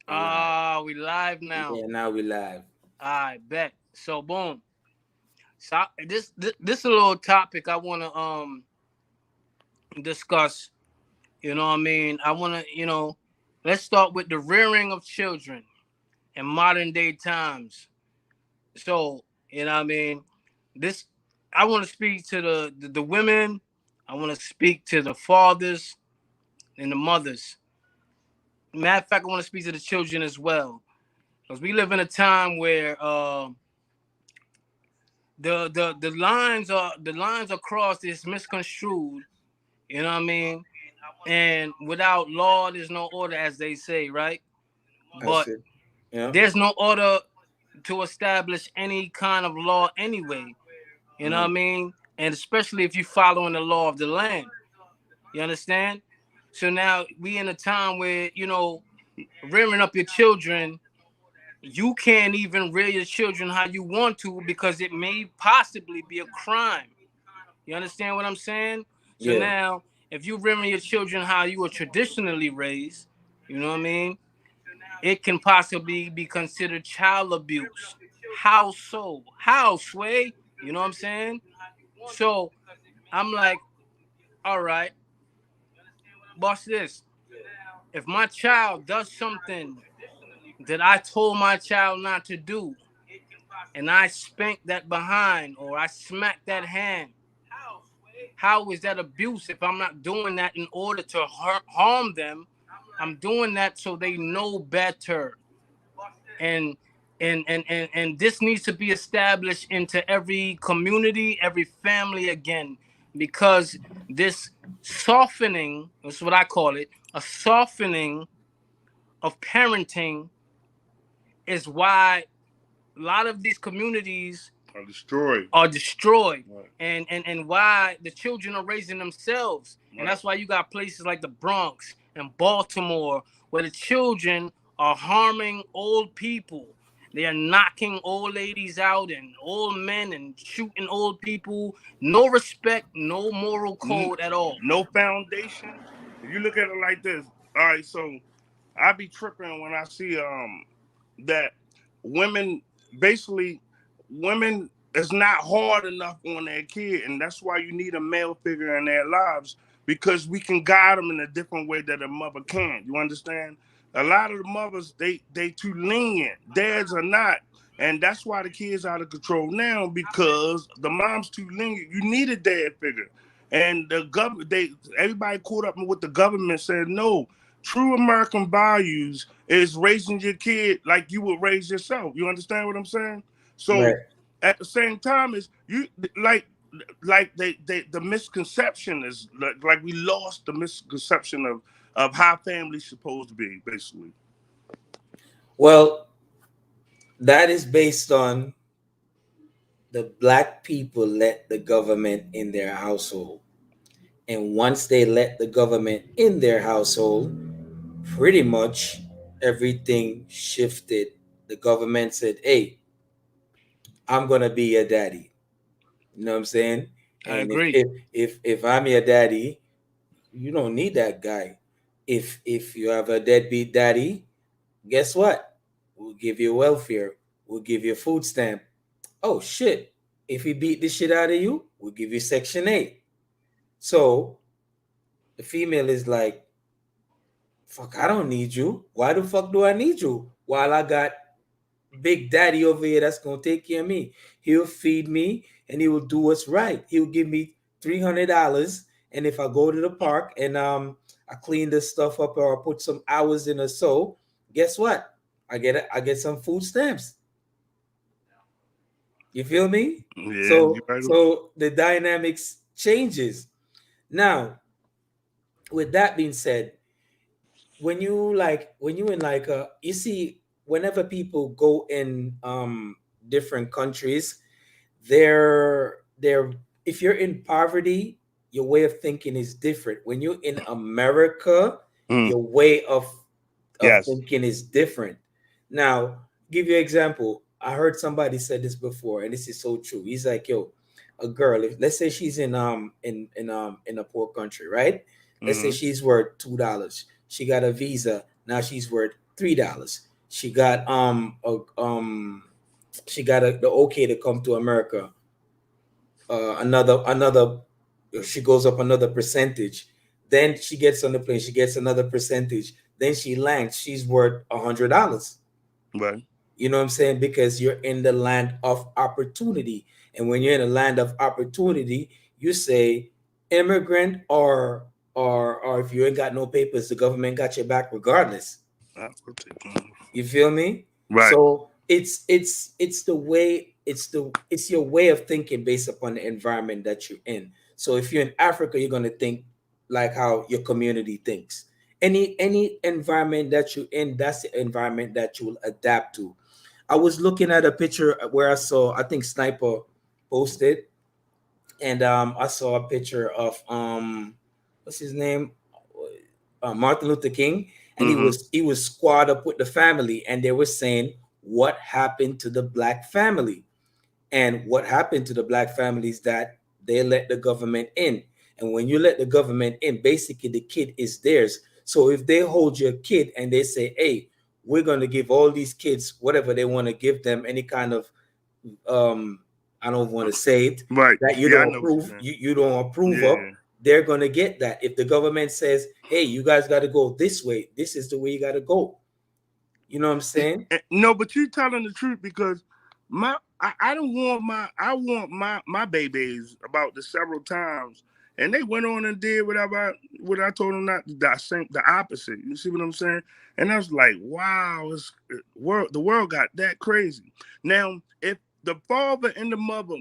We live. We live now. Yeah, now we live. I bet. So boom. So this a little topic I want to discuss. You know what I mean? I want to, let's start with the rearing of children in modern day times. So, you know what I mean? This I want to speak to the women. I want to speak to the fathers and the mothers. Matter of fact, I want to speak to the children as well. Because we live in a time where the lines across is misconstrued. You know what I mean? And without law, there's no order, as they say, right? That's But it. Yeah. there's no order to establish any kind of law anyway. You know what I Mm. mean? And especially if you're following the law of the land. You understand? So now we in a time where, rearing up your children, you can't even rear your children how you want to because it may possibly be a crime. You understand what I'm saying? So Yeah. now, if you rearing your children how you were traditionally raised, you know what I mean? It can possibly be considered child abuse. How so? How, Sway? You know what I'm saying? So I'm like, all right, boss this. If my child does something that I told my child not to do, and I spank that behind or I smack that hand, how is that abuse if I'm not doing that in order to harm them? I'm doing that so they know better. And and this needs to be established into every community, every family again, because this softening, that's what I call it, a softening of parenting is why a lot of these communities Are destroyed. are destroyed, Right. and why the children are raising themselves. And Right. that's why you got places like the Bronx and Baltimore where the children are harming old people. They are knocking old ladies out and old men and shooting old people. No respect, no moral N- code at all. no foundation. If you look at it like this, all right. So I be tripping when I see that women basically women is not hard enough on their kid, and that's why you need a male figure in their lives because we can guide them in a different way that a mother can. You understand? A lot of the mothers they too lenient. Dads are not. And that's why the kids out of control now because the mom's too lenient. You need a dad figure. And the government, everybody caught up with the government said no. True American values is raising your kid like you would raise yourself. You understand what I'm saying? So Right. at the same time as you like the misconception is like we lost the misconception of how family's supposed to be, basically. Well, that is based on the black people let the government in their household. And once they let the government in their household, pretty much everything shifted. The government said, "Hey, I'm gonna be your daddy." You know what I'm saying? I And if agree. if if, if I'm your daddy, you don't need that guy. If you have a deadbeat daddy, guess what? We'll give you welfare. We'll give you a food stamp. Oh shit! If he beat the shit out of you, we'll give you Section 8. So the female is like, fuck, I don't need you. Why the fuck do I need you? While I got Big Daddy over here that's gonna take care of me. He'll feed me and he will do what's right. He'll give me $300, and if I go to the park and I clean this stuff up or I put some hours in or so, guess what? I get some food stamps. You feel me? Yeah, you So right. so the dynamics changes. Now, with that being said, when you in like you see whenever people go in different countries, they're if you're in poverty, your way of thinking is different. When you're in America, Mm, your way of yes. thinking is different. Now, give you an example. I heard somebody said this before, and this is so true. He's like, yo, a girl, if let's say she's in a poor country, right? Let's say Hmm. she's worth $2. She got a visa. Now she's worth $3. She got the okay to come to America. Another she goes up another percentage. Then she gets on the plane, she gets another percentage. Then she lands, she's worth $100. Right. You know what I'm saying? Because you're in the land of opportunity. And when you're in a land of opportunity, you say immigrant or if you ain't got no papers, the government got your back regardless. You feel me? Right. So it's the way it's your way of thinking based upon the environment that you're in. So if you're in Africa, you're gonna think like how your community thinks. Any environment that you're in, that's the environment that you will adapt to. I was looking at a picture where I think Sniper posted, and I saw a picture of what's his name, Martin Luther King, and he was squad up with the family, and they were saying what happened to the black family, and what happened to the black family is that they let the government in, and when you let the government in, basically the kid is theirs. So if they hold your kid and they say, hey, we're going to give all these kids whatever they want to give them, any kind of I don't want to say it, right, that you don't approve, you don't approve of, they're going to get that. If the government says, hey, you guys got to go this way, this is the way you got to go. You know what I'm saying? No, but you're telling the truth, because I want my babies about this several times, and they went on and did what I told them not the opposite. You see what I'm saying? And I was like, wow, the world got that crazy. Now, if the father and the mother,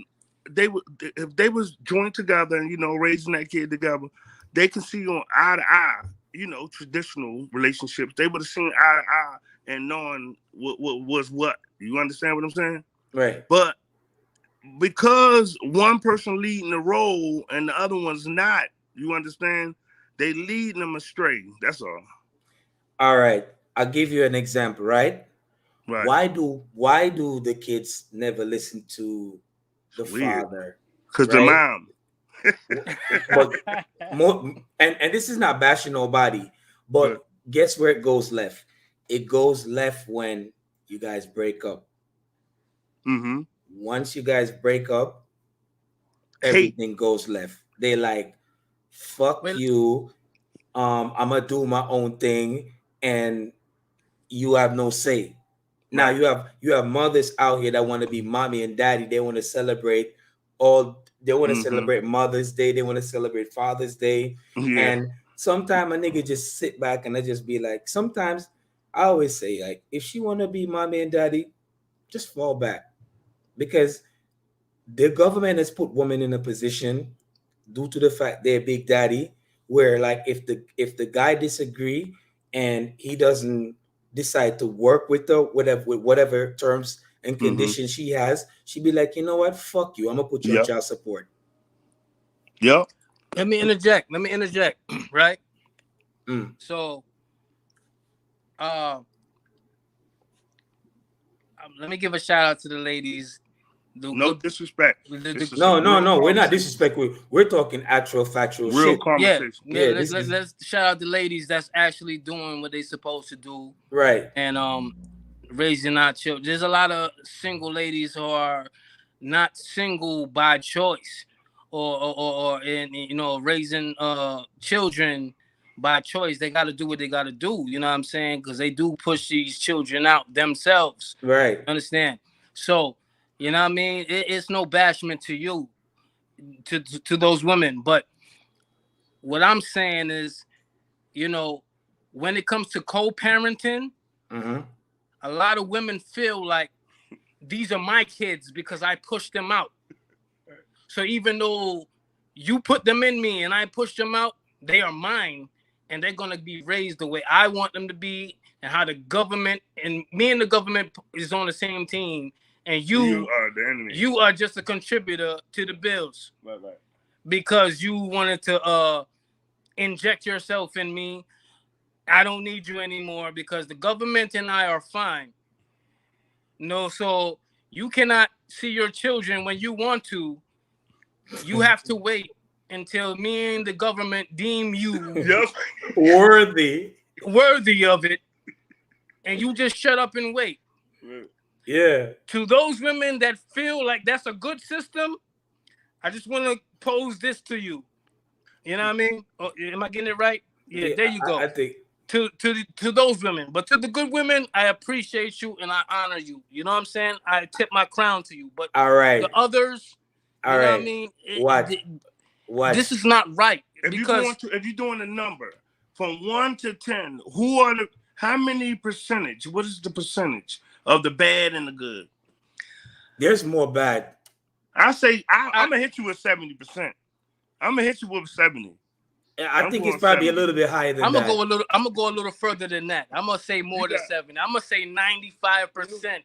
if they was joined together and, you know, raising that kid together, they can see on eye to eye, you know, traditional relationships. They would have seen eye to eye and knowing what was what. You understand what I'm saying? Right. But because one person leading the role and the other one's not, you understand, they leading them astray. That's all. All right. I'll give you an example, right? Right. Why do the kids never listen to the father? Because the mom. But and this is not bashing nobody, but guess where it goes left? It goes left when you guys break up. Once you guys break up, everything goes left. They like, fuck you. I'm gonna do my own thing, and you have no say. Now you have mothers out here that want to be mommy and daddy. They want to celebrate they want to celebrate Mother's Day. They want to celebrate Father's Day. And sometimes a nigga just sit back and I just be like, sometimes I always say, like, if she want to be mommy and daddy, just fall back. Because the government has put women in a position due to the fact they're big daddy, where like if the guy disagree and he doesn't decide to work with her, whatever terms and conditions she has, she'd be like, you know what, fuck you, I'm gonna put you on child support. Yep. Let me interject, right? So let me give a shout out to the ladies. No disrespect. No, we're not disrespectful. We're talking actual factual real shit. Conversation. Let's shout out the ladies that's actually doing what they supposed to do. Right. And raising our children. There's a lot of single ladies who are not single by choice, or in, you know, raising children by choice. They got to do what they got to do. You know what I'm saying? Because they do push these children out themselves. Right. Understand? So, you know what I mean? It's no bashment to you, to those women. But what I'm saying is, you know, when it comes to co-parenting, a lot of women feel like these are my kids because I pushed them out. So even though you put them in me and I pushed them out, they are mine, and they're going to be raised the way I want them to be, and how the government and me and the government is on the same team. And you are the enemy. You are just a contributor to the bills. Right. Because you wanted to inject yourself in me. I don't need you anymore because the government and I are fine. No, so you cannot see your children when you want to. You have to wait until me and the government deem you worthy of it. and you just shut up and wait. Yeah. To those women that feel like that's a good system, I just want to pose this to you. You know what I mean? Oh, am I getting it right? Yeah, there you go. I think to those women, but to the good women, I appreciate you and I honor you. You know what I'm saying? I tip my crown to you. But all right. the others, All you know right. what I mean? What? This is not right. If you're doing a number from 1 to 10, how many percentage? What is the percentage of the bad and the good? There's more bad. I say I'm gonna hit you with 70%. I'm gonna hit you with 70. I think it's probably 70. A little bit higher than that. I'm gonna go a little further than that. I'm gonna say more than 70. I'm gonna say 95%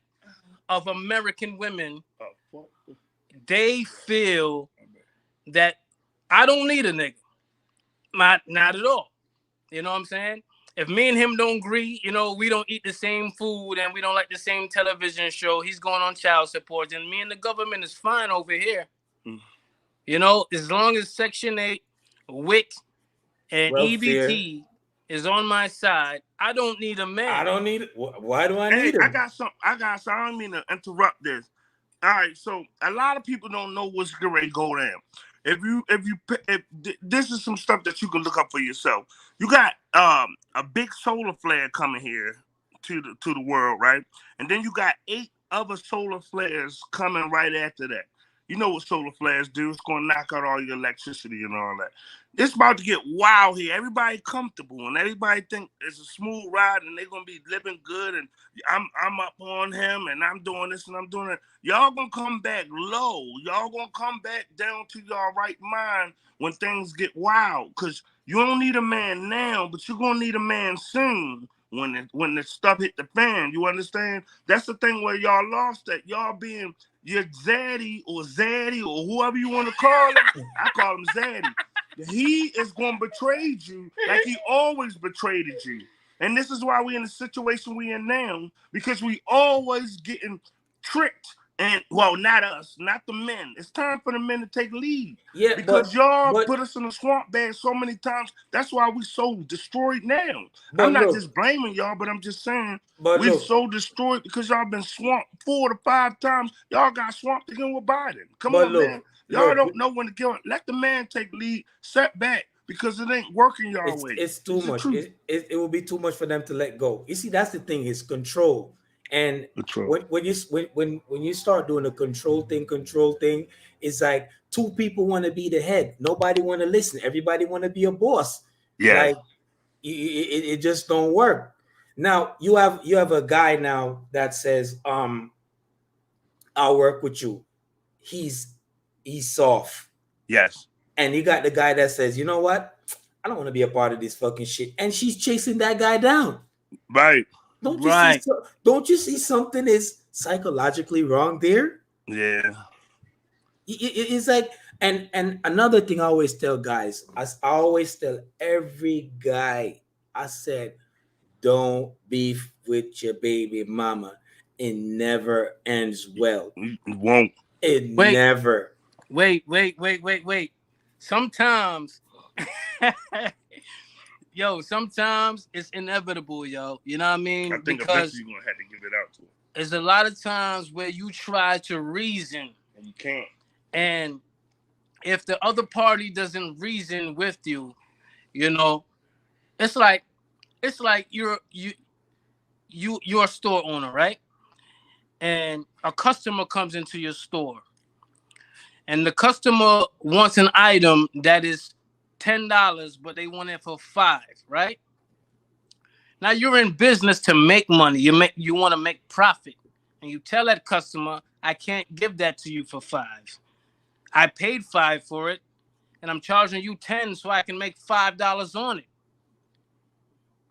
of American women, they feel that I don't need a nigga. Not at all. You know what I'm saying? If me and him don't agree, you know, we don't eat the same food and we don't like the same television show, he's going on child support, and me and the government is fine over here. You know, as long as Section 8, WIC, and EBT is on my side, I don't need a man. I don't need it. Why do I need him? I got some. I don't mean to interrupt this. All right, so a lot of people don't know what's going to go down. If this is some stuff that you can look up for yourself. You got a big solar flare coming here to the world, right? And then you got 8 other solar flares coming right after that. You know what solar flares do? It's going to knock out all your electricity and all that. It's about to get wild here. Everybody comfortable and everybody think it's a smooth ride and they're going to be living good and I'm up on him and I'm doing this and I'm doing that. Y'all going to come back low. Y'all going to come back down to y'all right mind when things get wild, because you don't need a man now, but you're going to need a man soon when the stuff hit the fan. You understand? That's the thing where y'all lost that. Y'all being your zaddy or whoever you want to call him. I call him zaddy. He is going to betray you like he always betrayed you. And this is why we're in the situation we're in now, because we always getting tricked. And, well, not us, not the men. It's time for the men to take lead. Yeah, because y'all put us in a swamp bag so many times. That's why we so destroyed now. I'm not just blaming y'all, but I'm just saying we're so destroyed because y'all been swamped 4 to 5 times. Y'all got swamped again with Biden. Come on, man. Y'all don't know when to kill it. Let the man take lead. Set back, because it ain't working y'all way. It's too much. It will be too much for them to let go. You see, that's the thing. Is control. And when you start doing a control thing, it's like 2 people want to be the head. Nobody want to listen. Everybody want to be a boss. Yeah, like it just don't work. Now you have a guy now that says, "I'll work with you." He's soft. Yes. And you got the guy that says, "You know what? I don't want to be a part of this fucking shit." And she's chasing that guy down. Right. Don't you see something is psychologically wrong there? Yeah. It's like, and another thing I always tell guys, I always tell every guy, I said, don't beef with your baby mama. It never ends well. It won't. Never. Wait. Sometimes sometimes it's inevitable, yo. You know what I mean? I think eventually you're going to have to give it out to him. There's a lot of times where you try to reason. And you can't. And if the other party doesn't reason with you, you know, it's like you're a store owner, right? And a customer comes into your store. And the customer wants an item that is $10, but they want it for $5, right? Now you're in business to make money. You want to make profit. And you tell that customer, I can't give that to you for $5. I paid $5 for it, and I'm charging you $10 so I can make $5 on it.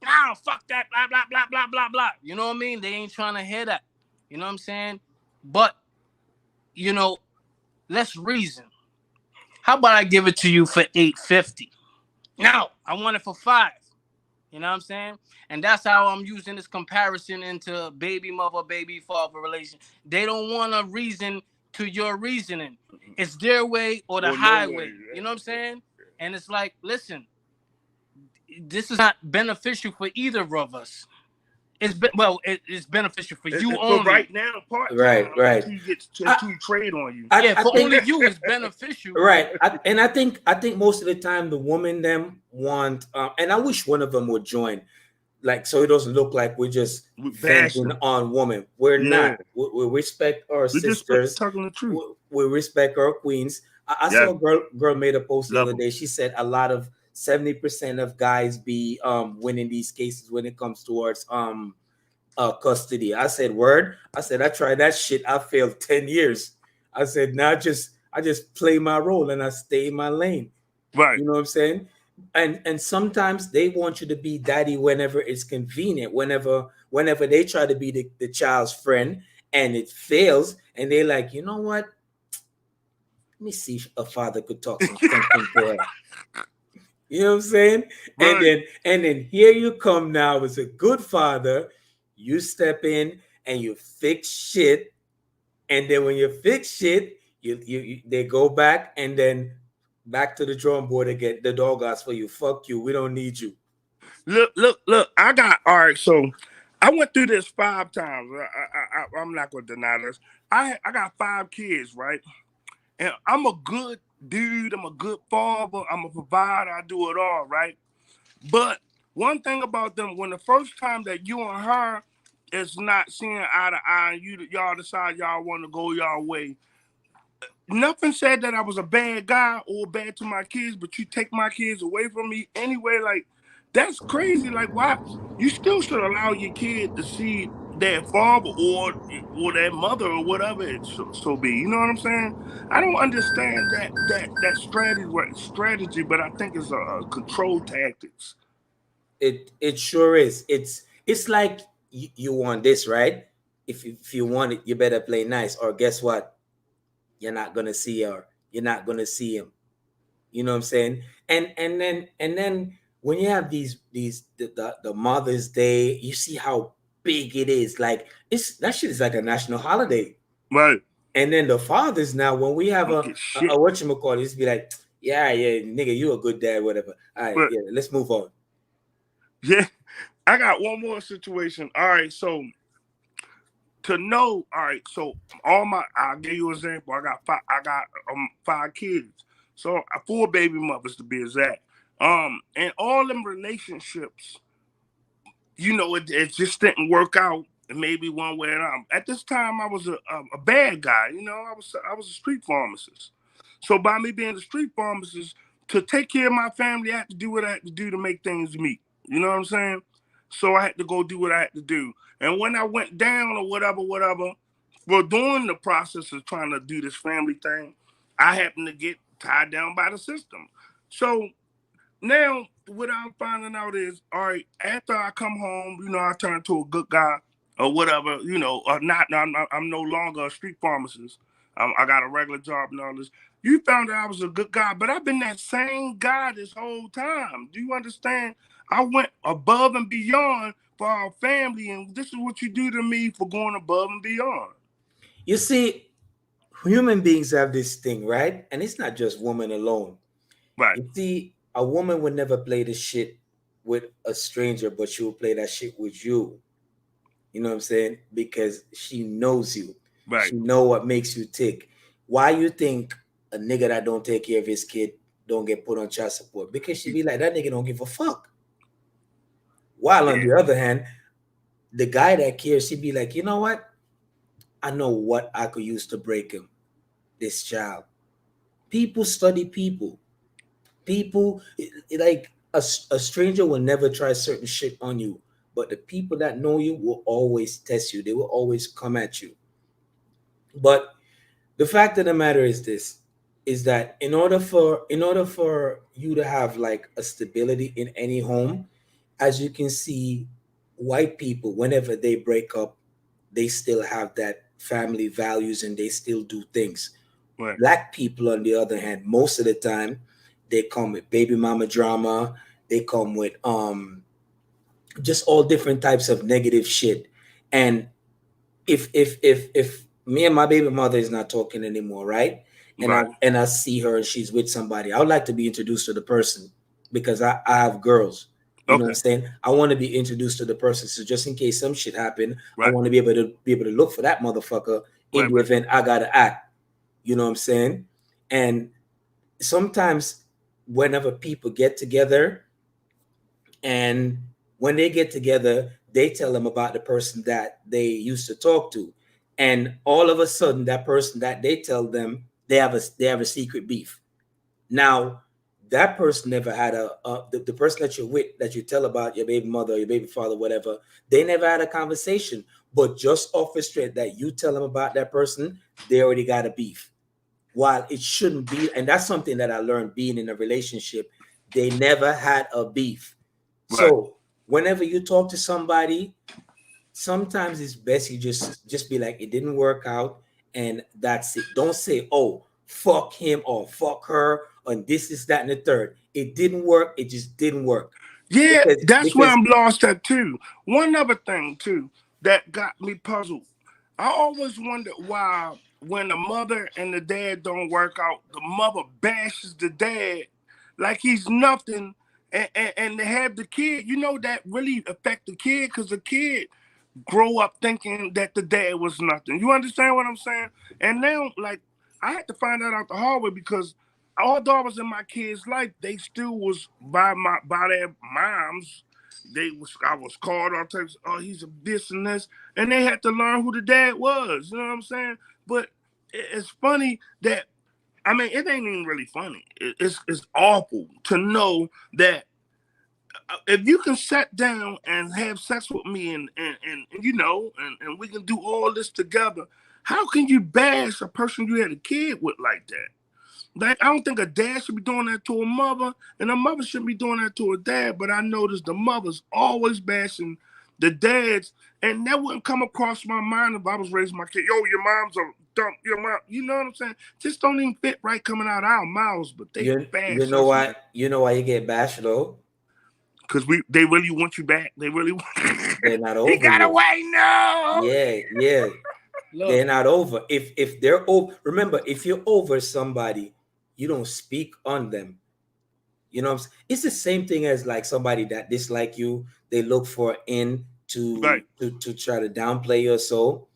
No, fuck that, blah, blah, blah, blah, blah, blah. You know what I mean? They ain't trying to hear that. You know what I'm saying? But, you know, let's reason. How about I give it to you for $8.50? No, I want it for $5. You know what I'm saying? And that's how I'm using this comparison into baby mother, baby father relation. They don't want to reason to your reasoning. It's their way or the highway. You know what I'm saying? And it's like, listen, this is not beneficial for either of us. it's beneficial for you for only. right now, part time. Right. Until you get to trade on you. I For think- only you it's beneficial. Right, I think most of the time the women them want, and I wish one of them would join, like so it doesn't look like we're just We bash venting them. on women. We're Yeah. not. We respect our We just sisters. talking the truth. We respect our queens. I Yeah. saw a girl made a post the Love other 'em. day. She said a lot of 70% of guys be winning these cases when it comes towards custody. I said, word. I said, I tried that shit. I failed 10 years. I said, now I just play my role and I stay in my lane. Right. You know what I'm saying? And sometimes they want you to be daddy whenever it's convenient, whenever they try to be the child's friend and it fails, and they're like, you know what? Let me see if a father could talk some sense into her. You know what I'm saying? Right. And then here you come now as a good father. You step in and you fix shit. And then when you fix shit, you they go back and then back to the drawing board again. The dog asks for you. Fuck you. We don't need you. Look. I got all right. So I went through this 5 times. I'm not gonna deny this. I got 5 kids, right? And I'm a good dude. I'm a good father. I'm a provider. I do it all, right? But one thing about them, when the first time that you and her is not seeing eye to eye, and y'all decide y'all want to go y'all way. Nothing said that I was a bad guy or bad to my kids, but you take my kids away from me anyway. Like, that's crazy. Like, why? You still should allow your kid to see their father or their mother or whatever it so be. You know what I'm saying? I don't understand that strategy, but I think it's a control tactics. It sure is. It's like you want this, right? If you want it, you better play nice. Or guess what? You're not gonna see her. You're not gonna see him. You know what I'm saying? And then when you have the Mother's Day, you see how big it is. Like that shit is like a national holiday. Right. And then the fathers now, when we have Don't get shit. a whatchamacallit, just be like, yeah, nigga, you a good dad, whatever. All right, But- yeah, let's move on. Yeah. I got one more situation. All right, so to know, all right, so I'll give you an example. I got 5 kids. So 4 baby mothers to be exact. And all them relationships, it just didn't work out maybe one way or another. At this time I was a bad guy, I was a street pharmacist. So by me being a street pharmacist, to take care of my family, I had to do what I had to do to make things meet. You know what I'm saying? So I had to go do what I had to do. And when I went down or whatever, for doing the process of trying to do this family thing, I happened to get tied down by the system. So now what I'm finding out is, all right, after I come home, I turn to a good guy or whatever, or not. I'm no longer a street pharmacist. I got a regular job and all this. You found out I was a good guy, but I've been that same guy this whole time. Do you understand? I went above and beyond for our family, and this is what you do to me for going above and beyond. You see, human beings have this thing, right? And it's not just women alone. Right. You see, a woman would never play this shit with a stranger, but she will play that shit with you. You know what I'm saying? Because she knows you. Right. She know what makes you tick. Why you think a nigga that don't take care of his kid don't get put on child support? Because she be like, that nigga don't give a fuck. While on the other hand, the guy that cares, she be like, you know what? I know what I could use to break him. This child. People study people. People like a stranger will never try certain shit on you, but the people that know you will always test you. They will always come at you. But the fact of the matter is this, is that in order for you to have like a stability in any home, as you can see, white people, whenever they break up, they still have that family values and they still do things. Right. Black people, on the other hand, most of the time, they come with baby mama drama. They come with just all different types of negative shit. And if me and my baby mother is not talking anymore, right? And Right. I see her and she's with somebody, I would like to be introduced to the person because I have girls. You know what I'm saying? I want to be introduced to the person. So just in case some shit happen, I Right. want to be able to look for that motherfucker in the event I gotta act. You know what I'm saying? And sometimes whenever people get together, and when they get together, they tell them about the person that they used to talk to. And all of a sudden, that person that they tell them, they have a secret beef. Now, that person never had the person that you're with, that you tell about your baby mother, your baby father, whatever, they never had a conversation. But just off the straight that you tell them about that person, they already got a beef. While it shouldn't be, and that's something that I learned being in a relationship, they never had a beef. Right. So whenever you talk to somebody, sometimes it's best you just be like, it didn't work out, and that's it. Don't say, oh, fuck him or fuck her, and this is that and the third. It didn't work. It just didn't work. Yeah, that's where I'm lost at too. One other thing too that got me puzzled. I always wondered why when the mother and the dad don't work out, the mother bashes the dad like he's nothing, and they have the kid. You know that really affect the kid because the kid grow up thinking that the dad was nothing. You understand what I'm saying? And now, like, I had to find that out the hard way because although I was in my kids' life, they still was by their moms. I was called all types. Oh, he's a this and this, and they had to learn who the dad was. You know what I'm saying? But it's funny that I mean, it ain't even really funny. It's awful to know that if you can sit down and have sex with me and you know and we can do all this together, how can you bash a person you had a kid with like that? Like, I don't think a dad should be doing that to a mother, and a mother shouldn't be doing that to a dad. But I noticed the mothers always bashing the dads, and that wouldn't come across my mind if I was raising my kid. Yo, your mom's a dumb. Your mom, you know what I'm saying? Just don't even fit right coming out of our mouths. But they bash. You know why? You know why you get bashed though? Because they really want you back. They really want. They're not over. He got away. No. Yeah. They're not over. If they're over, remember, if you're over somebody, you don't speak on them. You know what I'm saying? It's the same thing as like somebody that dislike you. They look for in to try to downplay you or so.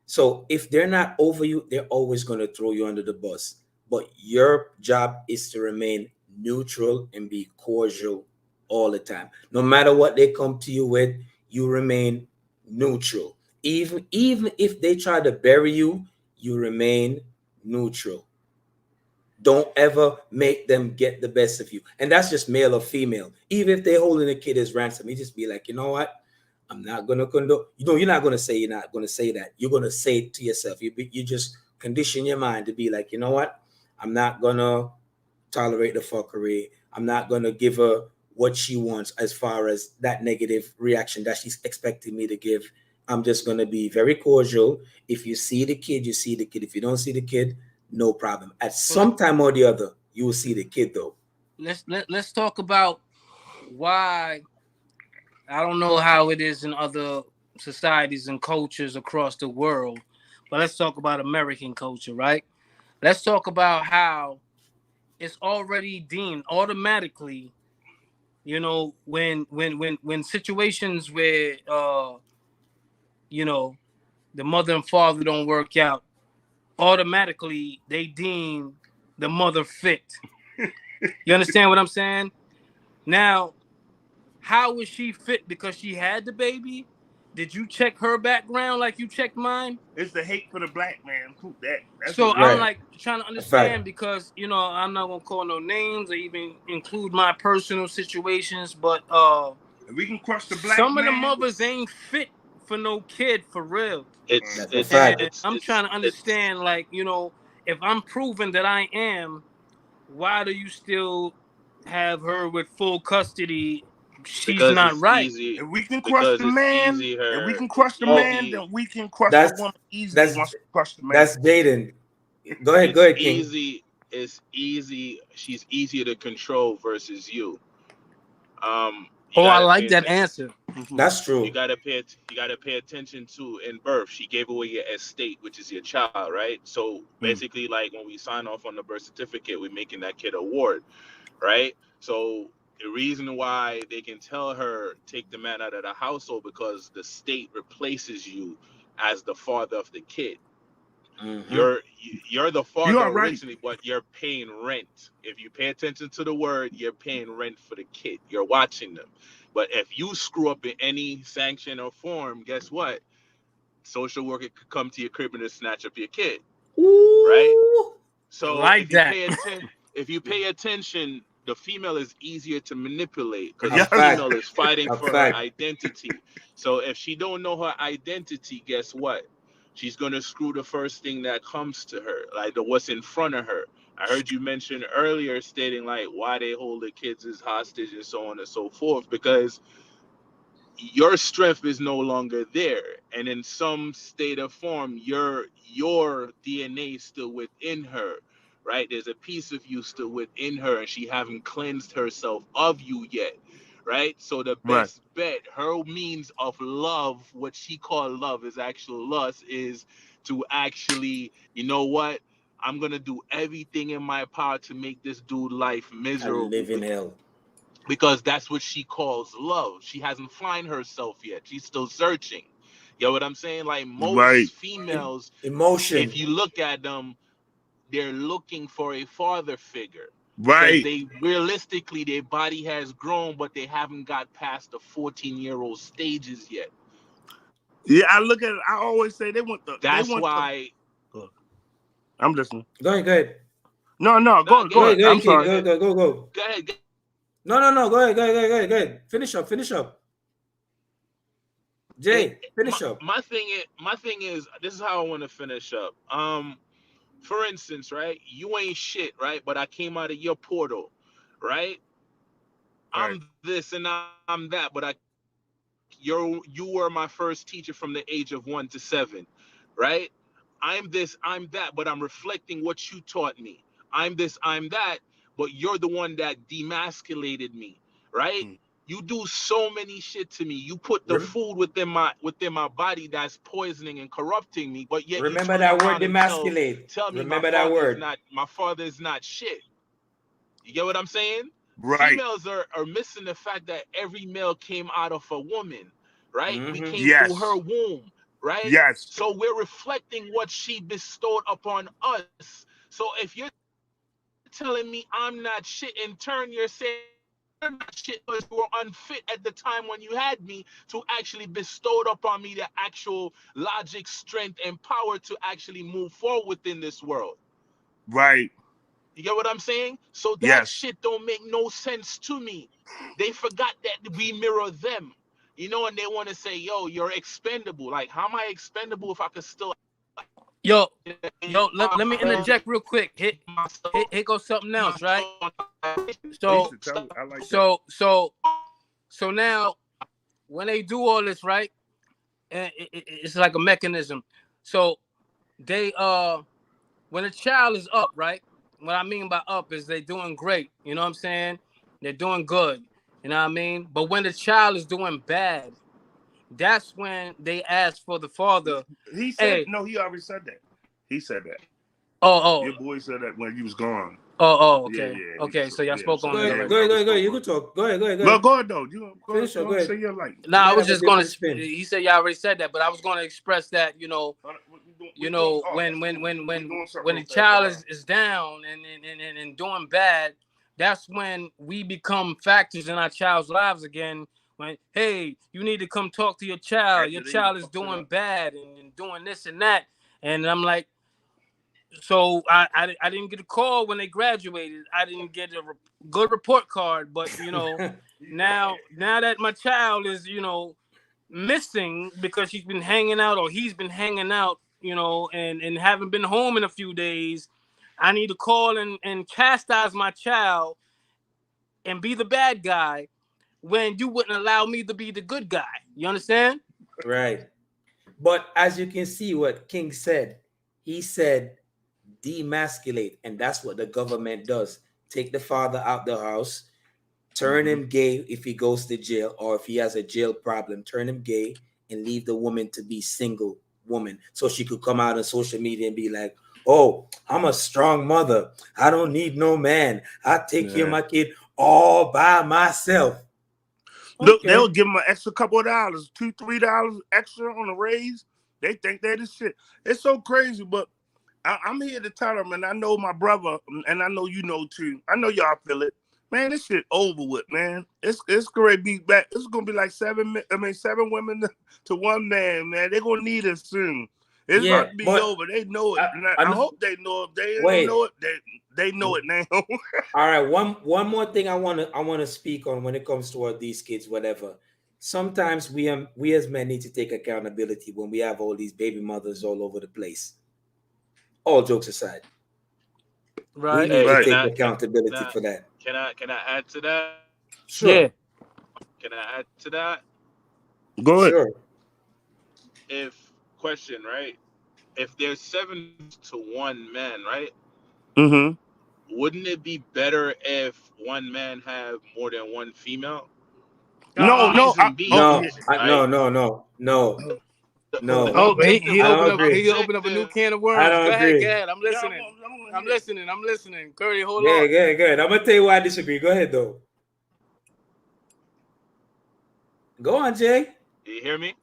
So if they're not over you, they're always going to throw you under the bus. But your job is to remain neutral and be cordial all the time. No matter what they come to you with, you remain neutral. Even if they try to bury you, you remain neutral. Don't ever make them get the best of you. And that's just male or female. Even if they're holding a kid as ransom, you just be like, you know what? I'm not going to condone. You know, you're not going to say that. You're going to say it to yourself. You just condition your mind to be like, you know what? I'm not going to tolerate the fuckery. I'm not going to give her what she wants as far as that negative reaction that she's expecting me to give. I'm just going to be very cordial. If you see the kid, you see the kid. If you don't see the kid, no problem. At some time or the other, you will see the kid though. Let's talk about why. I don't know how it is in other societies and cultures across the world, but let's talk about American culture, right? Let's talk about how it's already deemed automatically, you know, when situations where you know, the mother and father don't work out, automatically they deem the mother fit. You understand what I'm saying? Now, how was she fit? Because she had the baby? Did you check her background like you checked mine? It's the hate for the black man. That's so right. I'm like trying to understand because, you know, I'm not going to call no names or even include my personal situations, but we can crush the black some man. of the mothers ain't fit for no kid for real. I'm trying to understand, like, you know, if I'm proven that I am, why do you still have her with full custody? She's because not right. If we can crush the man, and we can crush the man, then we can crush the woman easily. Once we crush the man. That's Jaden. Go ahead, King. It's easy. She's easier to control versus you. I like that answer. That's true. You gotta pay attention to in birth. She gave away your estate, which is your child, right? So basically, like when we sign off on the birth certificate, we're making that kid a ward, right? So The reason why they can tell her take the man out of the household because the state replaces you as the father of the kid. You're the You father are right. originally, but you're paying rent. If you pay attention to the word, you're paying rent for the kid. You're watching them. But if you screw up in any sanction or form, guess what? Social worker could come to your crib and snatch up your kid, right? Ooh. So Like that. if you pay attention, the female is easier to manipulate because A the Yes. fact. female is fighting A for her fact. identity. So if she don't know her identity, guess what? She's gonna screw the first thing that comes to her, like what's in front of her. I heard you mention earlier stating like why they hold the kids as hostage and so on and so forth, because your strength is no longer there, and in some state or form your DNA is still within her, right? There's a piece of you still within her and she haven't cleansed herself of you yet, right? So the Right. best bet, her means of love, what she called love is actual lust, is to actually, you know what, I'm gonna do everything in my power to make this dude life I miserable, live in hell. because that's what she calls love. She hasn't found herself yet. She's still searching. You know what I'm saying? Like Right. most females, Emotion. if you look at them, they're looking for a father figure because Right. they realistically their body has grown, but they haven't got past the 14-year-old stages yet. Yeah, I look at it. I always say they want the. That's why. I'm listening. Go ahead. No, No, go Go ahead. ahead, I'm kid. sorry. Go. Go ahead. No. Go ahead. Finish up. Jay, finish up. My thing is, this is how I want to finish up. For instance, right? You ain't shit, right? But I came out of your portal, right? Right. I'm this and I'm that, but you were my first teacher from the age of 1 to 7, right? I'm this, I'm that, but I'm reflecting what you taught me. I'm this, I'm that, but you're the one that demasculated me, right? You do so many shit to me. You put the food within my body that's poisoning and corrupting me, but yet you Remember turn that word, around and demasculate. tell me Remember that word. my father is not shit. You get what I'm saying? Right. Females are missing the fact that every male came out of a woman, right? We came Yes. through her womb, right? Yes. So we're reflecting what she bestowed upon us. So if you're telling me I'm not shit, in turn you're saying you're not shit because you were unfit at the time when you had me to actually bestowed upon me the actual logic, strength, and power to actually move forward within this world. Right. You get what I'm saying? So that Yes. shit don't make no sense to me. They forgot that we mirror them, you know, and they want to say, yo, you're expendable. Like, how am I expendable if I could still... Yo, let me interject real quick. Here goes something else, right? So now when they do all this, right, and it's like a mechanism. So they when a child is up, right? What I mean by up is they're doing great. You know what I'm saying? They're doing good. You know what I mean? But when the child is doing bad, that's when they ask for the father. He said, no, he already said that. He said that. Oh. Your boy said that when you was gone. Okay. Yeah, okay, so y'all spoke on Go it ahead. already. You can talk. Go ahead. No, go ahead, though. You go Finish up, go ahead. Say your light. Nah, I was just going to... He said y'all already said that, but I was going to express that, when the child is down and doing bad, that's when we become factors in our child's lives again. When, hey, you need to come talk to your child. Your child is doing bad and doing this and that. And I'm like, so I didn't get a call when they graduated. I didn't get a good report card, but now that my child is missing because she's been hanging out or he's been hanging out, and haven't been home in a few days, I need to call and chastise my child and be the bad guy when you wouldn't allow me to be the good guy. You understand? Right. But as you can see what King said, he said demasculate, and that's what the government does. Take the father out the house, turn him gay if he goes to jail, or if he has a jail problem, turn him gay and leave the woman to be single woman so she could come out on social media and be like, oh, I'm a strong mother. I don't need no man. I take care of my kid all by myself. Look, they'll Okay. give them an extra couple of dollars, $2, $3 extra on a raise. They think they the shit. It's so crazy, but I'm here to tell them, and I know my brother, and I know you know too. I know y'all feel it, man. This shit over with, man. It's gonna be back. It's gonna be like seven women to one man, man. They're gonna need us soon. It's about Yeah, to be but over. They know it. I, And I I hope they know it. If they don't wait. know it, they know it now. All right, one more thing I want to speak on when it comes toward these kids, whatever. Sometimes we as men need to take accountability when we have all these baby mothers all over the place. All jokes aside, we Right. need Hey, to Right. take can accountability I for that. can I add to that? Yeah. Sure, Can I add to that? Go ahead. sure. If question, right? If there's 7 to 1 man, right? Mm-hmm. Wouldn't it be better if one man have more than one female? No, Uh-uh. no. Reason being, No, Yeah. right? no, no, no, no, The no. Oh, objective, I don't agree. he opened up a new can of I worms. Go don't ahead, go agree. ahead. I'm Yeah, listening. I'm I'm gonna hear. listening. I'm listening. Curry, hold Yeah, on. good, good. I'm gonna tell you why I disagree. Go ahead, though. Go on, Jay. you hear me?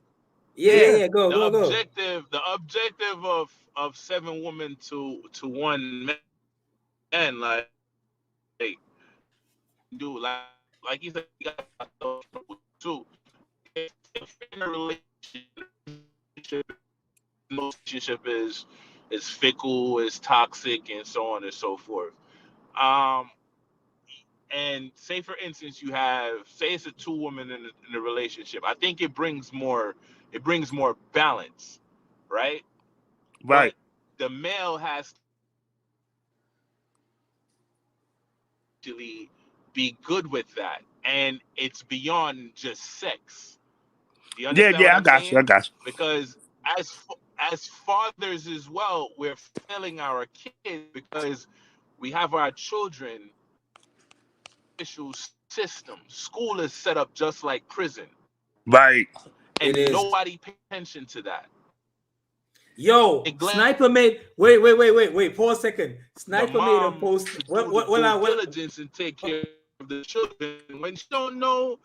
Yeah, yeah, Yeah. yeah. Go, go, go. The objective of 7 women to 1 man, like do like you said, you got too. If in a relationship is fickle, is toxic, and so on and so forth. Um, and say for instance, you have say it's a 2 woman in a relationship. I think it brings more balance, right? But Right. the male has to actually be good with that, and it's beyond just sex. Do you Yeah, understand what yeah. I I'm got you. I saying? got Because as as fathers as well, we're failing our kids because we have our children official system. School is set up just like prison, you. Right. It and is. nobody pays attention to that. Yo, Neglect Sniper made. Wait. Pause a second. the Sniper made a mom post. to What? do the What? What? due What? diligence and take care of the children when she don't know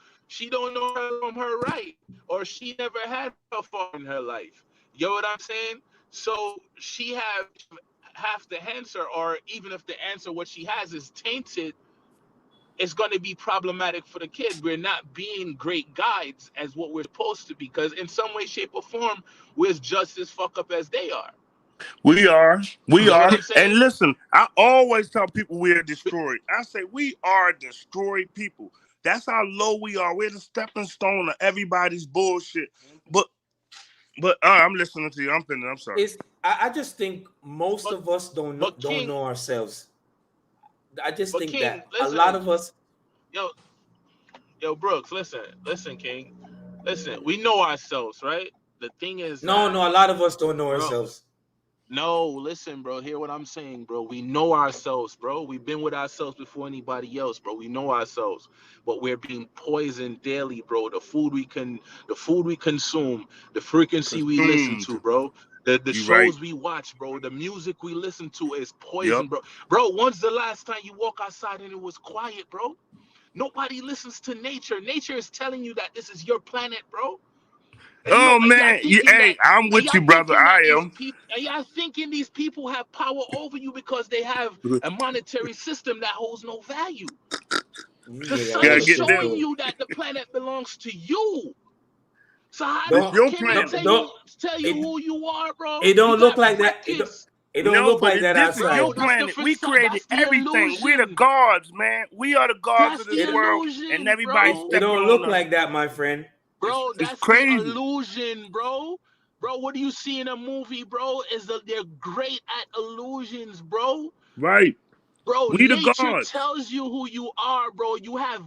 her from her right, or she never had a father in her life. You know what I'm saying? So she have to answer, or even if the answer what she has is tainted, it's going to be problematic for the kid. We're not being great guides as what we're supposed to be, because in some way, shape, or form, we're just as fuck up as they are. We are. We You get what are. I'm And saying? listen, I always tell people we are destroyed. I say we are destroyed people. That's how low we are. We're the stepping stone of everybody's bullshit. But I'm listening to you. I'm finished. I'm sorry. Is I just think most But of us but don't King, know ourselves. I just but think King, that a lot listen, of us. yo, Brooks, listen, King, listen. We know ourselves, right? The thing is No, that, no, a lot of us don't know bro. ourselves. No, listen, bro. Hear what I'm saying, bro. We know ourselves, bro. We've been with ourselves before anybody else, bro. We know ourselves, but we're being poisoned daily, bro. The food we consume, the frequency we listen Consumed. to, bro. The You right. shows we watch, bro. The music we listen to is Yep. poison, bro. Bro, when's the last time you walk outside and it was quiet, bro? Nobody listens to nature. Nature is telling you that this is your planet, bro. Oh Are y'all man. Yeah, thinking hey, that? I'm Are with y'all you, brother. thinking that I these am. people? Are y'all thinking these people have power over you because they have a monetary system that holds no value? You The nigga sun out Gotta is of get them. showing control. you that the planet belongs to you. So how It's Don't your can it planet. don't tell you it who you are, bro? it You don't look got like that. records, It don't No, look but like that this is your bro. outside. That's the planet. We facade. created That's the everything. We're the illusion. gods, man. We are the gods That's of the this world, and illusion, everybody's bro. It stepping don't on look us. like that, my friend. Bro, It's that's the crazy. illusion, bro. Bro, what do you see in a movie, bro? Is that they're great at illusions, bro. Right. Bro, We the nature gods. tells you who you are, bro. You have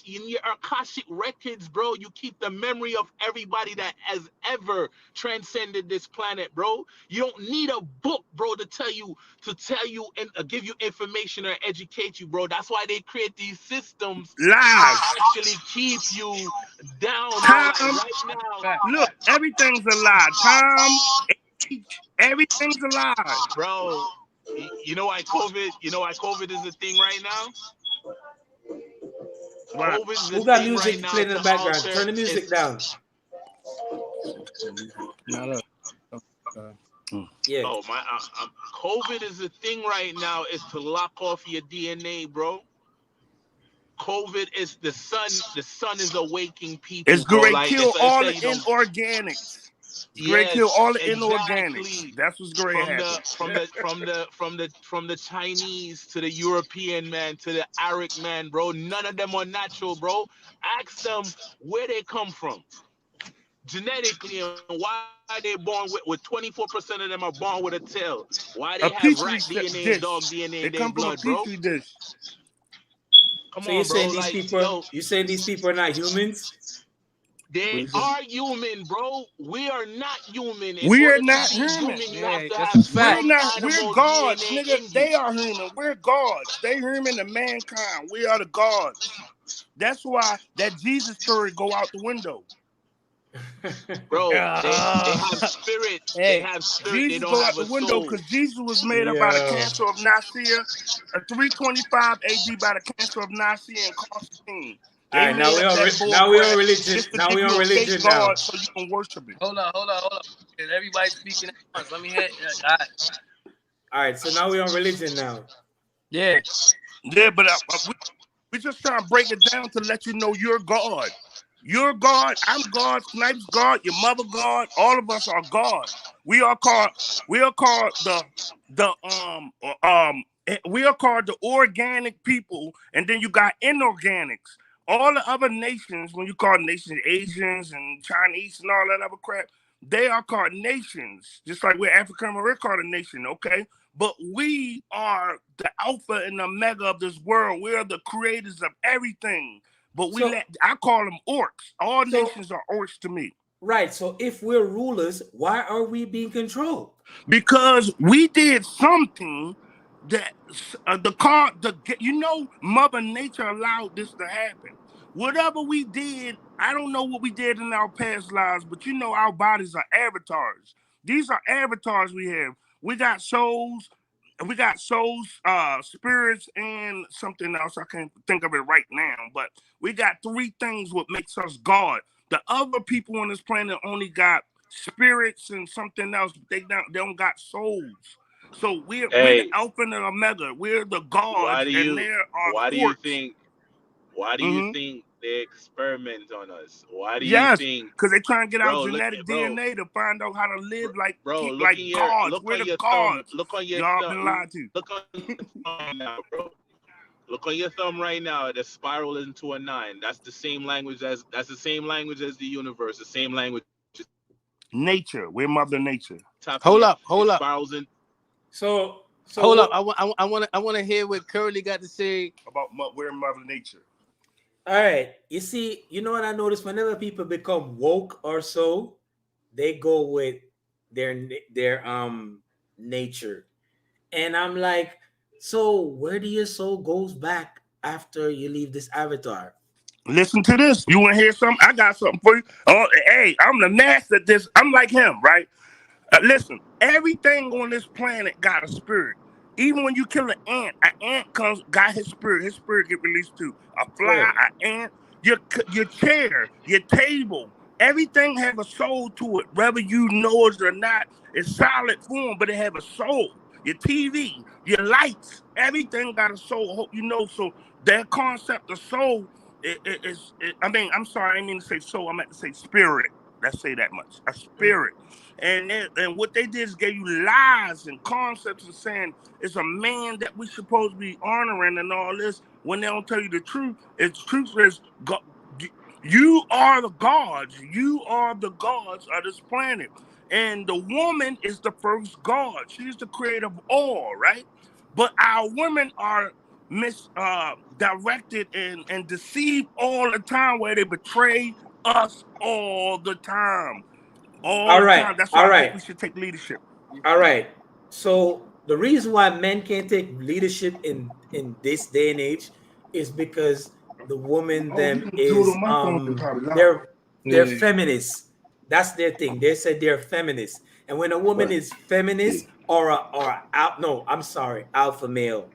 in your Akashic records, bro. You keep the memory of everybody that has ever transcended this planet, bro. You don't need a book, bro, to tell you and give you information or educate you, bro. That's why they create these systems to Lies. actually keep you down, bro. Like Time. right now, Fact. Look, everything's a lie. Time, age, everything's a lie. bro. You know why COVID is a thing right now? Right. COVID is the Who got thing right music now playing in the to background? alter. Turn the music down. Now look. Yeah. Oh my! COVID is the thing right now is to lock off your DNA, bro. COVID is the sun. The sun is awaking people, It's bro. great Like kill it's all the say, inorganics. It's great kill yes, all the inorganics. exactly. That's what's great happen. From the Chinese to the European man to the Arab man, bro. None of them are natural, bro. Ask them where they come from genetically and why they born with 24% of them are born with a tail. Why they A have petri rat DNA and dish. dog DNA They in their come from a blood, bro? petri dish. Come So you're on, bro. saying these Like, people? yo, You saying these people are not humans? they are human, bro. We are not human. In We are order to not be human. human, you have Yeah, to that's a have We're fact. some not. We're animal gods, DNA nigga. in you. They are human. We're gods. They human to mankind. We are the gods. That's why that Jesus story go out the window. Bro, they have Ah. spirit. They Hey, have spirit. They Jesus don't go out have the a window soul. because Jesus was made up by the Yo. cancer of Nicaea, 325 AD by the cancer of Nicaea and Constantine. All They right, now made we up on that bull now we on crap religion. just to Now give we you on a fake religion now. God so you can worship it. hold on. Everybody speaking at once. Let me hear. All right. All right, so now we on religion now. Yeah. Yeah, but we just trying to break it down to let you know you're God. You're God. I'm God. Snipes God. Your mother God. All of us are God. We are called. We are called we are called the organic people, and then you got inorganics. All the other nations, when you call nations Asians and Chinese and all that other crap, they are called nations. Just like we're African, we're called a nation. Okay, but we are the alpha and omega of this world. We are the creators of everything. But I call them orcs. All So nations are orcs to me. right. So if we're rulers, why are we being controlled? Because we did something that Mother Nature allowed this to happen. Whatever we did, I don't know what we did in our past lives, but our bodies are avatars. These are avatars we have. We got souls. We got souls, spirits, and something else. I can't think of it right now, but we got three things what makes us God. The other people on this planet only got spirits and something else. They don't got souls. So we're the Hey, alpha and the omega. We're the why gods, do and you there are why the do you orcs. think why do you Mm-hmm. think they experiment on us? Why do you Yes, think, because they trying to get our bro? Look genetic at bro, DNA to find out how to live like bro. gods. Look We're on the your thumb. gods. Look on your Y'all thumb. been lied to. Look on your thumb right now, bro. Look on your thumb right now. The spiral into a 9. That's the same language as the universe. The same language. Nature. We're Mother Nature. Hold It up. spirals in. So Hold up. what? I want to hear what Curly got to say. We're Mother Nature. All right. You see, you know what I notice? Whenever people become woke or so, they go with their nature, and I'm like, so where do your soul goes back after you leave this avatar? Listen to this. You want to hear something? I got something for you. Oh, hey, I'm the master at this. I'm like him, right? Listen, everything on this planet got a spirit. Even when you kill an ant got his spirit. His spirit get released too. A fly, Where? an ant, your chair, your table, everything have a soul to it. Whether you know it or not, it's solid form, but it have a soul. Your TV, your lights, everything got a soul. Hope you know. So that concept of soul I'm sorry, I didn't mean to say soul. I meant to say spirit. Let's say that much. A spirit. And what they did is gave you lies and concepts and saying it's a man that we supposed to be honoring and all this when they don't tell you the truth. It's truth is God. You are the gods. You are the gods of this planet. And the woman is the first god. She's the creator of all, right? But our women are misdirected and deceived all the time, where they betray us all the time. All All the right. time. That's why All I think right. we should take leadership. All right. So the reason why men can't take leadership in this day and age is because the woman Oh, you them can do it is on my phone and probably loud. they're Yeah. feminists. That's their thing. They said they're feminists. And when a woman Right. is feminist alpha male,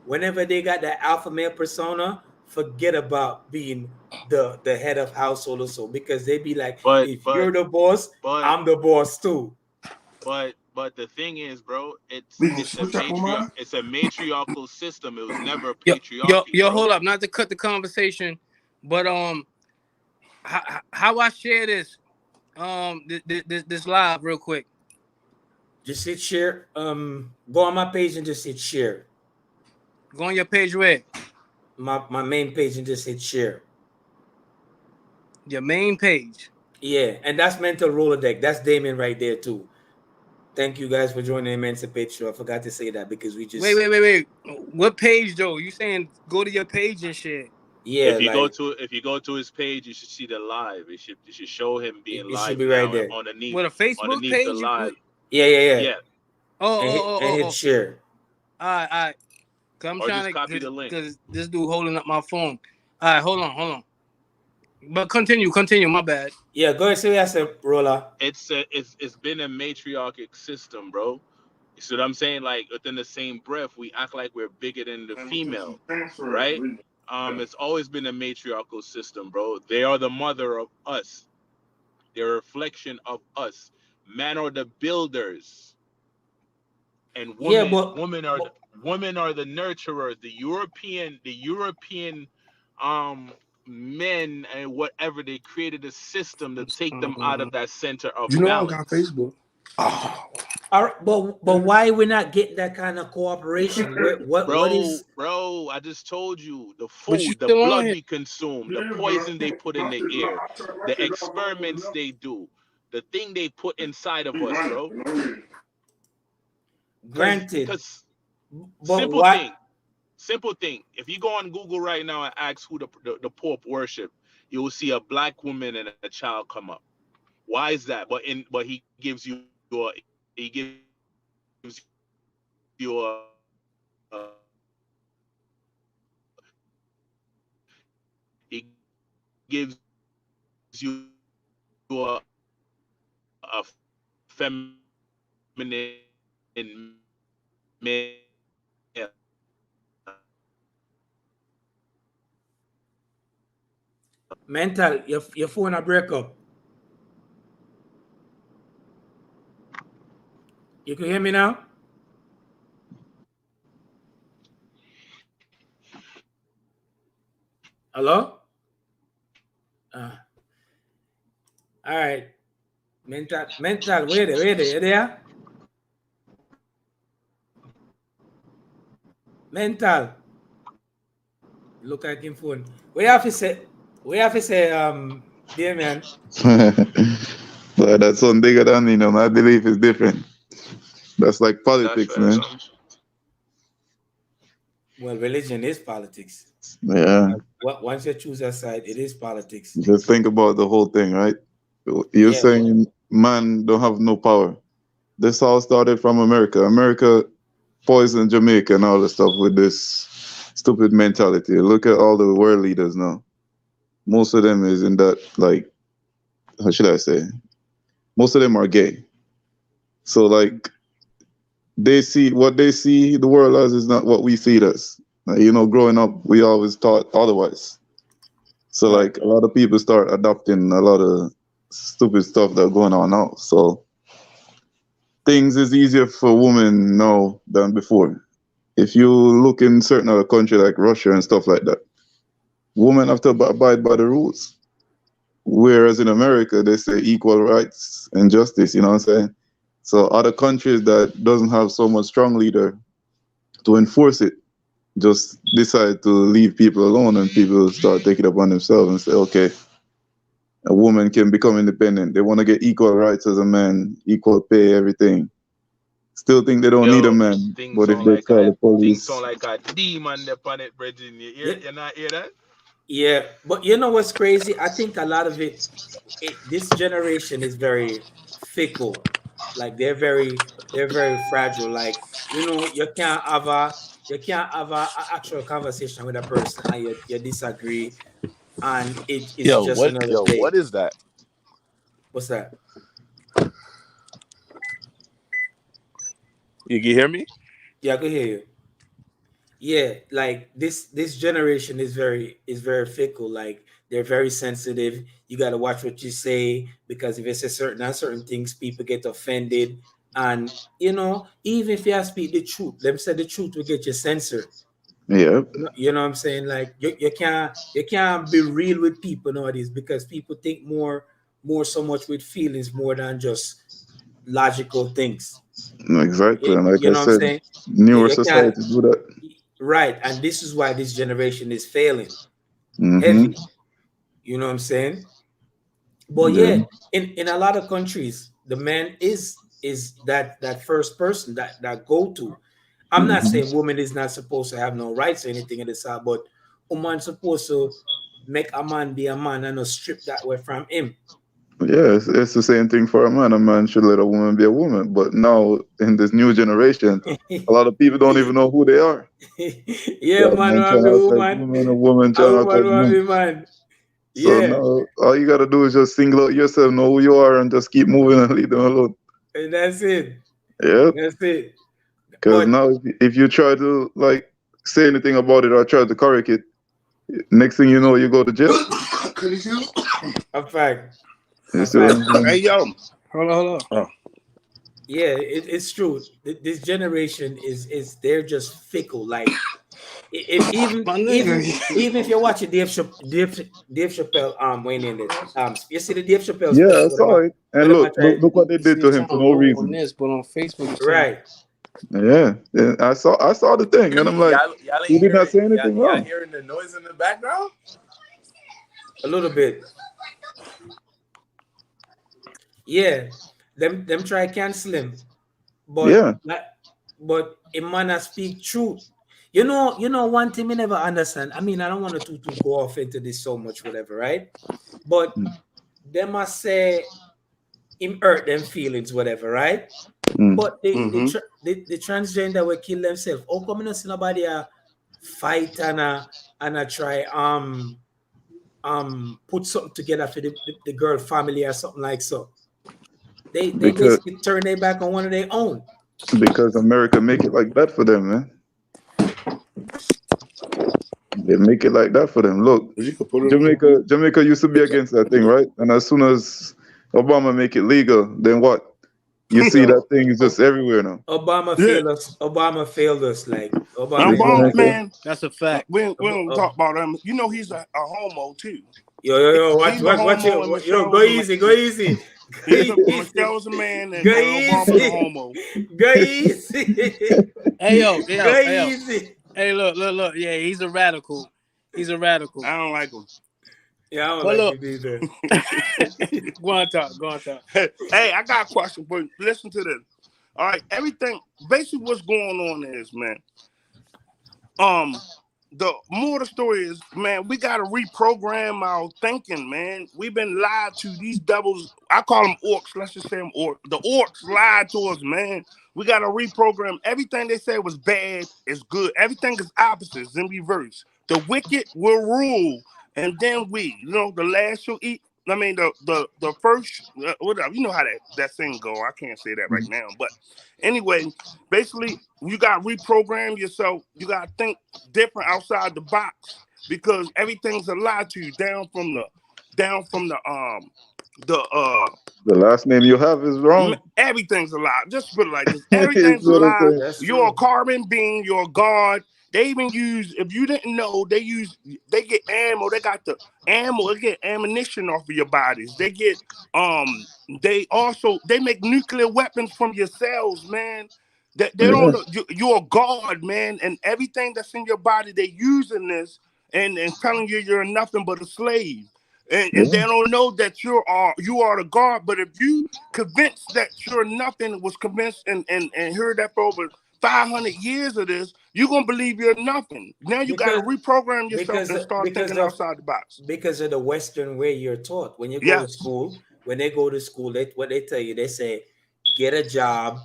whenever they got that alpha male persona, forget about being the head of household or so, because they be like, But if you're the boss, but I'm the boss too. but the thing is, bro, We gonna switch up on mine? it's a matriarchal system. It was never Yo, patriarchy, bro. hold up, not to cut the conversation, but how I share this this live real quick. Just hit share. Go on my page and just hit share. Go on your page where? My main page and just hit share. Your main page. Yeah, and that's Mental Rolodeck. That's Damien right there too. Thank you guys for joining Emancipate Show. I forgot to say that because we just Wait. What page though? You saying go to your page and share? Yeah, If you like go to his page, you should see the live. It should show him being it should live be now right there. underneath What, a Facebook underneath the page? live. Yeah. Yeah. And hit share. All right. Cause I'm Or trying just to copy the link. because this dude holding up my phone. All right, hold on. But continue. My bad. Yeah, go ahead. Say what I said, Roller. It's been a matriarchic system, bro. You see what I'm saying? Like within the same breath, we act like we're bigger than the female, right? It's always been a matriarchal system, bro. They are the mother of us. They're a reflection of us. Men are the builders, and women are the nurturers. The European men and whatever, they created a system to take them out of that center of You know I balance. got Facebook. Oh. All right, but why we're not getting that kind of cooperation? What is? Bro, I just told you, the But you food, the still on blood here. we consume, the poison they put in the air, the experiments they do, the thing they put inside of us, bro. Granted, Because but simple thing. If you go on Google right now and ask who the Pope worship, you will see a black woman and a child come up. Why is that? But he gives you a he gives you a feminine male. Mental, your phone a break up. You can hear me now? Hello? All right. Mental, wait there, you there? Mental. Look at him phone. We have to say, Damien. But that's one bigger than my belief is different. That's like politics, That's man. Well, religion is politics. Yeah. Once you choose a side, it is politics. Just think about the whole thing, right? You're saying man don't have no power. This all started from America. America poisoned Jamaica and all the stuff with this stupid mentality. Look at all the world leaders now. Most of them is in that, like, how should I say? Most of them are gay. So, like, they see the world as is not what we see it as. Growing up, we always thought otherwise. So, like, a lot of people start adopting a lot of stupid stuff that's going on now. So, things is easier for women now than before. If you look in certain other countries like Russia and stuff like that, women have to abide by the rules. Whereas in America, they say equal rights and justice, you know what I'm saying? So other countries that doesn't have so much strong leader to enforce it, just decide to leave people alone, and people start taking it upon themselves and say, okay, a woman can become independent. They want to get equal rights as a man, equal pay, everything. Still think they don't need a man, but if they call the police... Things sound like a demon upon it, Bridget. You not hear that? Yeah, but you know what's crazy? I think a lot of this generation is very fickle. Like they're very fragile. Like you can't have a actual conversation with a person and you disagree, and it's just another day. What is that? What's that? You can hear me? Yeah, I can hear you. Yeah, like this generation is very fickle. Like they're very sensitive. You got to watch what you say because if it's a certain things, people get offended. And even if you speak the truth, them say the truth will get you censored. Yeah, You know what I'm saying? Like you can't be real with people nowadays because people think more so much with feelings more than just logical things. exactly. And like You I know what I'm said, saying? newer You can't. societies do that. Right, and this is why this generation is failing Mm-hmm. heavy. You know what I'm saying? But Yeah. yeah, in a lot of countries, the man is that first person that go to. I'm not Mm-hmm. saying woman is not supposed to have no rights or anything in the side, but a man supposed to make a man be a man and not strip that way from him. Yeah, it's the same thing for a man. A man should let a woman be a woman. But now in this new generation, a lot of people don't even know who they are. Yeah, Yeah, man, man want trying be to act like woman, woman, a woman a trying to act like woman want man. be man. So Yeah, now all you gotta do is just single out yourself, know who you are, and just keep moving and leave them alone. and that's it. Yeah, That's it. because But now if you try to like say anything about it or try to correct it, next thing you know, you go to jail. a fact, You a see what fact. I'm saying? Hey yo, Hold on. oh, Yeah, it's true. This generation is they're just fickle. Like if even My even nigga. even if you're watching Dave Chappelle weighing in this you see the Dave Chappelle Yeah, I special saw it. where And them a look, try look what they You see did to it's him trying for to no load on reason. this, but on Facebook it's saying right. Yeah, yeah, I saw the thing, and I'm like, Y'all he ain't did not hearing say anything y'all wrong. hearing the noise in the background? A little bit. Yeah, them try cancel him, but Yeah, like but a man that speak truth. One thing we never understand. I mean, I don't want to go off into this so much, whatever, right? But they must say him hurt them feelings, whatever, right? mm. But mm-hmm. the transgender will kill themselves. How come you not see nobody fight and try put something together for the girl family or something like so? They because basically turn their back on one of their own. because America make it like that for them, man. They make it like that for them. Look, You can put it on. Jamaica used to be against that thing, right? And as soon as Obama make it legal, then what? You see Yo, that thing is just everywhere now. Obama Yeah, failed us. Obama failed us. Like I'm Obama You see is what bomb I'm like saying? man. that's a fact. We don't talk about him. You know he's a homo too. yo. Watch He's a watch homo and it. Yo, Michelle go was a easy, go easy, go easy, Michelle's a man go and Obama's a easy, homo. go easy, Hey yo, go easy. Hey, look. Yeah, he's a radical. He's a radical. I don't like him. Yeah, I don't But like look, it either. go on talk. Hey, I got a question, but listen to this. All right, everything basically what's going on is, man. The more the story is, man, we gotta reprogram our thinking, man. We've been lied to. These devils, I call them orcs. Let's just say them orcs. The orcs lied to us, man. We gotta reprogram. Everything they said was bad is good. Everything is opposites in reverse. The wicked will rule, and then the last shall eat. I mean, the first, whatever. You know how that thing go. I can't say that right now, but anyway, basically, you got to reprogram yourself. You got to think different outside the box because everything's a lie to you down from the The last name you have is wrong. everything's a lie. Just put it like this: You everything's see a what I'm lie. saying? That's You're a true. carbon being. You're a god. They even use, if you didn't know, they get ammo. They got the ammo. They get ammunition off of your bodies. They get they make nuclear weapons from your cells, man. They don't Yeah, know you're a god, man, and everything that's in your body, they using this and telling you you're nothing but a slave. And they yeah, don't know that you are the God. But if you convinced that you're nothing, was convinced and heard that for over 500 years of this, you're gonna believe you're nothing. Now you got to Because reprogram yourself because and start because thinking of outside the box. because of the Western way you're taught. When you go to Yes. school, what they tell you, they say, get a job,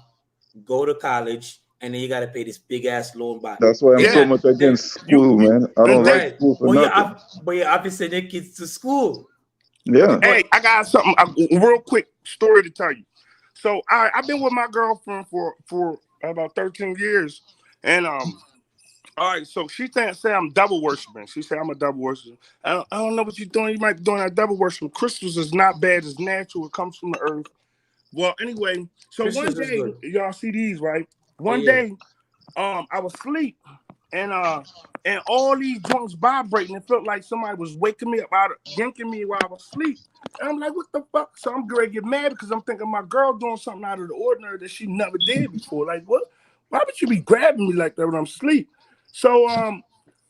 go to college, and then you got to pay this big ass loan back. that's why I'm They're so Yeah. not much they against You, school, you man. I and don't like that. right. school for nothing. But you have to send your kids to school. Yeah, Hey, But I got something a real quick story to tell you. So I've been with my girlfriend for about 13 years, and All right, so she say I'm double worshiping. She said I'm a double worshiper. I don't know what you're doing. You might be doing that double worshiping. Crystals is not bad. It's natural. It comes from the earth. Well, anyway, so Crystals one is day, good. y'all see these, right? One Yeah. day, I was asleep and all these joints vibrating. It felt like somebody was waking me up yanking me while I was asleep. And I'm like, what the fuck? So I'm going to get mad because I'm thinking my girl doing something out of the ordinary that she never did before. Like, what? Why would you be grabbing me like that when I'm asleep? So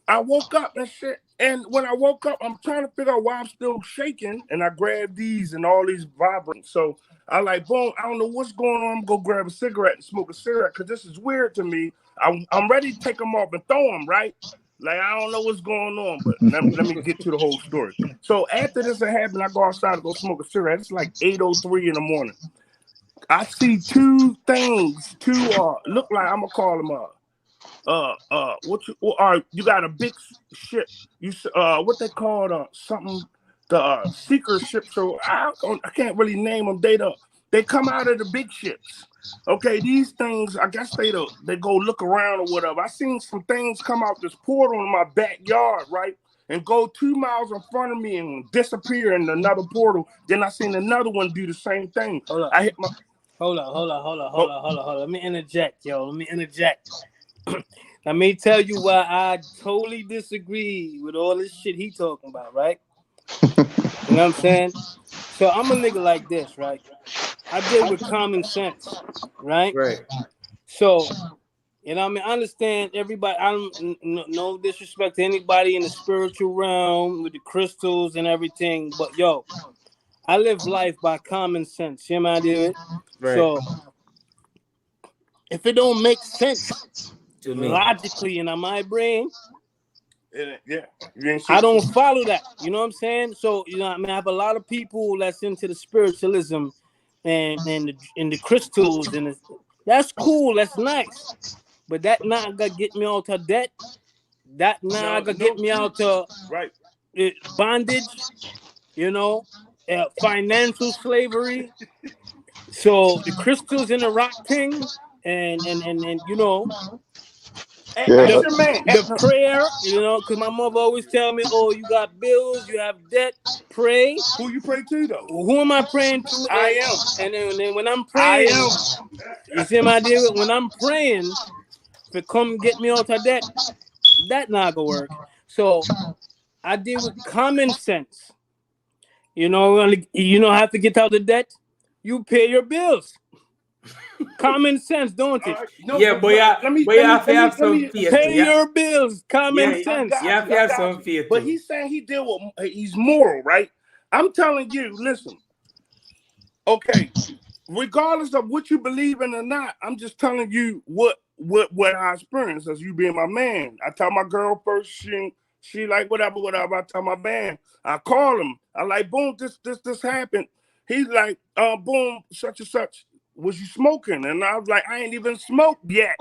I woke up and shit. And when I woke up, I'm trying to figure out why I'm still shaking. And I grabbed these and all these vibrating. So I like, boom, I don't know what's going on. I'm going to grab a cigarette and smoke a cigarette because this is weird to me. I'm ready to take them off and throw them, right? Like, I don't know what's going on, but let me get to the whole story. So after this happened, I go outside to go smoke a cigarette. It's like 8:03 in the morning. I see two things, look like, I'm going to call them you got a big ship, what they call something, the seeker ship. So I can't really name them. They come out of the big ships. Okay, these things, I guess they go look around or whatever. I seen some things come out this portal in my backyard, right, and go 2 miles in front of me and disappear in another portal. Then I seen another one do the same thing. Hold up. I hit my Hold on. Let me interject, yo. Let me tell you why I totally disagree with all this shit he talking about, right? You know what I'm saying? So I'm a nigga like this, right? I deal with common sense, right? Right. So, you know what I mean? I understand everybody. I don't no disrespect to anybody in the spiritual realm with the crystals and everything, but yo, I live life by common sense. You know what I do? Right. So if it don't make sense To me. logically in my brain, yeah, I don't follow that. You know what I'm saying? So, you know what I mean? I have a lot of people that's into the spiritualism and the crystals, and that's cool, that's nice. But that not gonna get me out of debt. That not gonna get me out of bondage, you know, financial slavery. So the crystals in the rock thing, and you know, the prayer, you know, because my mother always tell me, oh, you got bills, you have debt, pray. Who you pray to though? Who am I praying to? I am. And then when I'm praying, you see my deal? When I'm praying to come get me out of debt, that not gonna work. So I deal with common sense. You know, have to get out of debt. You pay your bills. Common sense, don't it? Yeah, but you have to have some faith. Pay your bills. Common sense. You have to have some faith. But he's saying he's moral, right? I'm telling you, listen. Okay, regardless of what you believe in or not, I'm just telling you what I experienced as you being my man. I tell my girl first, she like whatever. I tell my man, I call him. I like, boom, this happened. He's like, boom, such and such. Was you smoking? And I was like, I ain't even smoked yet.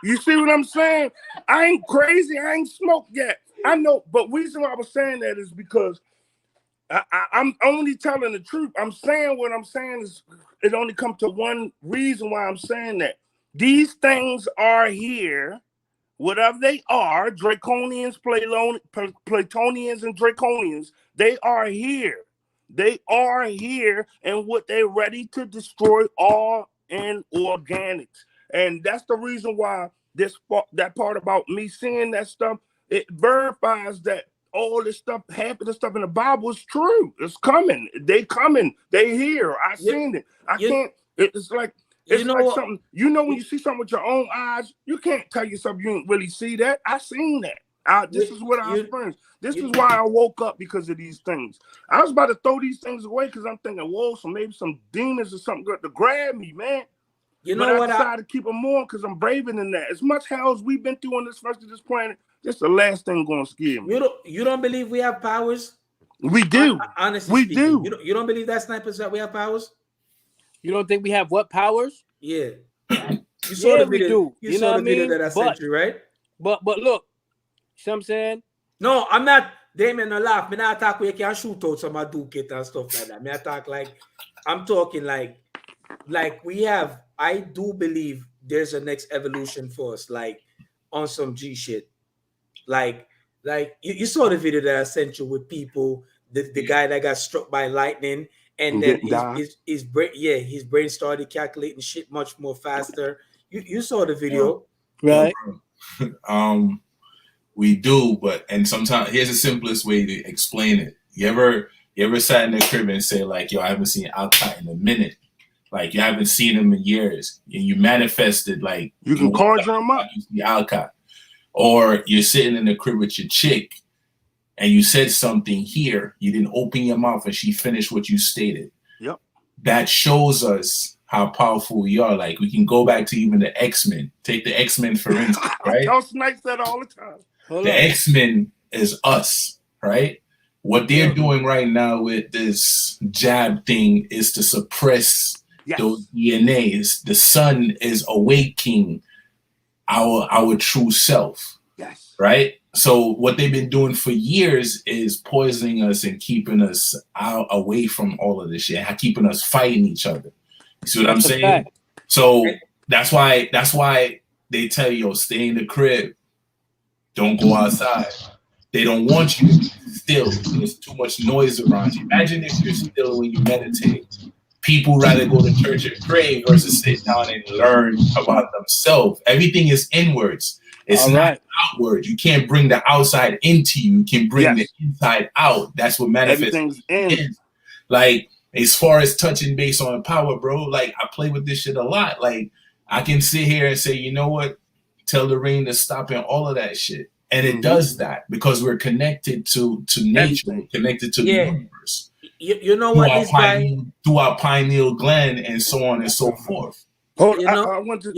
You see what I'm saying? I ain't crazy. I ain't smoked yet. I know, but the reason why I was saying that is because I'm only telling the truth. I'm saying what I'm saying is it only comes to one reason why I'm saying that. These things are here, whatever they are, Draconians, Platonians, and Draconians, they are here. They are here, and what they're ready to destroy all in organics. And that's the reason why that part about me seeing that stuff, it verifies that all this stuff, half of the stuff in the Bible is true. It's coming. They coming. They here. I seen it. It's like something, when you see something with your own eyes, you can't tell yourself you didn't really see that. I seen that. This is what I experienced. This is why I woke up, because of these things. I was about to throw these things away because I'm thinking, whoa, so maybe some demons or something good to grab me, man. But I decided to keep them on because I'm braver than that. As much hell as we've been through on this first of this planet, this the last thing going to scare me. You don't believe we have powers? We do. Honestly, we speaking, do. You don't believe that snipers that we have powers? You don't think we have what powers? Yeah. You saw the video. You saw the video that I sent you, right? But look, you know what I'm saying? No, I'm not. Damien, no laugh. Me not talk where you can shoot out some Duke and stuff like that. Me I talk like, I'm talking like we have. I do believe there's a next evolution for us. Like on some G shit. Like you saw the video that I sent you with people, the guy that got struck by lightning, and then his brain started calculating shit much more faster. You saw the video, right? We do, and sometimes here's the simplest way to explain it. You ever sat in the crib and say like, yo, I haven't seen Alcott in a minute. Like you haven't seen him in years, and you manifested like you can conjure him up. You see Alcott, or you're sitting in the crib with your chick, and you said something here. You didn't open your mouth, and she finished what you stated. Yep. That shows us how powerful we are. Like we can go back to even the X-Men. Take the X-Men for instance, right? Tell Snipes that all the time. The X-Men is us, right? What they're doing right now with this jab thing is to suppress those DNAs. The sun is awakening our true self. Yes. Right? So what they've been doing for years is poisoning us and keeping us away from all of this shit, keeping us fighting each other. You see what I'm saying? So that's why they tell you, yo, stay in the crib. Don't go outside. They don't want you to be still. There's too much noise around you. Imagine if you're still when you meditate. People rather go to church and pray versus sit down and learn about themselves. Everything is inwards. It's not outward. You can't bring the outside into you. You can bring the inside out. That's what manifestation is. Like, as far as touching base on power, bro, like, I play with this shit a lot. Like, I can sit here and say, you know what? Tell the rain to stop and all of that shit. And it does that because we're connected to nature, connected to the universe. You know what? Through our pineal gland and so on and so forth. Hold up. I want to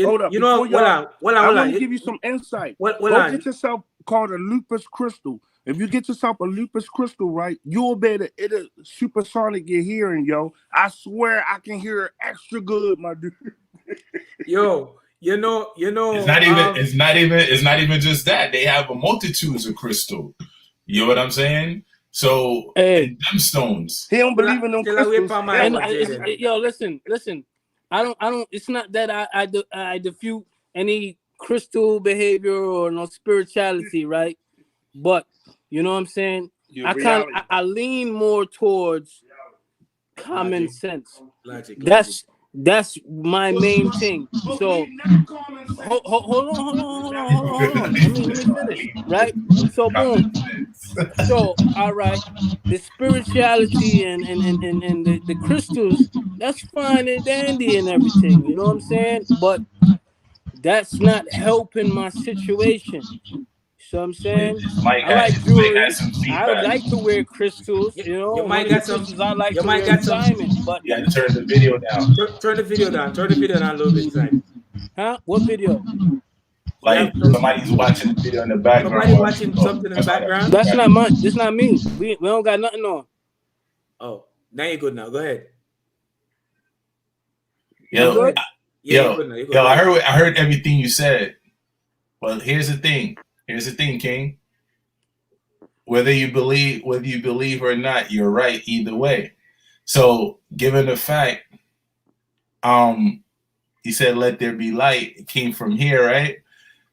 give you some insight. Go get yourself called a lupus crystal. If you get yourself a lupus crystal, right, you'll be able to, it'll supersonic your hearing, yo. I swear I can hear extra good, my dude. Yo. You know. It's not even just that. They have a multitudes of crystal. You know what I'm saying? So them stones. He don't believe in them crystals. Yo, listen. I don't. It's not that I defute any crystal behavior or no spirituality, right? But you know what I'm saying. I lean more towards common sense. Logic. That's my main thing. So hold on. Let me finish. Right? So boom. So all right, the spirituality and the crystals, that's fine and dandy and everything. You know what I'm saying? But that's not helping my situation. So I'm saying I like jewelry. I like to wear crystals. You know, you might got some. I like to wear diamonds, but you got to turn the video down. Turn the video down. Turn the video down a little bit, Simon. Huh? What video? Like somebody's watching the video in the background. Somebody watching something in the background. That's not mine. That's not me. We don't got nothing on. Oh, now you're good. Now go ahead. Yo, I heard everything you said. Well, here's the thing. King. Whether you believe or not, you're right either way. So, given the fact, he said, "Let there be light." It came from here, right?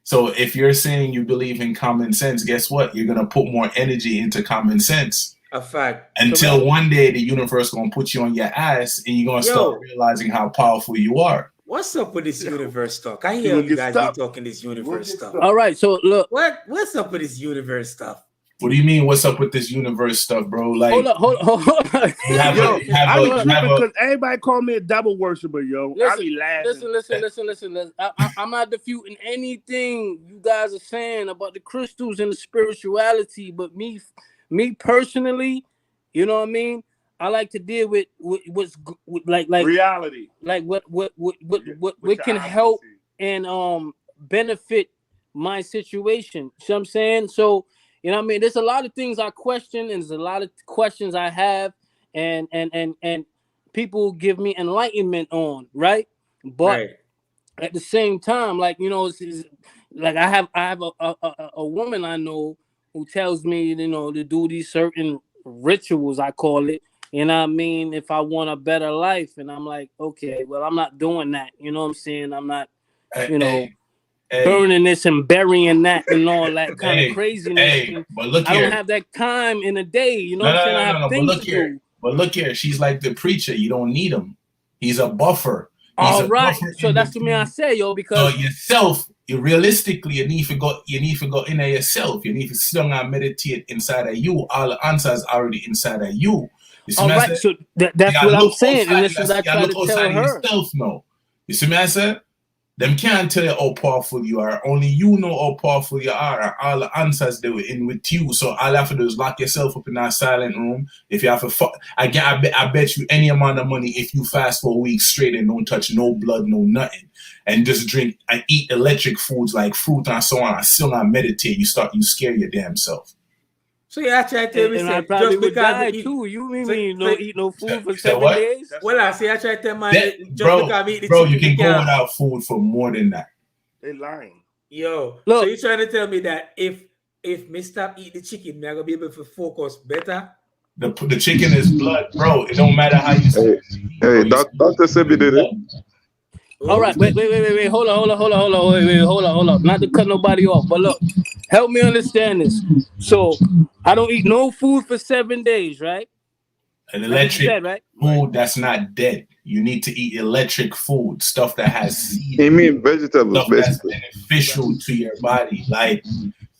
So, if you're saying you believe in common sense, guess what? You're gonna put more energy into common sense. A fact. Until one day the universe gonna put you on your ass, and you're gonna start realizing how powerful you are. What's up with this universe talk? I hear you guys be talking this universe stuff. All right, so look. What's up with this universe stuff? What do you mean? What's up with this universe stuff, bro? Like, hold on. Because everybody call me a devil worshiper, yo. I be laughing. Listen. I'm not disputing anything you guys are saying about the crystals and the spirituality, but me personally, you know what I mean? I like to deal with what's like reality, like what can help and benefit my situation. You know what I'm saying? So, you know what I mean? There's a lot of things I question, and there's a lot of questions I have, and people give me enlightenment on, right? But at the same time, like, you know, it's like I have a woman I know who tells me, you know, to do these certain rituals, I call it. You know what I mean? If I want a better life. And I'm like, okay, well, I'm not doing that. You know what I'm saying? I'm not, you know. burning this and burying that and all that kind of craziness. Hey, but look I here. don't have that time in a day. You know what I'm saying? I have things to do. But look here. She's like the preacher. You don't need him. He's a buffer. All right. So that's what I say, yo. Because yourself, realistically, you need to go in there yourself. You need to sit down and meditate inside of you. All the answers already inside of you. All right. So that's what I'm saying, and this is what I try to tell her. Yourself now. You see me? I said. Them can't tell you how powerful you are. Only you know how powerful you are. All the answers they were in with you. So all you have to do is lock yourself up in that silent room. If you have to, I bet you any amount of money if you fast for a week straight and don't touch no blood, no nothing, and just drink and eat electric foods like fruit and so on, and still not meditate, you scare your damn self. So you actually tell me, and I probably would die too. You mean eat no food for 7 days? Well, I see. I try to tell my bro, you can go without food for more than that. They lying. Yo, look, so you trying to tell me that if me stop eat the chicken, me I gonna be able to focus better? The chicken is blood, bro. It don't matter how you say it. Hey, Dr. Sebi did it. All right, wait, hold on. Not to cut nobody off, but look, help me understand this. So I don't eat no food for 7 days, right? An electric food that's not dead. You need to eat electric food, stuff that has seed. You mean vegetables, stuff that's beneficial to your body, like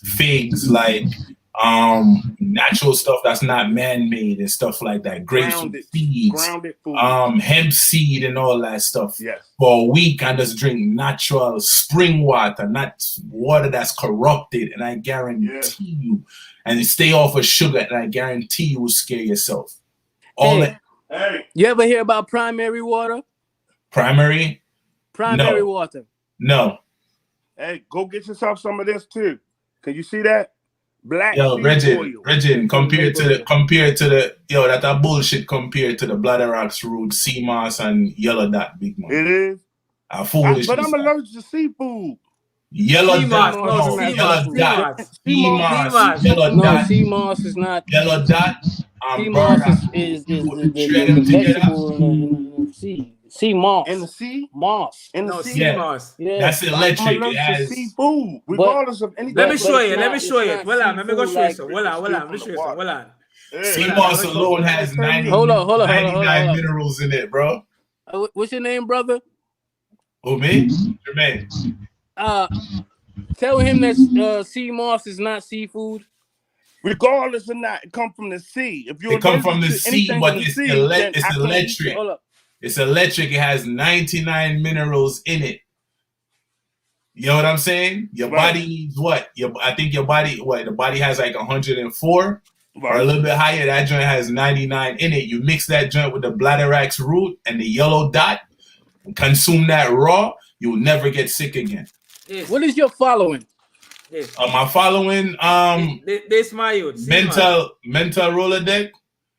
figs, like natural stuff that's not man-made and stuff like that. Grapes with seeds, hemp seed and all that stuff. Yes. For a week, I just drink natural spring water, not water that's corrupted, and I guarantee you, and stay off of sugar, and I guarantee you will scare yourself. You ever hear about primary water? Primary water. No. Hey, go get yourself some of this too. Can you see that? Black Regin, compared to the that's a bullshit compared to the bladderwrack's root, sea moss, and yellow dot, big man. It is. Foolishness. But I'm allergic to seafood. Yellow dot, sea moss is not. Yellow dot. Sea moss is the vegetable in the sea. Sea moss. In the sea? Moss. In the sea? Yeah. Moss. Yeah. That's electric. It has seafood, regardless of anything. Let me show you. Let me show you. Let me go show you. Hold on. Sea moss alone has 99 minerals in it, bro. What's your name, brother? Who, me? Jermaine. Tell him that sea moss is not seafood. Regardless of not, it come from the sea. If you come from the sea, but it's electric. It's electric. It has 99 minerals in it. You know what I'm saying? Your body needs what? I think your body, the body has like 104 or a little bit higher. That joint has 99 in it. You mix that joint with the bladderwrack's root and the yellow dot, consume that raw, you'll never get sick again. Yes. What is your following? Yes. My following, this my youth. mental Rolodex.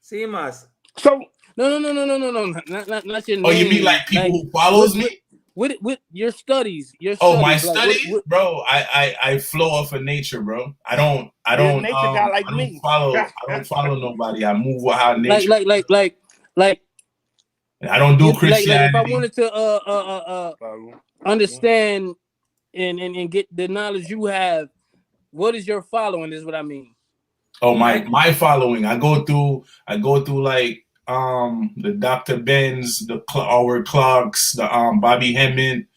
CMAS. So no, not your name. Oh, you mean like people who follows me? With your studies, my studies, bro. I flow off of nature, bro. I don't follow nobody. I move with how nature. Like. I don't do Christianity. Like if I wanted to understand and get the knowledge you have, what is your following? Is what I mean. Oh, my following. I go through like the Dr. Benz, the Howard Clarks, the Bobby Hemming,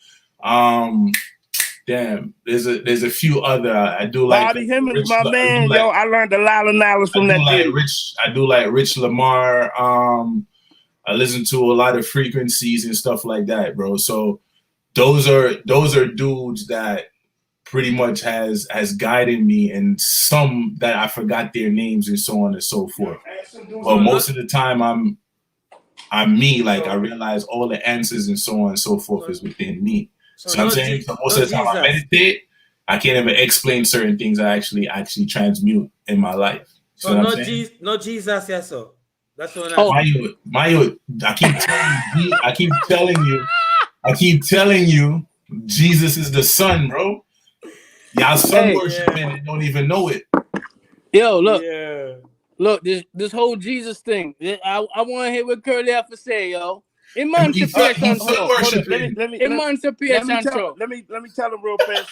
there's a few other. I do like Bobby Hemming is my man, yo. I learned a lot of knowledge from that dude. I do like Rich Lamar. I listen to a lot of frequencies and stuff like that, bro. So those are dudes that pretty much has guided me, and some that I forgot their names and so on and so forth. But most of the time I'm me. Like I realize all the answers and so on and so forth is within me. So I'm saying so most of the time I meditate, I can't even explain certain things I actually transmute in my life. So no Jesus, yes, sir. That's what Mayo, I keep telling you, Jesus is the Son, bro. Y'all son worshiping and don't even know it. Yo, look, this whole Jesus thing. I want to hear what Curly have to say, yo. Emancipation. Hold on. Let me Emancipation. tell him real fast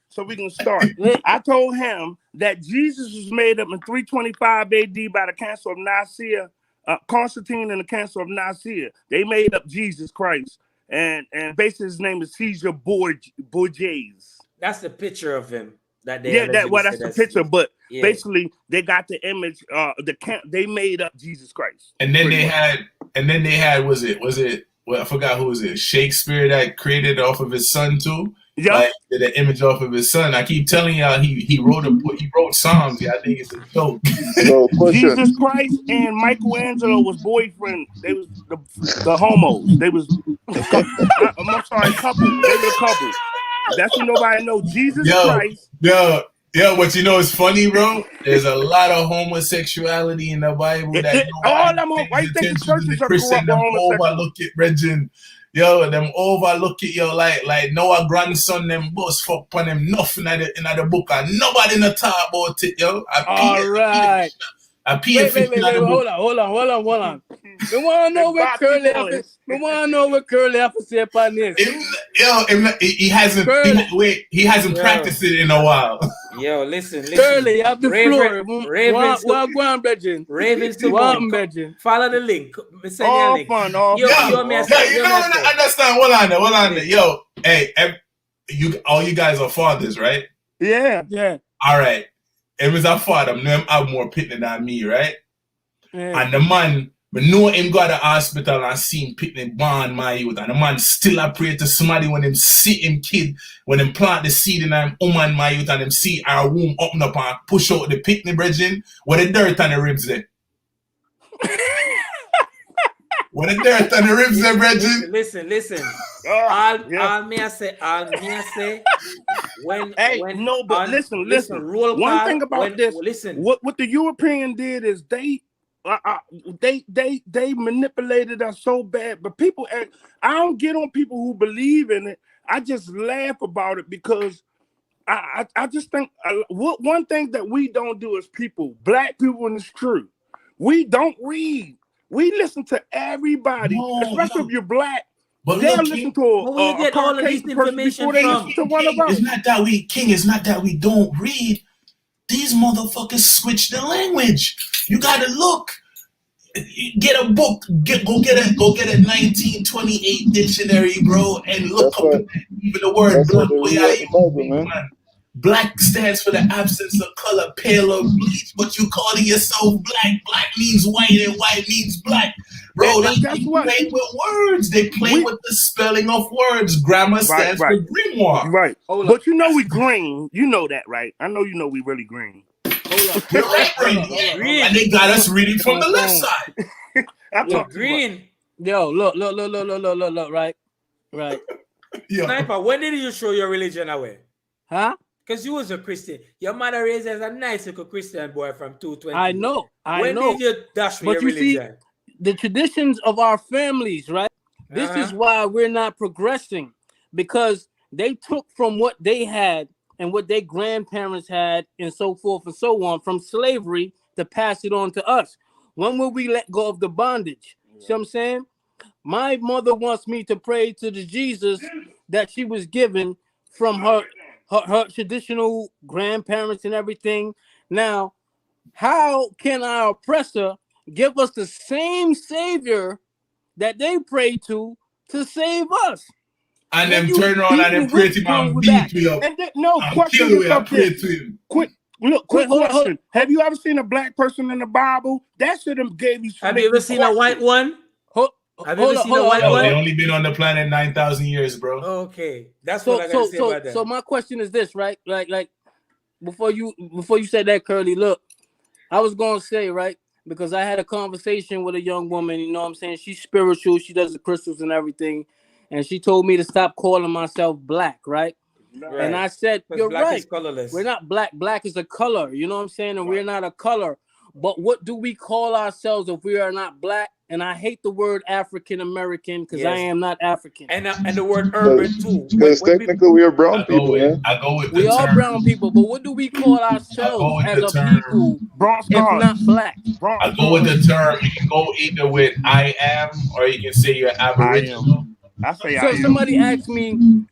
so we can start. I told him that Jesus was made up in 325 AD by the Council of Nicaea, Constantine and the Council of Nicaea. They made up Jesus Christ, and basically his name is Caesar Borgias. That's the picture of him. That's the picture. But basically, they got the image. They made up Jesus Christ. And then they had. Was it? Well, I forgot who was it. Shakespeare that created off of his son too. Yeah, like, did an image off of his son. I keep telling y'all he wrote Psalms. Yeah, I think it's a joke. Jesus Christ and Michelangelo was boyfriend. They was the homos. They was. I'm sorry, couple. They were a couple. That's what nobody knows. Jesus Christ. Yeah, but you know it's funny, bro? There's a lot of homosexuality in the Bible that all them why you think the churches are Christian them overlook it, Regin. Yo, them overlook it, like Noah grandson, them boss fuck on them nothing in the book and nobody in the talk about it, yo. All right. Wait, hold on. We want to know what Curly have to say upon this. He hasn't practiced it in a while. Yo, listen. Curly, have the floor. Ravens to follow the link. All fun. You don't understand. Hold on there. Yo, hey, all you guys are fathers, right? Yeah. All right. It was a father. I have more pitney than me, right? Yeah. And the man, I know him go to the hospital and see him pitney born my youth. And the man still a pray to somebody when him see him kid, when him plant the seed in him woman my youth and him see our womb open up and push out the pitney brethren, with the dirt on the ribs there. With the dirt on the ribs there, brethren. Listen. All me I say. Listen. One thing about this. Listen. What the European did is they manipulated us so bad. But people, I don't get on people who believe in it. I just laugh about it because I just think one thing that we don't do as people, black people, and it's true, we don't read. We listen to everybody, especially if you're black. But they'll look, listen to where you get all of this information from? It's not that we don't read. These motherfuckers switch the language. You gotta look. Get a book. Go get a 1928 dictionary, bro, and look up even the word black. Black stands for the absence of color, pale or bleach, but you calling yourself black. Black means white and white means black. Bro, they play with words. They play with the spelling of words. Grammar stands for grimoire. Right. But you know we green. You know that, right? I know you know we really green. We're right green. And they got us reading from the left side. I'm green. Yo, look, right? Yo. Sniper, when did you show your religion away? Huh? Because you was a Christian. Your mother raised as a nice little Christian boy from 220. I know. When did you dash with your religion? See, the traditions of our families, right? This is why we're not progressing. Because they took from what they had and what their grandparents had and so forth and so on from slavery to pass it on to us. When will we let go of the bondage? Yeah. See what I'm saying? My mother wants me to pray to the Jesus that she was given from her traditional grandparents and everything. Now, how can our oppressor give us the same savior that they pray to save us? And then turn around and then pray to him and beat me up. Quick question. Have you ever seen a black person in the Bible? That should have gave you. Have you ever seen a white one? Have you ever seen a white one? They only been on the planet 9,000 years, bro. Okay, that's what I gotta say about that. So my question is this, right? Like before you said that, Curly, look, I was gonna say, right, because I had a conversation with a young woman. You know what I'm saying? She's spiritual. She does the crystals and everything, and she told me to stop calling myself black, right? Right. And I said, you're right. We're not black. Black is a color. You know what I'm saying? And we're not a color. But what do we call ourselves if we are not black? and I hate the word African American because I Yes. am not African. And the word urban too. Because technically we are brown people, man. I go with We the are term. brown people, but what do we call I ourselves go with as the a term. people Bronx if Stars. not black? Bronx I go with the Stars. term. You can go either with I am, or you can say you're Aboriginal. I say So I if am. somebody asks me,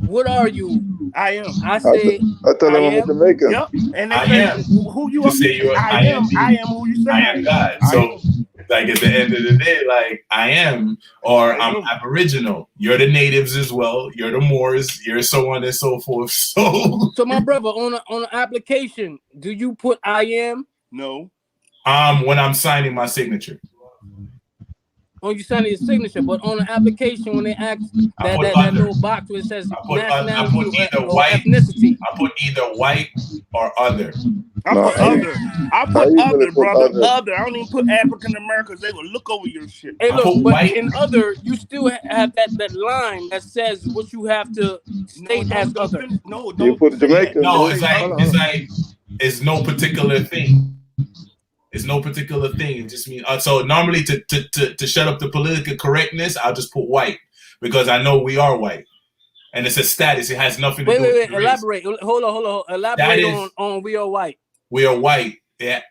what are you? I am. I say I tell I them I'm a am. Jamaican. Yep. And they I say, am. who you You are? say you're I am. I am who you say I am God. I So, am. like at the end of the day, like I am, or I I'm am. Aboriginal. You're the natives as well. You're the Moors. You're so on and so forth. So, So my brother, on an application, do you put I am? No. when I'm signing my signature, On you signing your signature, but on the application when they ask I put that other. little box where it says I put nationality either or white. ethnicity. I put either white or other. I No, put I- other. I I put usually other, put brother. other. Other. I don't even put African Americans. They will look over your shit. Hey, I look, put but white. in other, you still have that line that says what you have to state as don't other. finish. No, You don't put say that. Jamaican. No, Say it's like other. it's like it's no particular thing. It's no particular thing. It just means so normally to shut up the political correctness, I'll just put white because I know we are white, and it's a status. It has nothing to do with race. Elaborate. Hold on. Elaborate on we are white. We are white. Yeah,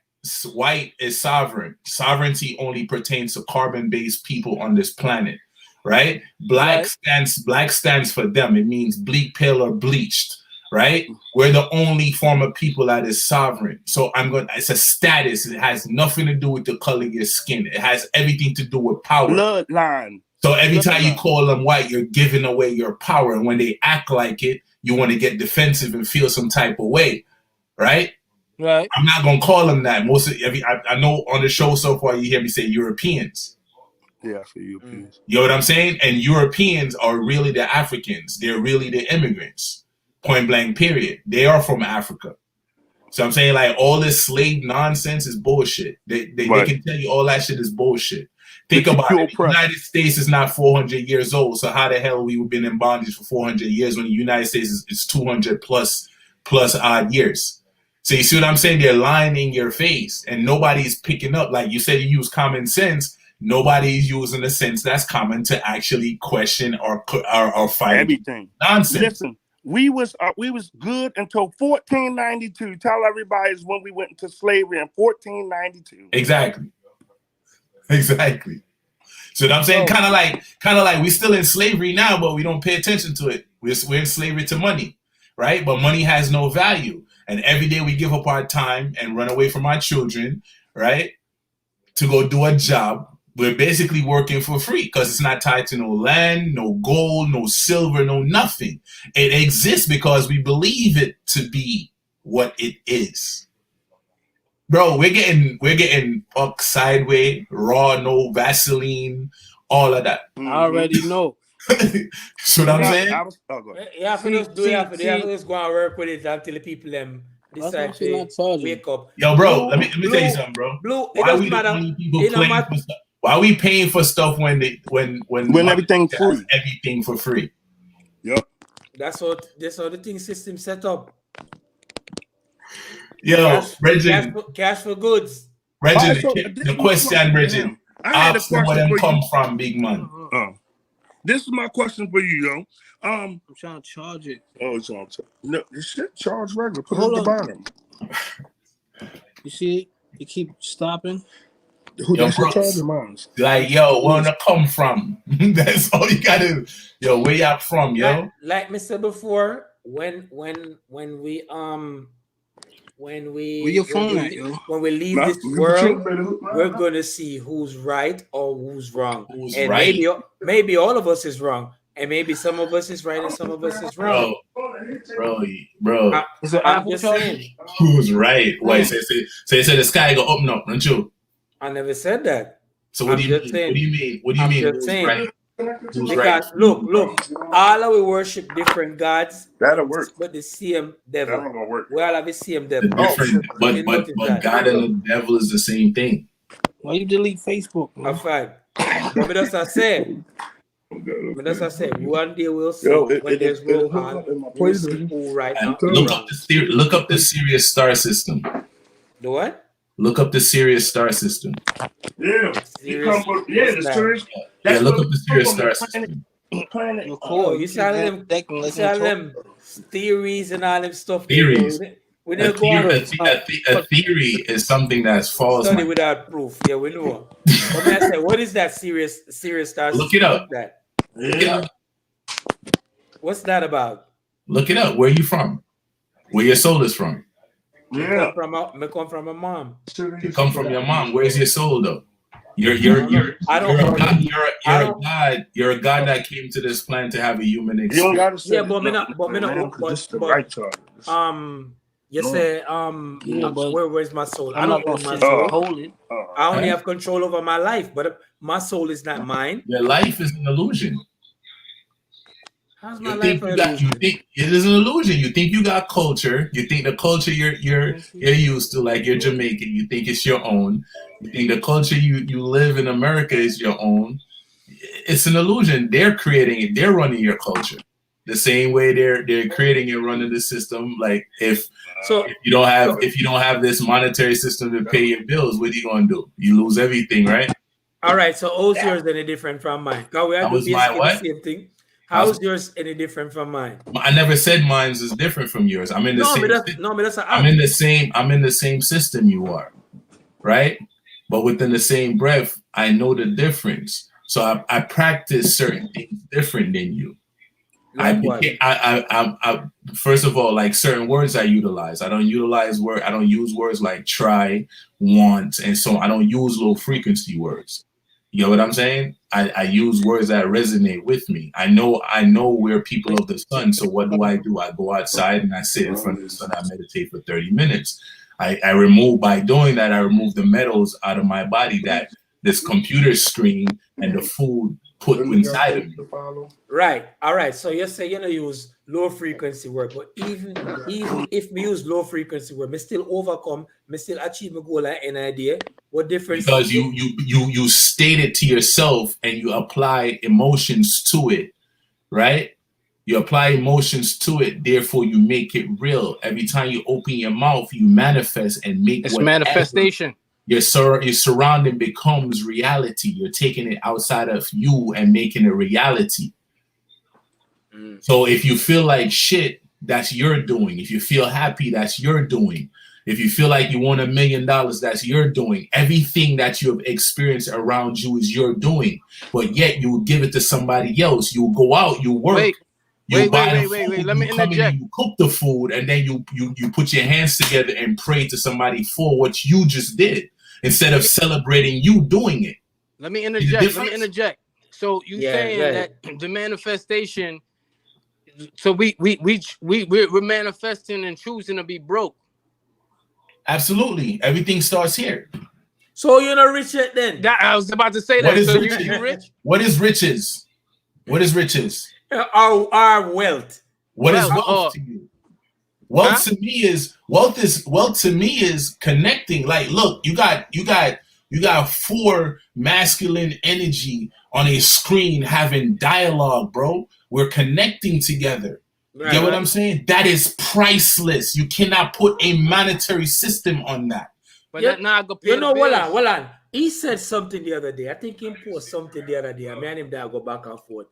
white is sovereign. Sovereignty only pertains to carbon-based people on this planet, right? Black stands for them. It means bleak, pale, or bleached. Right? We're the only form of people that is sovereign. So it's a status. It has nothing to do with the color of your skin. It has everything to do with power. Bloodline. So every time you call them white, you're giving away your power. And when they act like it, you want to get defensive and feel some type of way. Right? Right. I'm not gonna call them that. I know on the show so far you hear me say Europeans. Yeah, for Europeans. You know what I'm saying? And Europeans are really the Africans. They're really the immigrants. Point blank, period. They are from Africa. So I'm saying like all this slave nonsense is bullshit. They can tell you all that shit is bullshit. Think about it. The United States is not 400 years old. So how the hell we've been in bondage for 400 years when the United States is 200 plus odd years? So you see what I'm saying? They're lying in your face and nobody's picking up. Like you said, you use common sense. Nobody's using the sense that's common to actually question or fight everything. Nonsense. Listen. We was good until 1492. Tell everybody is when we went into slavery in 1492. Exactly. So what I'm saying, kind of like we still in slavery now, but we don't pay attention to it. We're in slavery to money, right? But money has no value, and every day we give up our time and run away from our children, right, to go do a job. We're basically working for free because it's not tied to no land, no gold, no silver, no nothing. It exists because we believe it to be what it is. Bro, we're getting fucked sideways, raw, no Vaseline, all of that. I already know. So what I'm saying? Yeah, for just do it. They just go and work with it until the people decide to wake up. Yo, bro, let me tell you something, bro. Blue, it doesn't matter. Why are we paying for stuff when everything free? Everything for free. Yep. That's how the thing system set up. Yo, Reggie. Cash for goods. Reggie, the question, Reggie. I had a question where them for come you. from, big man. This is my question for you, yo. I'm trying to charge it. Oh, it's on. No, this shit charge regular. Put it at the bottom. You see, you keep stopping. Who does charge mine? Like, yo, where to come from? That's all you gotta. Yo, where y'all from, yo? Like me said before, when we where your phone at, yo? When we leave this world, we're gonna see who's right or who's wrong. And right. maybe all of us is wrong, and maybe some of us is right and some of us is wrong. Bro. I'm just saying. Who's right? Why? So you say the sky go up now, don't you? I never said that. So what do you mean? What do you mean? Just saying. Right? Because look, all of we worship different gods. That'll work. But the same devil. That's not gonna work. We all have the same devil. But God and the devil is the same thing. Why you delete Facebook? A fact. But that's what I said. One day we'll see when there's no on. We'll see who right now. Look up the Sirius star system. The what? Look up the Sirius star system. Yeah, he come from the Sirius. Yeah, look what up the Sirius star system. Planet. You're Oh, cool. you see all them, you see all them theories and all them stuff. Theories. We A didn't go on theory is something that's false. study Man. without proof. Yeah, we know. But man, I say, what is that serious star? Look it up. What's that? Yeah. What's that about? Look it up. Where you from? Where your soul is from? Yeah. Me come from a mom. You come from your mom. Where's your soul though? You're a god that came to this planet to have a human You don't experience. gotta say Yeah, but me not. But me not. this the But right time. you say Yeah, but where's my soul? I I'm don't not know gonna my sit soul. and hold it. I only have control over my life, but my soul is not mine. Your life is an illusion. How's my You life think an you got? You illusion? think it is an illusion? You think you got culture? You think the culture you're used to, like you're Jamaican. You think it's your own. You think the culture you live in America is your own. It's an illusion. They're creating it. They're running your culture the same way they're creating and running the system. Like if you don't have this monetary system to pay your bills, what are you gonna do? You lose everything, right? All right. So how's yours any different from mine? Because we are doing the same thing. How's yours any different from mine? I never said mine's is different from yours. I'm in the same. I'm in the same system you are, right? But within the same breath, I know the difference. So I practice certain things different than you. I first of all, like certain words I utilize. I don't use words like try, want, and so I don't use low frequency words. You know what I'm saying? I use words that resonate with me. I know we're people of the sun. So what do? I go outside and I sit in front of the sun. I meditate for 30 minutes. I remove the metals out of my body that this computer screen and the food put inside of me. Right. All right. So you say you use low frequency word, but even if we use low frequency word, me still overcome, me still achieve my goal and idea. What difference? Because you state it to yourself and you apply emotions to it, right? You apply emotions to it, therefore you make it real. Every time you open your mouth, you manifest and make it's manifestation. Your surrounding becomes reality. You're taking it outside of you and making it reality. So if you feel like shit, that's your doing. If you feel happy, that's your doing. If you feel like you want $1 million, that's your doing. Everything that you have experienced around you is your doing. But yet you will give it to somebody else. You will go out, you work. Wait. Let me interject. You cook the food and then you put your hands together and pray to somebody for what you just did instead of celebrating you doing it. Let me interject. So you saying that the manifestation? So we're manifesting and choosing to be broke. Absolutely, everything starts here. So you're not rich yet then? I was about to say that. So you rich? What is riches? What is riches? Our wealth. What is wealth to you? Wealth to me is connecting. Like, look, you got 4 masculine energy on a screen having dialogue, bro. We're connecting together. Right. You get what I'm saying? That is priceless. You cannot put a monetary system on that. But hold on. He said something the other day. I think he posted something the other day. I and him that go back and forth.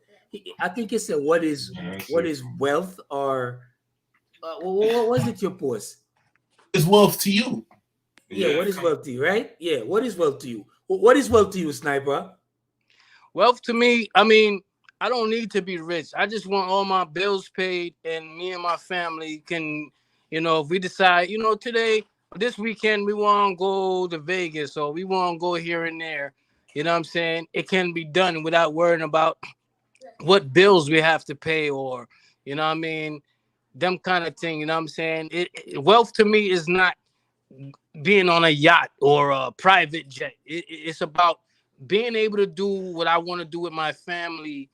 I think he said, "What is wealth?" Or what was it? Your post? Is wealth to you? Yeah. What is wealth to you? Right? Yeah. What is wealth to you? What is wealth to you, Sniper? Wealth to me, I mean, I don't need to be rich. I just want all my bills paid, and me and my family can, if we decide, this weekend we want to go to Vegas or we want to go here and there, you know what I'm saying? It can be done without worrying about what bills we have to pay or, you know what I mean? Them kind of thing, you know what I'm saying? Wealth to me is not being on a yacht or a private jet. It's about being able to do what I want to do with my family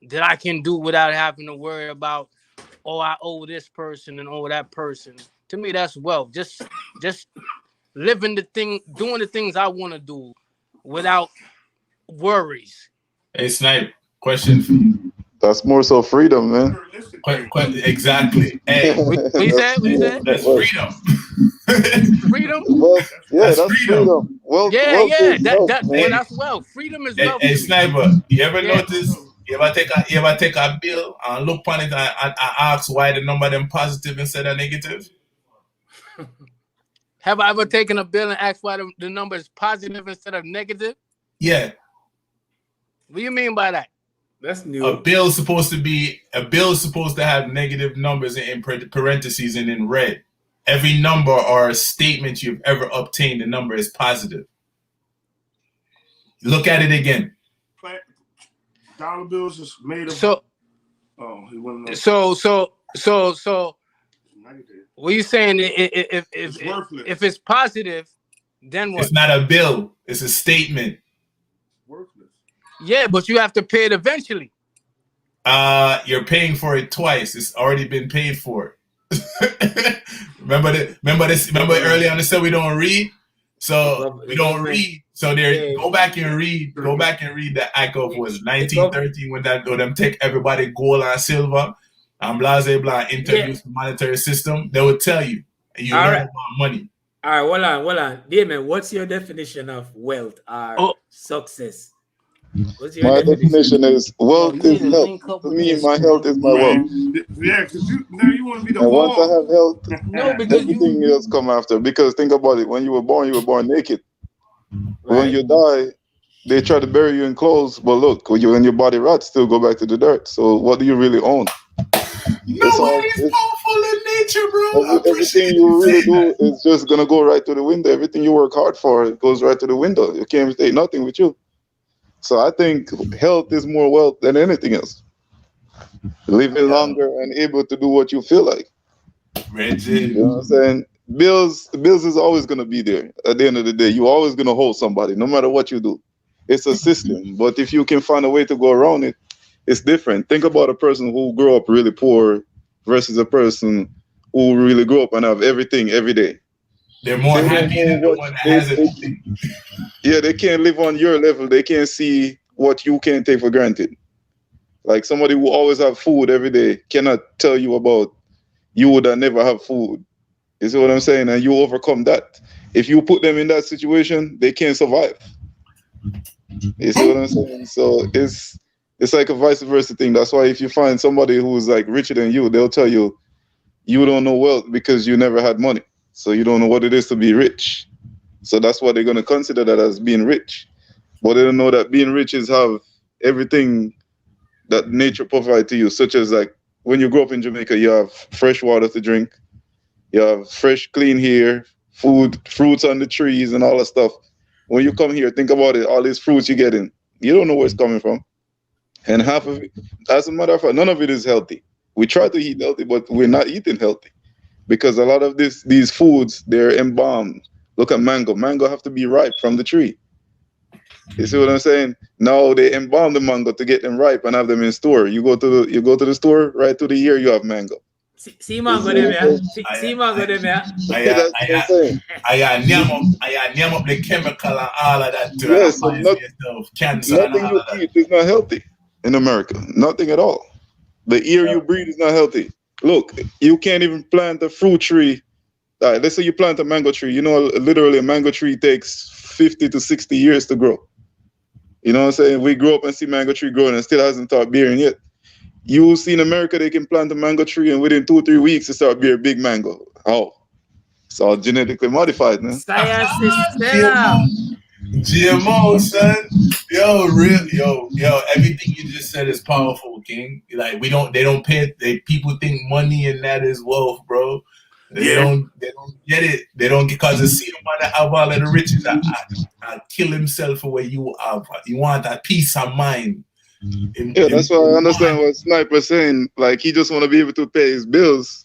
that I can do without having to worry about, I owe this person and owe that person. To me, that's wealth. Just living doing the things I want to do without worries. Hey, Snipe, question for you. That's more so freedom, man. Exactly. Hey, what you said? That's freedom. Freedom. Wealth, yeah, That's that's freedom. freedom. Wealth, Yeah, wealth yeah. is wealth, Well, man. that's wealth. Freedom is Hey, wealth. hey, too. Sniper, you ever Yeah. notice? You ever take a bill and look on it and ask why the number them positive instead of negative? Have I ever taken a bill and asked why the number is positive instead of negative? Yeah, What do you mean by that? That's new. a bill is supposed to have negative numbers in parentheses and in red. Every number or statement you've ever obtained, the number is positive. Look at it again. Dollar bills is made of. So He wouldn't know. so what are you saying? It's worthless. If it's positive, then what? It's not a bill. It's a statement. Worthless. Yeah, but you have to pay it eventually. You're paying for it twice. It's already been paid for. Remember earlier on the show we don't read. So we don't read. So there, go back and read. Go back and read the act of was 1913 when them take everybody gold and silver and blah blah introduce the monetary system. They would tell you you learn about money. All right, hold on. Damon, what's your definition of wealth or success? What's your My definition is wealth is health. To me, my health is my wealth. Yeah, because now you want to be the And once I have health, No, because everything else come after. Because think about it, when you were born naked. When you die, they try to bury you in clothes, but look, when your body rots, still go back to the dirt. So what do you really own? Nobody's powerful in nature, bro. Everything you really do is just gonna go right to the window. Everything you work hard for, it goes right to the window. You can't take nothing with you. So I think health is more wealth than anything else. Living longer and able to do what you feel like. Reggie. You know what I'm saying? Bills is always gonna be there. At the end of the day, you're always gonna hold somebody, no matter what you do. It's a system, but if you can find a way to go around it, it's different. Think about a person who grew up really poor versus a person who really grew up and have everything every day. They're more happy than the one that has everything. Yeah, they can't live on your level. They can't see what you can't take for granted. Like somebody who always have food every day cannot tell you about you would never have food. You see what I'm saying? And you overcome that. If you put them in that situation, they can't survive. You see what I'm saying? So it's like a vice versa thing. That's why if you find somebody who's like richer than you, they'll tell you you don't know wealth because you never had money. So you don't know what it is to be rich. So that's why they're going to consider that as being rich. But they don't know that being rich is have everything that nature provides to you, such as like when you grow up in Jamaica, you have fresh water to drink, you have fresh, clean air, food, fruits on the trees and all that stuff. When you come here, think about it, all these fruits you're getting, you don't know where it's coming from. And half of it, as a matter of fact, none of it is healthy. We try to eat healthy, but we're not eating healthy. Because a lot of these foods, they're embalmed. Look at mango. Mango have to be ripe from the tree. You see what I'm saying? Now they embalm the mango to get them ripe and have them in store. You go to the store, right through the year you have mango. See mango them here. See mango them here. I name up the chemical and all of that to yes, so cancer. Nothing you eat is not healthy in America. Nothing at all. The air you breathe is not healthy. Look, you can't even plant a fruit tree. All right, let's say you plant a mango tree. You know, literally a mango tree takes 50 to 60 years to grow. You know what I'm saying? We grew up and see mango tree growing and still hasn't started bearing yet. You see in America, they can plant a mango tree and within 2 or 3 weeks, it start bear big mango. Oh, it's all genetically modified, man. Science is GMO, son. Yo, everything you just said is powerful, King. Like people think money and that is wealth, bro. They don't get it. They don't, because the see man have all of the riches and kill himself for what you have. You want that peace of mind. Yeah, that's why I understand what Sniper's saying. Like he just want to be able to pay his bills,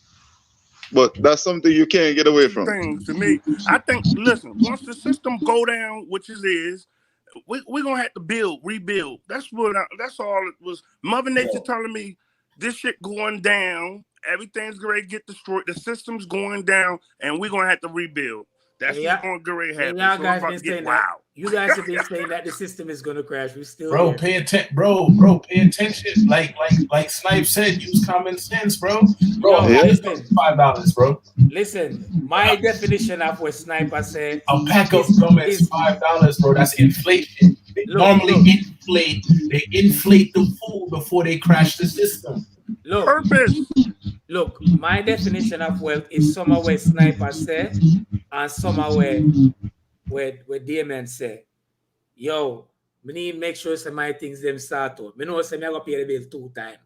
but that's something you can't get away from. To me, I think. Listen, once the system go down, which it is, we're gonna have to rebuild. That's all it was. Mother Nature telling me this shit going down. Everything's going to get destroyed. The system's going down, and we're going to have to rebuild. That's what's going to get ready to happen. Y'all guys been saying that. You guys have been saying that the system is gonna crash. We're still Bro, here. pay attention, bro. Pay attention. Like Snipe said, use common sense, bro. Bro, Yo, listen, $5, bro. Listen, my definition of what Sniper said. A pack of gum is $5, bro. That's inflation. They normally inflate. They inflate the food before they crash the system. Look, my definition of wealth is somewhere where Sniper said, and somewhere where Damon said, yo, me need to make sure some my things them start out. Me know say me I go pay the bill 2 times.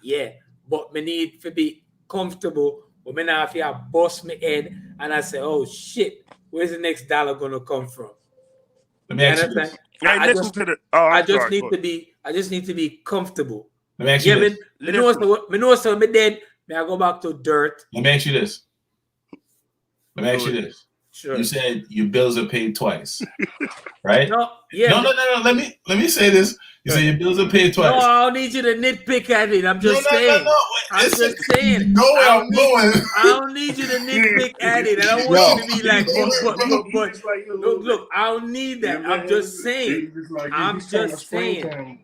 Yeah, but me need to be comfortable. But me now if I bust me head and I say, oh shit, where's the next dollar gonna come from? Let me ask you this. I just need to be comfortable. Let me ask you this. Me know so me then may I go back to dirt. Let me ask you this. Sure. You said your bills are paid twice, right? No. Let me say this. You say your bills are paid twice. No, I don't need you to nitpick at it. I'm just saying. I'm just saying. I'm going. I don't need you to nitpick at it. I don't want you to be like, look, I don't need that. I'm just saying.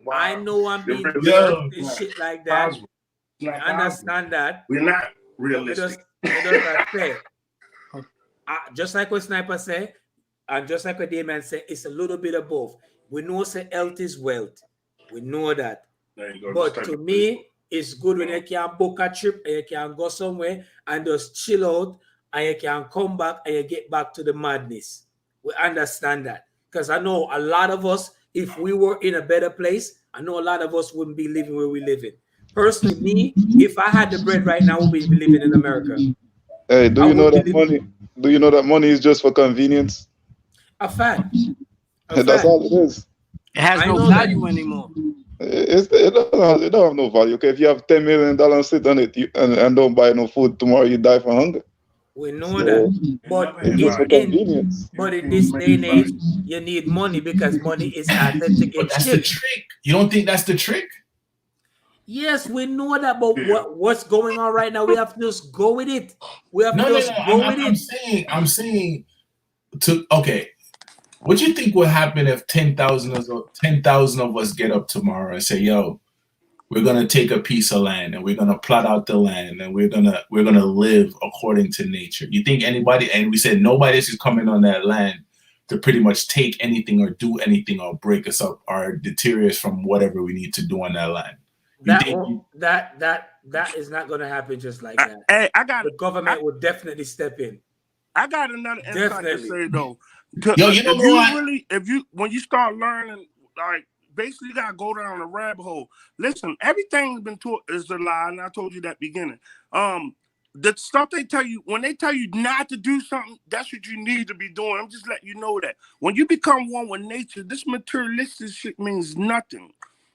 I know I'm being judged and shit like that. I understand that. We're not realistic. Just like what Sniper said, and just like what Damon said, it's a little bit of both. We know say health is wealth. We know that. But to me, it's good when you can book a trip and you can go somewhere and just chill out and you can come back and you get back to the madness. We understand that. Because I know a lot of us, if we were in a better place, I know a lot of us wouldn't be living where we live in. Personally, me, if I had the bread right now, we'd be living in America. Hey, do you know that money is just for convenience? A fact. That's all it is. It has no value anymore. It don't have no value. Okay, if you have $10 million sit on it and don't buy no food tomorrow, you die from hunger. We know that. But in this day and age, you need money because money is authentic. But that's the trick. You don't think that's the trick? Yes, we know that, but what's going on right now? We have to just go with it. We have to just go with it. I'm saying okay. What do you think would happen if 10,000 of us get up tomorrow and say, yo, we're gonna take a piece of land and we're gonna plot out the land and we're gonna live according to nature? You think anybody, and we said nobody is coming on that land to pretty much take anything or do anything or break us up or deter us from whatever we need to do on that land? That is not going to happen just like that. The government would definitely step in. I got another insight to say though. Yo, you know what? When you start learning, like basically you gotta go down a rabbit hole. Listen, everything's been taught is a lie, and I told you that beginning. The stuff they tell you when they tell you not to do something, that's what you need to be doing. I'm just letting you know that when you become one with nature, this materialistic shit means nothing.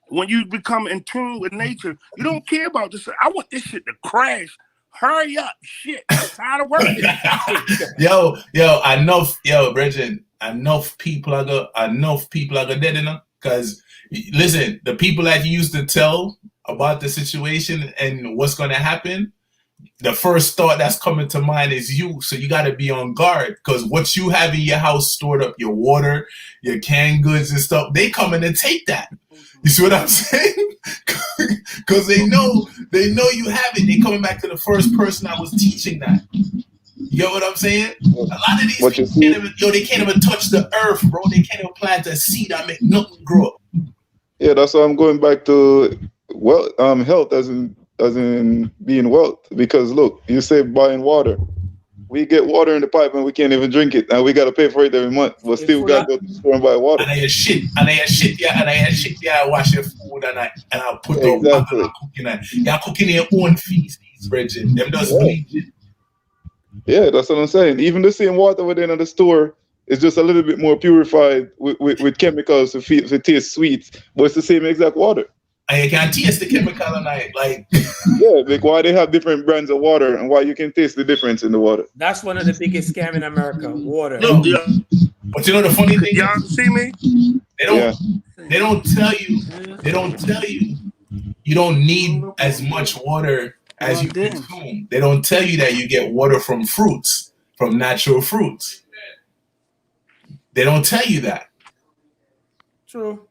When you become in tune with nature, you don't care about this. I want this shit to crash. Hurry up, shit. I'm tired of working. Bridget, enough people are gonna dead enough. Because listen, the people that you used to tell about the situation and what's gonna happen, the first thought that's coming to mind is you. So you gotta be on guard because what you have in your house stored up, your water, your canned goods and stuff, they coming to take that. You see what I'm saying? Because they know you have it. They coming back to the first person I was teaching that. You get what I'm saying? A lot of these people they can't even touch the earth, bro. They can't even plant a seed that make nothing grow. Yeah, that's why I'm going back to health as in being wealth. Because look, you say buying water. We get water in the pipe and we can't even drink it, and we gotta pay for it every month. But still, we gotta go to the store and buy water. And I wash your food and I put the exactly. You're cooking your own feces, Bridget. Them does bleach. Yeah, that's what I'm saying. Even the same water within the store is just a little bit more purified with chemicals to taste sweet, but it's the same exact water. And you can taste the chemical and like yeah, like why they have different brands of water and why you can taste the difference in the water. That's one of the biggest scams in America, water. No, but you know the funny thing, y'all see me? They don't tell you you don't need as much water as you consume. They don't tell you that you get water from fruits, from natural fruits. They don't tell you that. True.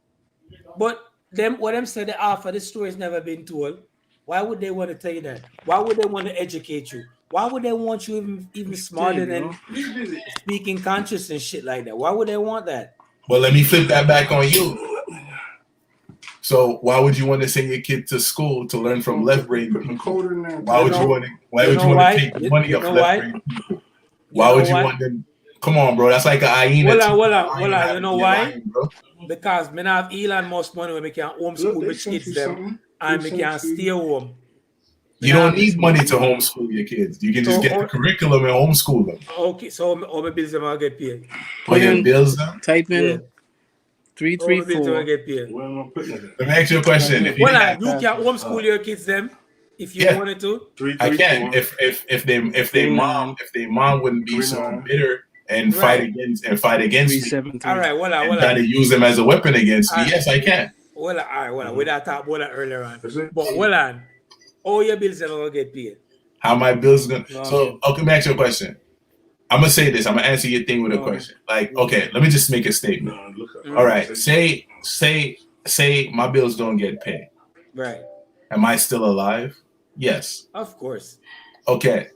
But them what them said after the story's never been told. Why would they want to tell you that? Why would they want to educate you? Why would they want you even smarter than speaking conscious and shit like that? Why would they want that? Well, let me flip that back on you. So why would you want to send your kid to school to learn from left brain people? Why would you want to take the money off left brain people? Why would you want them? Come on, bro. That's like a hyena. Well, you know why? Lion, because men have Elon Musk money when we can homeschool the kids them and we can stay home. You don't need money to homeschool your kids. You can just get the curriculum and homeschool them. Okay, so all my bills are get paid. Put your bills down? Type in 334. Get paid. Let me ask you a question. If you can homeschool your kids them if you wanted to. I can. If they mom wouldn't be so bitter and fight against me. All right, try to use them as a weapon against me. Yes, I can. All right, we talked about that earlier on. But all your bills are gonna get paid. How my bills gonna? So okay, let me ask you a question. I'm gonna say this. I'm gonna answer your thing with a question. Like, okay, let me just make a statement. All right, say my bills don't get paid. Right. Am I still alive? Yes. Of course. Okay.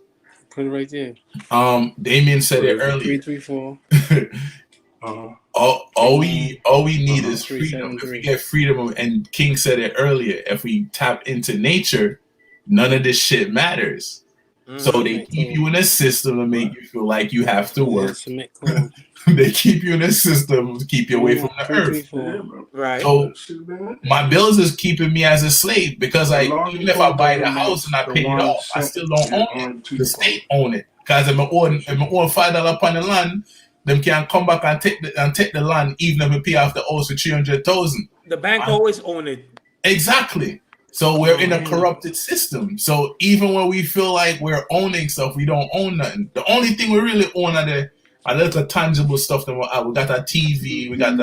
Put it right there. Damien said it earlier. 334. All we need is freedom. If we get freedom, and King said it earlier, if we tap into nature, none of this shit matters. So they keep you in a system and make you feel like you have to work. They keep you in a system to keep you away from the earth. Right. So my bills is keeping me as a slave because even if I buy the house and I pay it off, I still don't own it. The state own it. Because if I own $5 upon the land, them can come back and take the land even if we pay off the house for 300,000. The bank always own it. Exactly. So we're in a corrupted system. So even when we feel like we're owning stuff, we don't own nothing. The only thing we really own are the little tangible stuff that we got a TV, you don't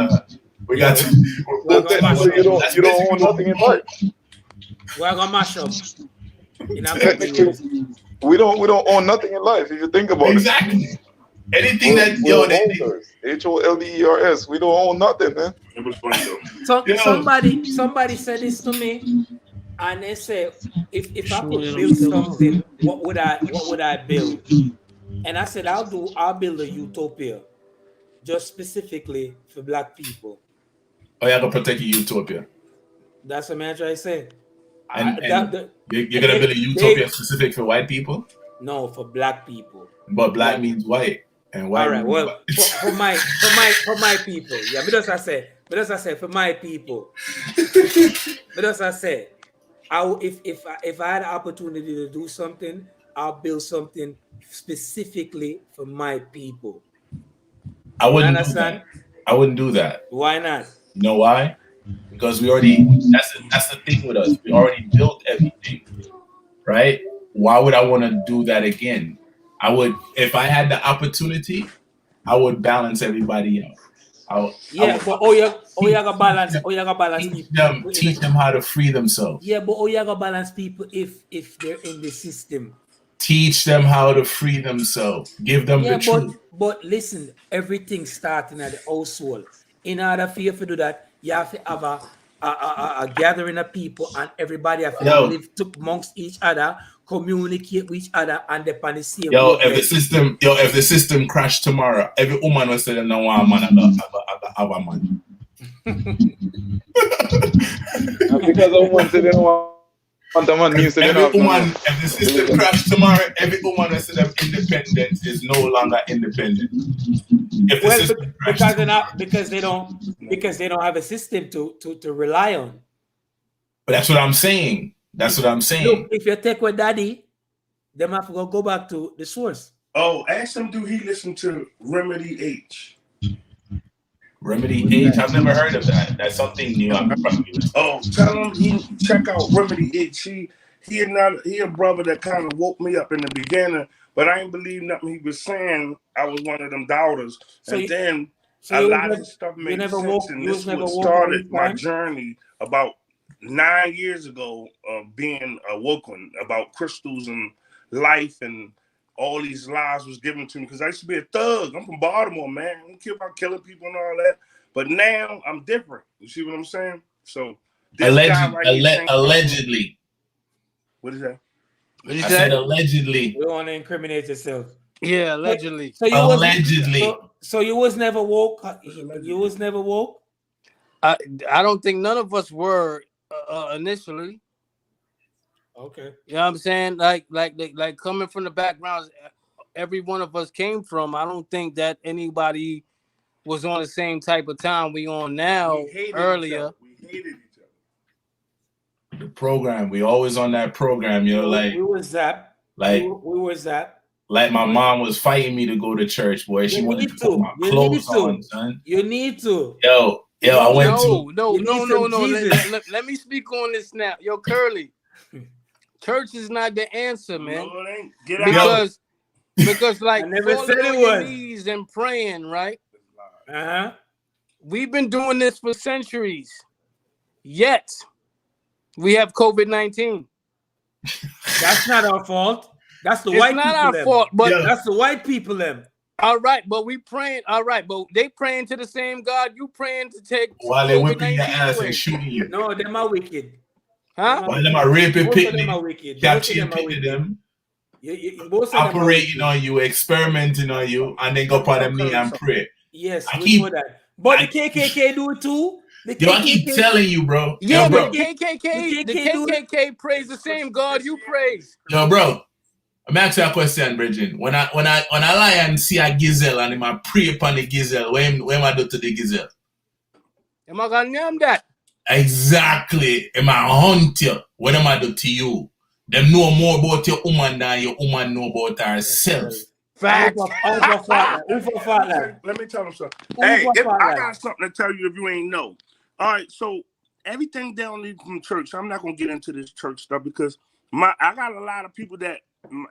own nothing in life. We're gonna mash up. We don't own nothing in life if you think about it. Exactly. Anything that HOLDERS, we don't own nothing, man. It was funny though. So somebody said this to me, and they said, if I could build something, what would I build? And I said, I'll build a utopia, just specifically for black people. Oh, you're gonna protect your utopia. That's what man try to say. You're gonna build a utopia specific for white people? No, for black people. But black means white. And white. All right. Well, for my people. Yeah, because I said for my people. Because I said, if I had an opportunity to do something, I'll build something specifically for my people. I wouldn't understand. I wouldn't do that. Why not? You know why? Because we already. That's the thing with us. We already built everything, right? Why would I want to do that again? I would, if I had the opportunity, I would balance everybody out. But you gotta balance people. Teach them how to free themselves. Yeah, but you gotta balance people if they're in the system. Teach them how to free themselves. Give them the truth. But listen, everything starting at the household. In order for you to do that, you have to have a gathering of people, and everybody have to live amongst each other, communicate with each other, and they're on the same. If the system crashed tomorrow, every woman will say that no one man have a man. Because a woman said they don't want a man, means they don't have if the system crashed tomorrow, every woman will say that independence is no longer independent. Because they don't have a system to rely on. But that's what I'm saying. Look, if you take with daddy, they have to go back to the source. Oh, ask him, do he listen to Remedy H? Remedy H? I've never heard of that. That's something new. Tell him he check out Remedy H. He a brother that kind of woke me up in the beginning, but I ain't believe nothing he was saying. I was one of them doubters. A lot of stuff made sense, and this was started my journey about 9 years ago of being awoken about crystals and life, and all these lies was given to me because I used to be a thug. I'm from Baltimore, man. I don't care about killing people and all that. But now I'm different. You see what I'm saying? So this guy right here allegedly. What is that? What you I say? said allegedly. You want to incriminate yourself. Yeah, allegedly. So you Allegedly. so you was never woke. You was never woke. I don't think none of us were initially. Okay. You know what I'm saying? Like coming from the backgrounds every one of us came from. I don't think that anybody was on the same type of time we on now. Earlier. We hated each other. The program, we always on that program, yo. Like we was zapped. Like we were zapped. Like my mom was fighting me to go to church, boy. She wanted to put my clothes on, son. You need to. Yo, I went to. No. Let me speak on this now. Yo, Curly. Church is not the answer, man. No, it ain't. Get out. Because like I never said it your was. knees and praying, right? Uh-huh. We've been doing this for centuries. Yet we have COVID-19. That's not our fault. That's the it's white not people. Our them. fault, but that's the white people. Them. All right, but we praying. All right, but they praying to the same God you praying to take. While they whipping your ass and shooting you. No, them are wicked. Huh? While them are raping, them are wicked. capturing them, operating on you, experimenting on you, and then go upon them knee and pray. Yes, we know that. But the KKK do it too. Yo, I keep telling you, bro. Yeah, yo, bro. The KKK praise the same God you praise. Yo, bro. I'm asking you a question, Bridget. When I lie and see a gazelle and I pray upon the gazelle, what am I do to the gazelle? Am I gonna name that? Exactly. Am I hunt you? What am I do to you? Them know more about your woman than your woman know about herself. Fact. Let me tell them something. Hey, I got something to tell you if you ain't know. All right, so everything down there from church, I'm not gonna get into this church stuff because I got a lot of people that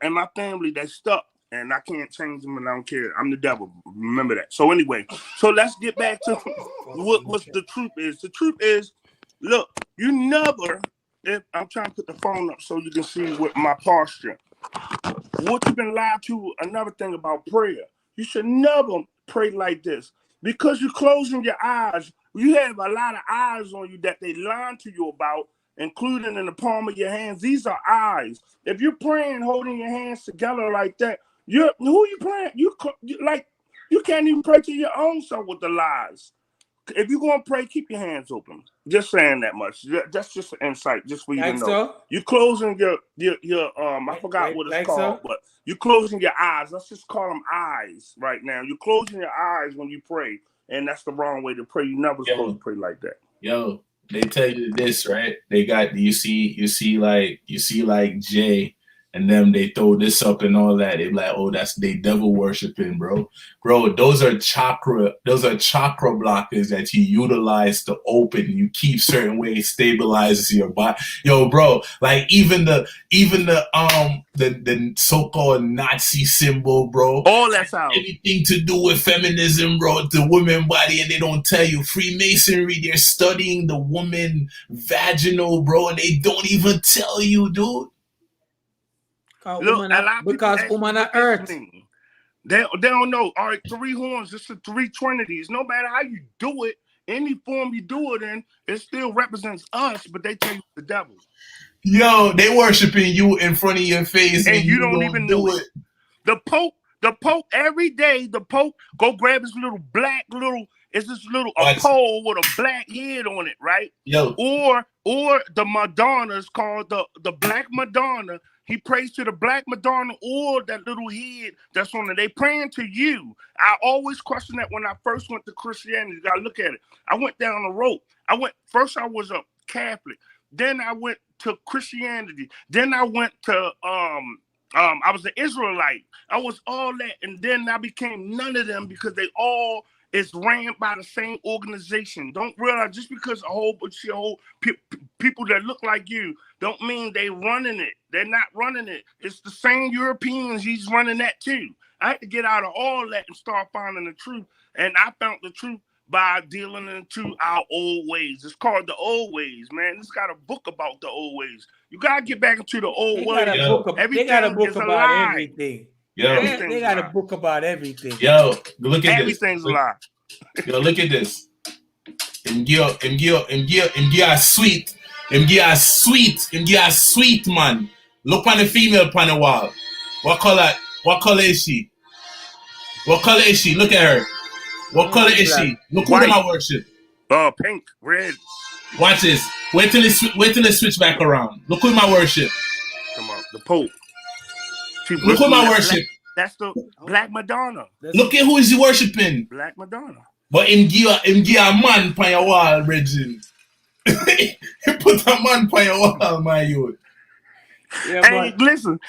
in my family that's stuck and I can't change them and I don't care. I'm the devil. Remember that. So anyway, so let's get back to what the truth is. The truth is, look, you never, if I'm trying to put the phone up so you can see what my posture. What you've been lied to, another thing about prayer. You should never pray like this. Because you're closing your eyes, you have a lot of eyes on you that they lying to you about, including in the palm of your hands. These are eyes. If you're praying, holding your hands together like that, who you praying? You can't even pray to your own self with the lies. If you're going to pray, keep your hands open. Just saying that much. That's just an insight, just for you to know. So? You're closing your I forgot what it's called, but you're closing your eyes. Let's just call them eyes right now. You're closing your eyes when you pray, and that's the wrong way to pray. You never supposed to pray like that. Yo, they tell you this, right? They got you see like Jay and them, they throw this up and all that. They like, oh, that's they devil worshiping, bro. Bro, those are chakra blockers that you utilize to open. You keep certain ways, stabilizes your body. Yo, bro, like even the so-called Nazi symbol, bro. All that's out. Anything to do with feminism, bro, the woman body, and they don't tell you. Freemasonry, they're studying the woman vaginal, bro, and they don't even tell you, dude. Look, because woman are earth. They don't know. All right, 3 horns, it's the 3 trinities. No matter how you do it, any form you do it in, it still represents us, but they tell you the devil. Yo, they worshiping you in front of your face and you don't even know it. The Pope, every day, the Pope go grab his it's this little pole with a black head on it, right? Yo. Or the Madonna's called the Black Madonna. He prays to the Black Madonna or that little head that's on it. They praying to you. I always question that when I first went to Christianity. You gotta look at it. I went down the road. First I was a Catholic. Then I went to Christianity. Then I went to I was an Israelite. I was all that, and then I became none of them because they all is ran by the same organization. Don't realize just because a whole bunch of people that look like you don't mean they running it. They're not running it. It's the same Europeans. He's running that too. I had to get out of all that and start finding the truth. And I found the truth by dealing into our old ways. It's called the old ways, man. It's got a book about the old ways. You gotta get back into the old ways. They got a book about everything. Yo, they got a book about everything. Yo, look at Everything's a lie. Yo, look at this. Him give her sweet, man. Look on the female on the wall. What color is she? What color is she? Look at her. What color is she? Look who my worship. Pink, red. Watch this. Wait till it switch back around. Look who my worship. Come on, the Pope. Look who my worship. That's the Black Madonna. Look at who is he worshiping. Black Madonna. But him give a man on your wall, Reggie. He put a man on your wall, my youth. Yeah, hey, listen.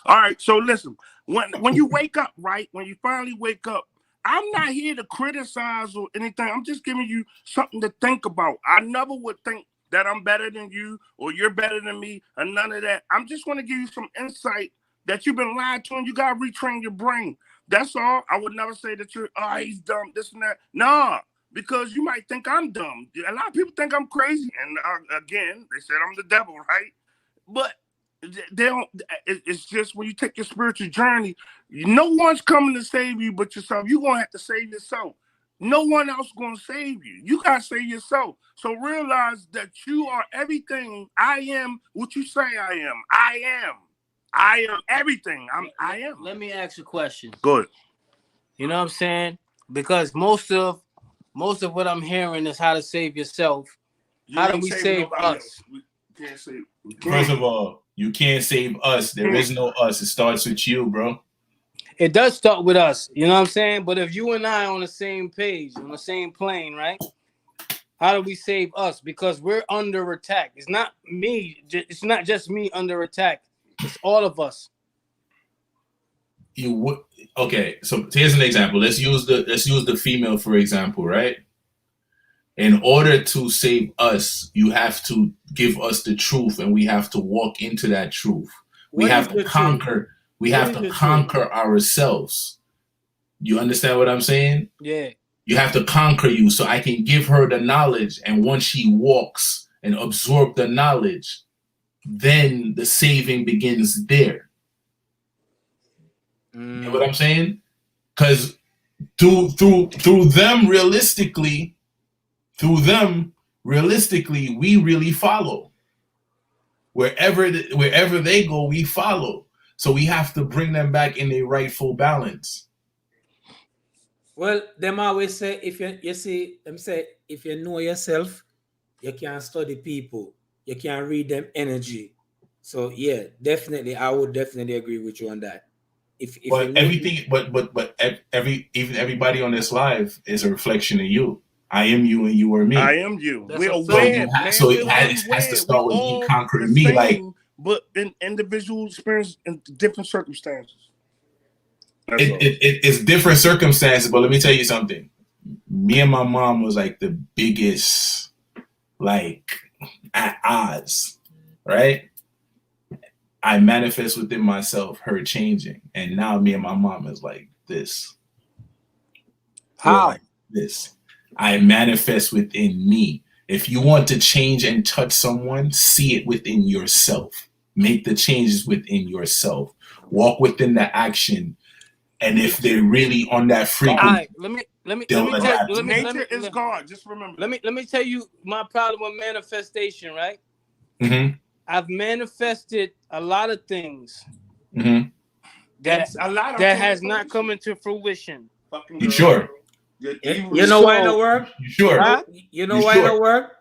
All right, so listen. When you wake up, right? When you finally wake up, I'm not here to criticize or anything. I'm just giving you something to think about. I never would think that I'm better than you or you're better than me or none of that. I'm just going to give you some insight that you've been lied to and you got to retrain your brain. That's all. I would never say that he's dumb, this and that. Nah, because you might think I'm dumb. A lot of people think I'm crazy. And again, they said I'm the devil, right? But they don't. It's just when you take your spiritual journey, no one's coming to save you but yourself. You're going to have to save yourself. No one else is going to save you. You got to save yourself. So realize that you are everything. I am what you say I am. I am everything. I am. Let me ask you a question. Good. You know what I'm saying? Because most of what I'm hearing is how to save yourself. How do we save us? We can't save. First of all, you can't save us. There is no us. It starts with you, bro. It does start with us. You know what I'm saying? But if you and I are on the same page, on the same plane, right? How do we save us? Because we're under attack. It's not me. It's not just me under attack. It's all of us. Okay, so here's an example. Let's use the female for example, right? In order to save us, you have to give us the truth, and we have to walk into that truth. We have to conquer. We have to conquer ourselves. You understand what I'm saying? Yeah. You have to conquer you, so I can give her the knowledge, and once she walks and absorb the knowledge, then the saving begins there. You know what I'm saying? Because through them realistically, we really follow. Wherever they go, we follow. So we have to bring them back in a rightful balance. Well, them always say if you know yourself, you can study people. You can read them energy. So yeah, definitely, I would definitely agree with you on that. Everybody on this live is a reflection of you. I am you and you are me. I am you. That's We're aware. So it has to start with me conquering me, like, but in individual experience in different circumstances. It's different circumstances, but let me tell you something. Me and my mom was like the biggest, like, at odds, right? I manifest within myself her changing, and now me and my mom is like this. How? Like this. I manifest within me. If you want to change and touch someone, see it within yourself. Make the changes within yourself. Walk within the action. And if they're really on that frequency, all right, let me nature is God. Just remember. Let me tell you my problem with manifestation, right? Mm-hmm. I've manifested a lot of things that has not come into fruition. You sure? You know why it don't work? You sure? Huh? You know why it don't work?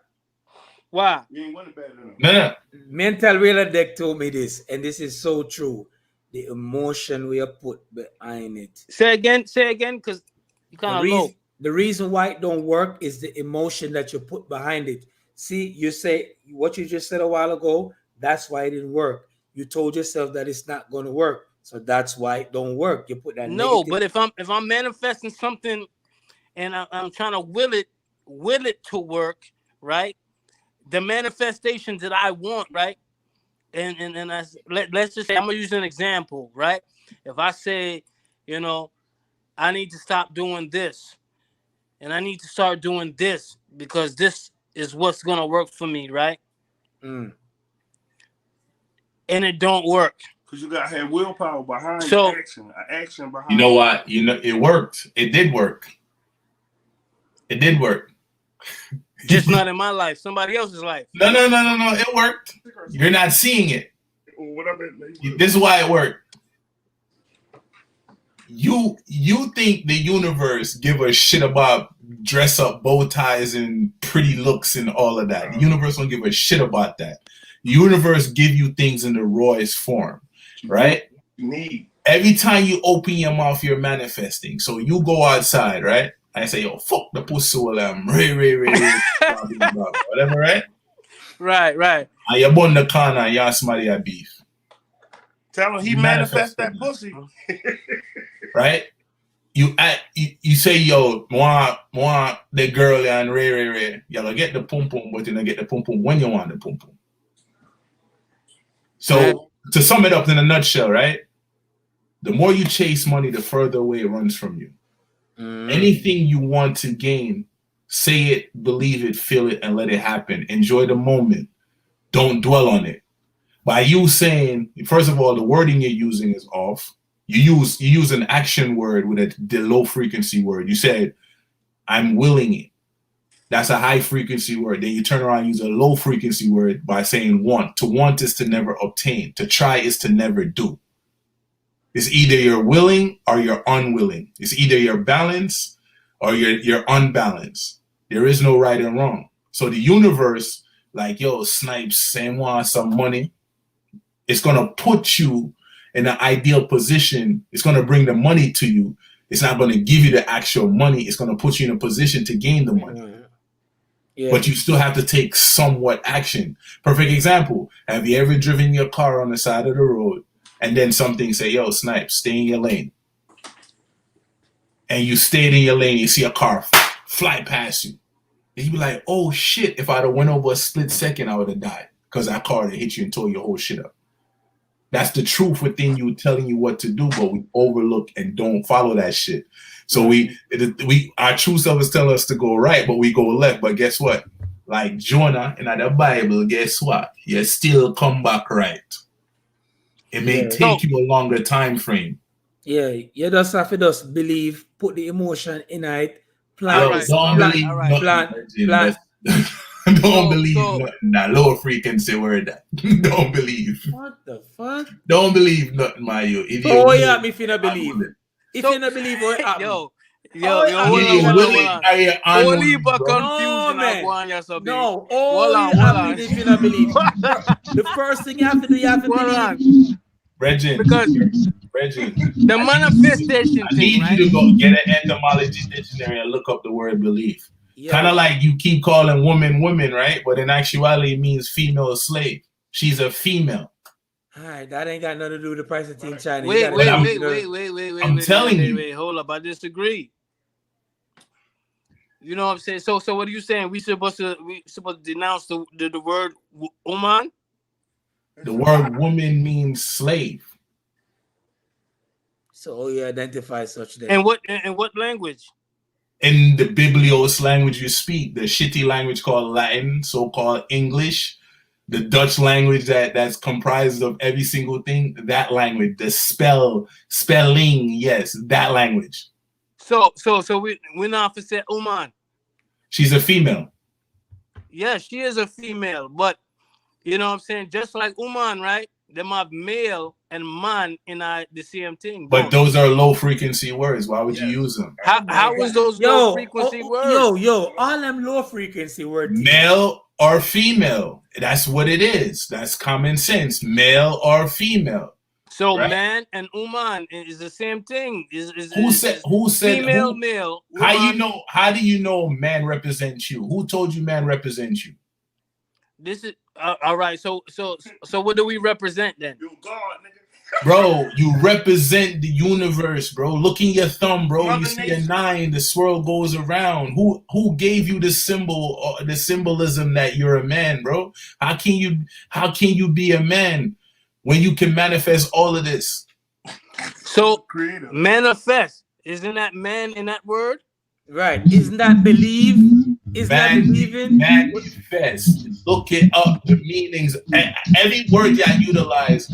Why? You ain't winning better than No. Mental Real Deck told me this, and this is so true. The emotion we have put behind it. Say again, because you kind of low. The reason why it don't work is the emotion that you put behind it. See, you say what you just said a while ago. That's why it didn't work. You told yourself that it's not going to work, so that's why it don't work. You put that. No, negative. but if I'm manifesting something, and I'm trying to will it to work, right? The manifestations that I want, right? And let's just say I'm gonna use an example, right? If I say, I need to stop doing this, and I need to start doing this because this is what's gonna work for me, right? And it don't work because you gotta have willpower behind action behind. You know what? It worked. It did work. Just not in my life, somebody else's life. No. It worked. You're not seeing it. This is why it worked. You think the universe give a shit about dress up bow ties and pretty looks and all of that. The universe don't give a shit about that. The universe give you things in the rawest form, right? Every time you open your mouth, you're manifesting. So you go outside, right? I say, yo, fuck the pussy, whatever, right? Right. And you burn the corner and you somebody a beef. Tell him he manifest that pussy. Right? You say, yo, want the girl and Ray. Y'all get the pum pum, but you don't get the pum pum when you want the pum pum. So to sum it up in a nutshell, right? The more you chase money, the further away it runs from you. Anything you want to gain, say it, believe it, feel it, and let it happen. Enjoy the moment. Don't dwell on it. By you saying, first of all, the wording you're using is off. You use an action word with the low frequency word. You said, I'm willing it. That's a high frequency word. Then you turn around and use a low frequency word by saying want. To want is to never obtain. To try is to never do. It's either you're willing or you're unwilling. It's either you're balanced or you're unbalanced. There is no right and wrong. So the universe, like, yo, Snipes, saying want some money, it's going to put you in an ideal position. It's going to bring the money to you. It's not going to give you the actual money. It's going to put you in a position to gain the money. Yeah. But you still have to take somewhat action. Perfect example. Have you ever driven your car on the side of the road and then something say, yo, Snipe, stay in your lane. And you stayed in your lane, you see a car fly past you. And you be like, oh shit, if I'd have went over a split second, I would have died. Because that car would hit you and tore your whole shit up. That's the truth within you telling you what to do, but we overlook and don't follow that shit. So our true self is telling us to go right, but we go left. But guess what? Like Jonah in the Bible, guess what? You still come back right. It may take you a longer time frame. Yeah, you just have to just believe, put the emotion in it, plan. Don't believe nothing. That low frequency word. Don't believe. What the fuck? Don't believe nothing, Mario. If you not believe. If you not believe, what happened? Yo, only if you not believe. The first thing you have to do, you have to believe. Reggie, the manifestation I need you to go get an etymology dictionary and look up the word belief. Yeah. Kind of like you keep calling woman, right? But in actuality, it means female slave. She's a female. All right, that ain't got nothing to do with the price of tea in China. Wait. I'm telling you. Wait, hold up. I disagree. You know what I'm saying? So what are you saying? We supposed to denounce the word woman? The word woman means slave. So you identify such thing. And what language? In the Biblios language you speak, the shitty language called Latin, so-called English, the Dutch language that's comprised of every single thing, that language, the spelling, yes, that language. So we're not for say woman. She's a female. Yeah, she is a female, but you know what I'm saying? Just like woman, right? Them have male and man in the same thing. But those are low frequency words. Why would you use them? How is those low frequency words? All them low frequency words. Male or female. That's what it is. That's common sense. Male or female. So right? Man and woman is the same thing. Who said female, male? Woman. How do you know man represents you? Who told you man represents you? This is all right. So what do we represent then? You God, nigga. Bro, you represent the universe, bro. Look in your thumb, bro. Mother you see Nature. A 9. The swirl goes around. Who gave you the symbol or the symbolism that you're a man, bro? How can you be a man when you can manifest all of this? So creative. Manifest, isn't that man in that word? Right. Isn't that believe? Is that believing? Manifest. Look it up. The meanings. Every word that I utilize,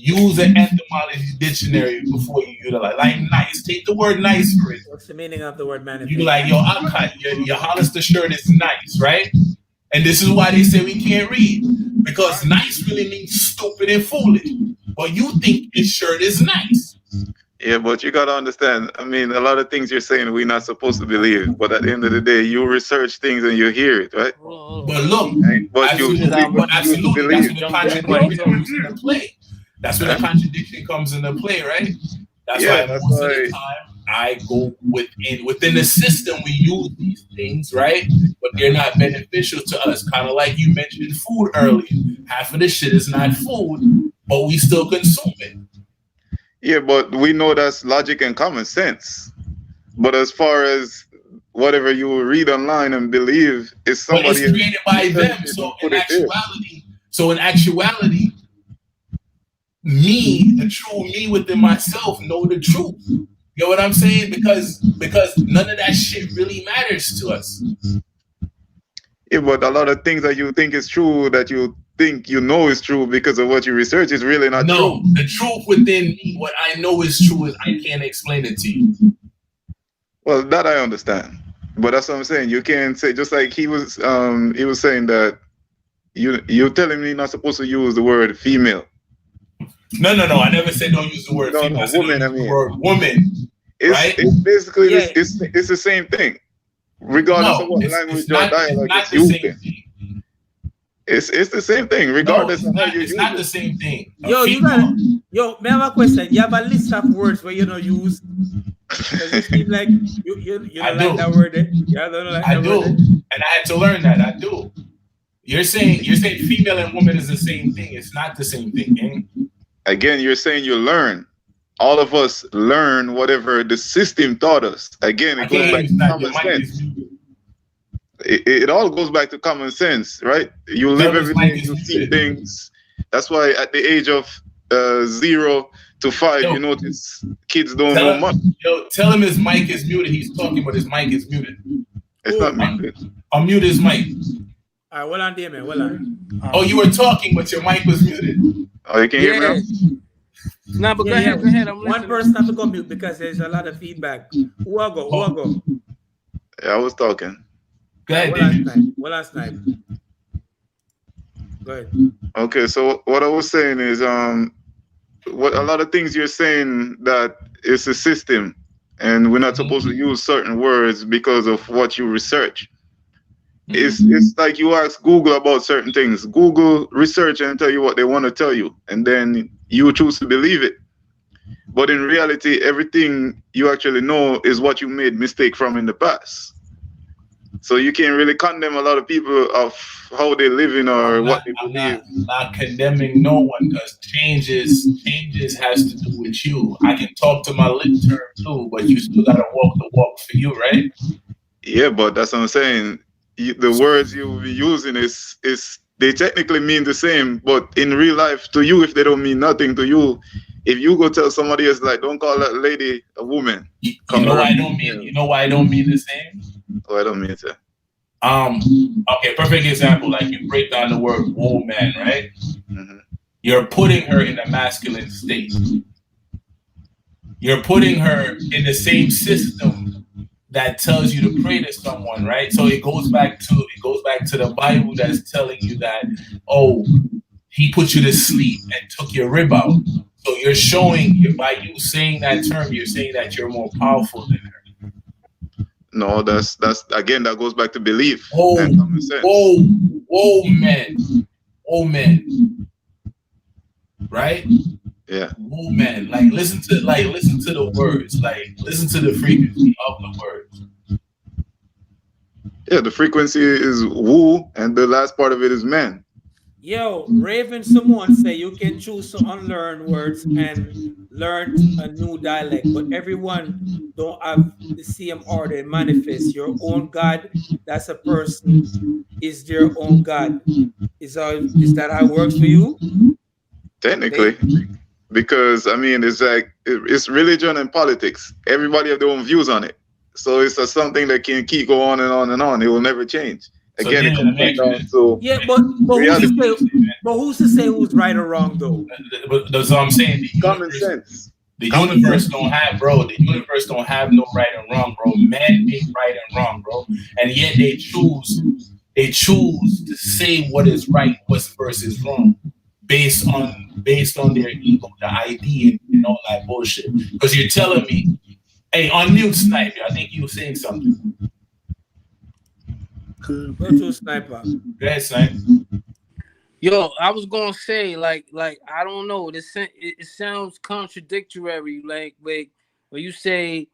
use an etymology dictionary before you utilize. Like nice. Take the word nice for it. What's the meaning of the word manifest? You be like, yo, I'm cut. Your Hollister shirt is nice, right? And this is why they say we can't read. Because nice really means stupid and foolish. But you think this shirt is nice. Yeah, but you gotta understand. I mean, a lot of things you're saying we're not supposed to believe. But at the end of the day, you research things and you hear it, right? But look, Right? But you absolutely, that's believe. when the contradiction comes into play. That's when the contradiction comes into play, right? That's Yeah, why that's most of why- the time I go within the system. We use these things, right? But they're not beneficial to us. Kind of like you mentioned food earlier. Half of the shit is not food, but we still consume it. Yeah, but we know that's logic and common sense. But as far as whatever you read online and believe, is But somebody it's created by them. So in actuality, me, the true me within myself, know the truth. You know what I'm saying? Because none of that shit really matters to us. Yeah, but a lot of things that you think is true, that you think you know is true because of what you research, is really not No, true. the truth within me, what I know is true, is I can't explain it to you. Well, that I understand, but that's what I'm saying. You can't say, just like he was saying that you're telling me not supposed to use the word female. No. I never said don't use the word No, female. no, I said woman, don't I use the mean. word woman. It's Right? it's basically Yeah. it's the same thing, regardless of what language or dialect it's the same using. thing. It's the same thing, regardless of how you It's use not it. the same thing. A Yo, you female- got may I have a question? You have a list of words where you don't use. Does it seem like you I don't do. like that word? You don't like I that do, word? and I had to learn that. I do. You're saying female and woman is the same thing. It's not the same thing, gang. Again, you're saying you learn. All of us learn whatever the system taught us. Again, I it goes can't back use to that. common Your mic sense. is muted. It all goes back to common sense, right? You live Tell his every mic day, is you see muted. things. That's why at the age of 0 to 5, Yo. you notice kids don't Tell know him- much. Yo, tell him his mic is muted. He's talking, but his mic is muted. It's not muted. Unmute his mic. All right, well on there, man. Well on. Oh, you were talking, but your mic was muted. Oh, you can hear me Yeah. now? No, but Yeah, go ahead. Go ahead. I'm One listening. person have to go mute because there's a lot of feedback. Who I go? Yeah, I was talking. Go ahead, Well on David. snipe. Well on snipe. Go ahead. Okay, so what I was saying is, what a lot of things you're saying that it's a system, and we're not supposed to use certain words because of what you research. It's like you ask Google about certain things. Google research and tell you what they want to tell you, and then you choose to believe it. But in reality, everything you actually know is what you made mistake from in the past. So you can't really condemn a lot of people of how they living or what they I'm believe. not condemning no one, because changes has to do with you. I can talk to my lip term too, but you still gotta walk the walk for you, right? Yeah, but that's what I'm saying. The words you'll be using is they technically mean the same, but in real life, to you, if they don't mean nothing to you, if you go tell somebody else, like, don't call that lady a woman. You know why I don't mean. You know why I don't mean the same. Oh, I don't mean to. Okay, perfect example. Like you break down the word woman, right? Mhm. You're putting her in a masculine state. You're putting her in the same system that tells you to pray to someone, right? So it goes back to the Bible that's telling you that, oh, he put you to sleep and took your rib out. So you're showing, by you saying that term, you're saying that you're more powerful than her. No, that's again, that goes back to belief Oh, and common sense. whoa, man, right? Yeah. Whoa, man, like listen to the words, like listen to the frequency of the words. Yeah, the frequency is woo, and the last part of it is man. Yo, Raven Simone say you can choose to unlearn words and learn a new dialect, but everyone don't have the same order and manifest. Your own God, that's a person, is their own God. Is that how it works for you? Technically, because I mean, it's like it's religion and politics. Everybody have their own views on it, so it's something that can keep going on and on and on. It will never change. So Again, then it comes back down to Yeah, but who's to say? But who's to say who's right or wrong though? But that's what I'm saying. Common sense. The universe don't have, bro. The universe don't have no right and wrong, bro. Men make right and wrong, bro, and yet they choose to say what is right, what's versus wrong, based on their ego, the ID, and all that bullshit. Because you're telling me, hey, unmute Sniper. I think you were saying something. Go to Sniper. Go ahead, Sniper. Yo, I was gonna say, like I don't know. It sounds contradictory. Like when you say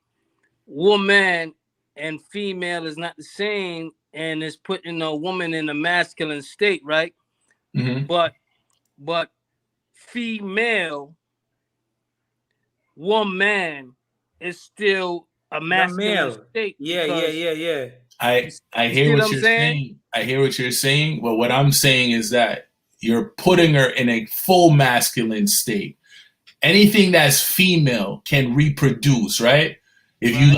woman and female is not the same, and it's putting a woman in a masculine state, right? Mm-hmm. But female woman is still a masculine state. Yeah. I hear what you're saying. I hear what you're saying, but what I'm saying is that you're putting her in a full masculine state. Anything that's female can reproduce, right? If you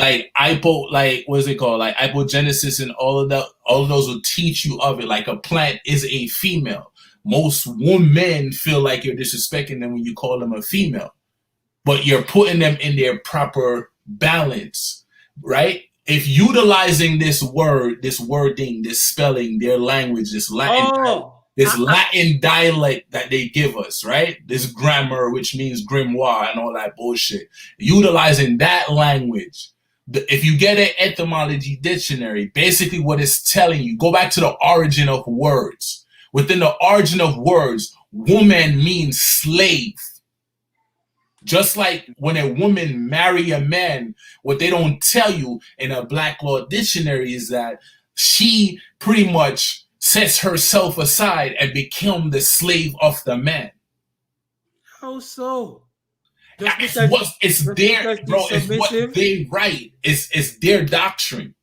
what's it called? Like hypogenesis and all of those will teach you of it. Like a plant is a female. Most women feel like you're disrespecting them when you call them a female, but you're putting them in their proper balance, right? If utilizing this word, this wording, this spelling, their language, this Latin, Latin dialect that they give us, right? This grammar, which means grimoire and all that bullshit. Utilizing that language. If you get an etymology dictionary, basically what it's telling you, go back to the origin of words. Within the origin of words, woman means slave. Just like when a woman marry a man, what they don't tell you in a Black Law dictionary is that she pretty much sets herself aside and become the slave of the man. How so? It's their, bro. It's what they write. It's their doctrine.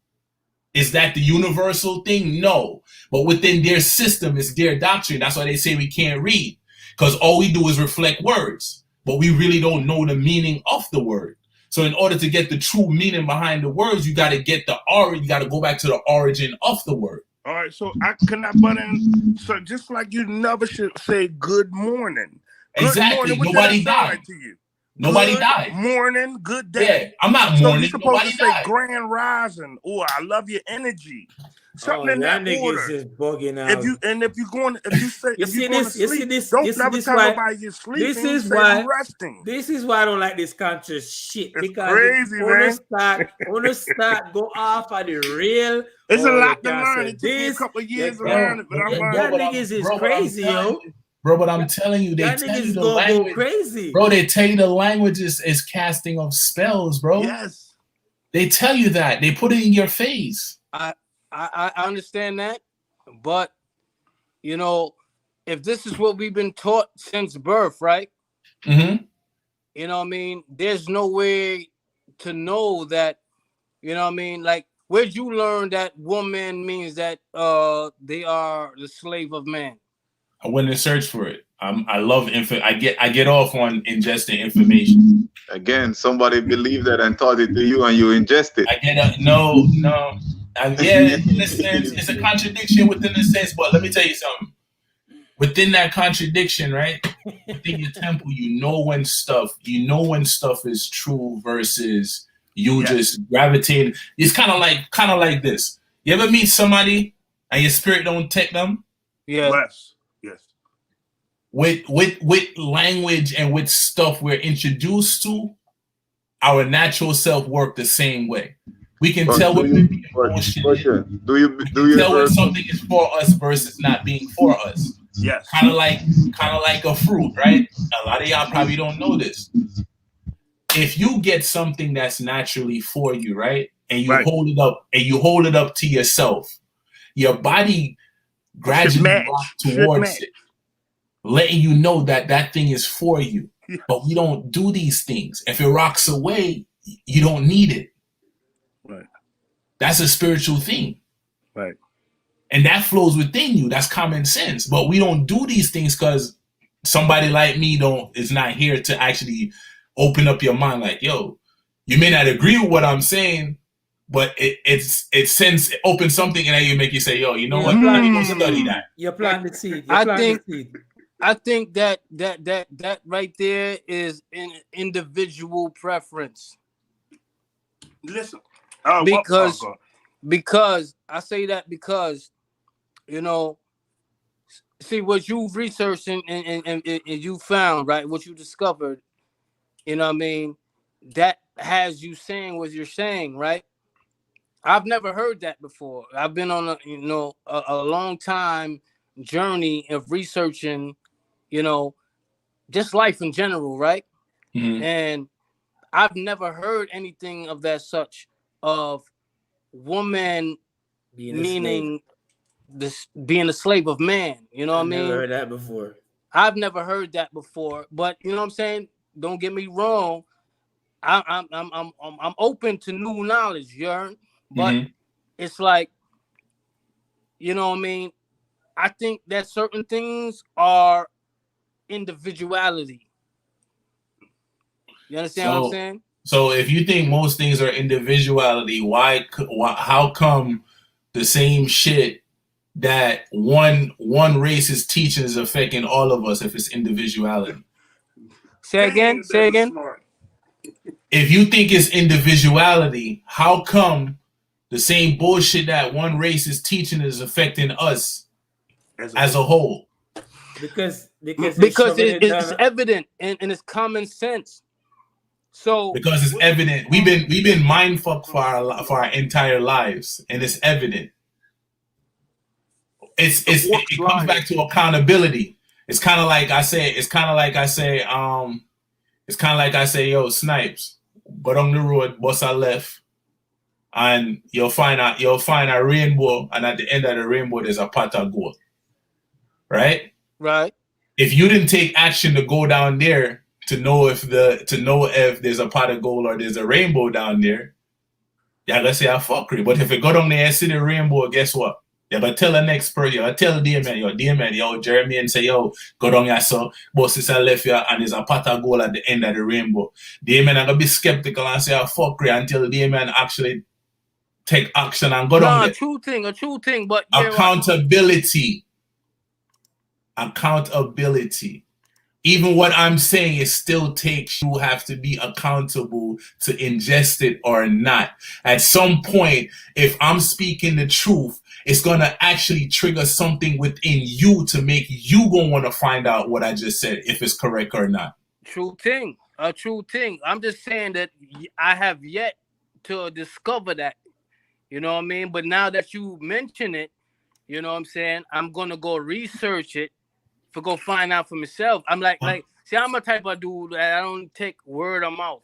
Is that the universal thing? No. But within their system, it's their doctrine. That's why they say we can't read. Because all we do is reflect words. But we really don't know the meaning of the word. So in order to get the true meaning behind the words, you got to get the origin. You got to go back to the origin of the word. All right, so I butt in. So just like you never should say good morning. Exactly. Nobody died. To you? Nobody died. Morning, good day. Yeah, I'm not mourning. You're supposed to say grand rising, or I love your energy. Something in that order. Is bugging out. If you're going to sleep, don't never tell nobody you're sleeping. This is why resting. This is why I don't like this country shit. It's because crazy, man. Go off of the real. It's a lot to learn. It took me a couple of years to learn it, but I'm that niggas is crazy, yo. Bro, but I'm telling you, they tell you the language. Go crazy. Bro, they tell you the language is casting of spells, bro. Yes. They tell you that. They put it in your face. I understand that, but you know, if this is what we've been taught since birth, right? Mm-hmm. You know what I mean? There's no way to know that, you know what I mean? Like, where'd you learn that woman means that they are the slave of man? I went and searched for it. I love info. I get off on ingesting information. Again, somebody believed that and taught it to you, and you ingest it. I get no. Yeah, it's a contradiction within the sense. But let me tell you something. Within that contradiction, right? Within your temple, you know when stuff is true versus you just gravitating. It's kind of like this. You ever meet somebody and your spirit don't take them? Yeah. Yes. With language and with stuff we're introduced to, our natural self work the same way. We can tell when something is for us versus not being for us. Yes. Kind of like a fruit, right? A lot of y'all probably don't know this. If you get something that's naturally for you, right, and you hold it up to yourself, your body gradually rocks towards it, letting you know that thing is for you. Yes. But we don't do these things. If it rocks away, you don't need it. Right. That's a spiritual thing. Right. And that flows within you. That's common sense. But we don't do these things because somebody like me is not here to actually open up your mind. Like, yo, you may not agree with what I'm saying, but it opens something and then you make you say, yo, you know what? I need to study that. You're planting the seed. I think that right there is an individual preference. Listen, Because God. because I say that because, you know, see what you've researched and you found, right? What you discovered, you know what I mean? That has you saying what you're saying, right? I've never heard that before. I've been on a long time journey of researching, you know, just life in general, right? Mhm. And I've never heard anything of that such of woman Being a slave. meaning this being a slave of man. You know what I Never mean? heard that before. I've never heard that before, but you know what I'm saying? Don't get me wrong. I'm open to new knowledge, Yearn. But Mhm. it's like, you know what I mean? I think that certain things are individuality. You understand what I'm saying? So if you think most things are individuality, how come the same shit that one race is teaching is affecting all of us if it's individuality? Say again. Say again. Smart. If you think it's individuality, how come the same bullshit that one race is teaching is affecting us as a whole? Because it's evident and it's common sense. So because it's evident. We've been mind fucked for our entire lives, and it's evident. It comes back to accountability. It's kind of like I say. Yo, Snipes, but on the road, bus I left, and you'll find a rainbow, and at the end of the rainbow, there's a pot of gold. Right. Right. If you didn't take action to go down there to know if there's a pot of gold or there's a rainbow down there, you're gonna say a fuckery. But if you go down there and see the rainbow, guess what? You're gonna tell the next person, you're gonna tell the Jeremy, and say, yo, go down here, so boss is left here and there's a pot of gold at the end of the rainbow. The man are gonna be skeptical and say a fuckery until the man actually take action and go down there. A true thing, but accountability. Accountability. Even what I'm saying, it still takes you have to be accountable to ingest it or not. At some point, if I'm speaking the truth, it's going to actually trigger something within you to make you going to want to find out what I just said, if it's correct or not. True thing. A true thing. I'm just saying that I have yet to discover that. You know what I mean? But now that you mention it, you know what I'm saying? I'm going to go research it for go find out for myself. I'm like, see, I'm a type of dude that I don't take word of mouth.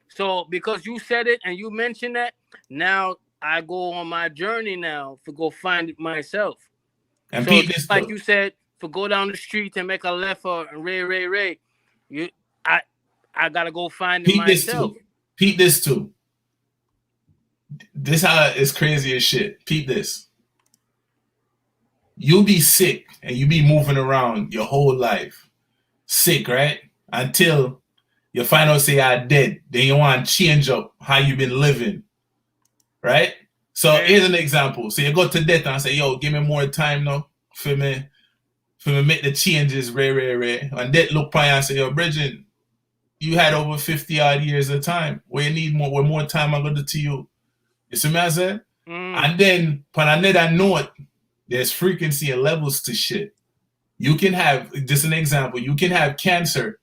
So because you said it and you mentioned that, now I go on my journey now to go find it myself. And so just like you said, for go down the street and make a left for Ray. I gotta go find it myself. Peep this too. This how is crazy as shit. Peep this. You'll be sick and you be moving around your whole life. Sick, right? Until you find out say you're dead. Then you want to change up how you been living. Right? So here's an example. So you go to death and say, yo, give me more time now for me make the changes, Ray. And death look by and say, yo, Bridget, you had over 50 odd years of time. Where you need more time I go to you. You see me I said? And then on another note, there's frequency and levels to shit. You can have, just an example, you can have cancer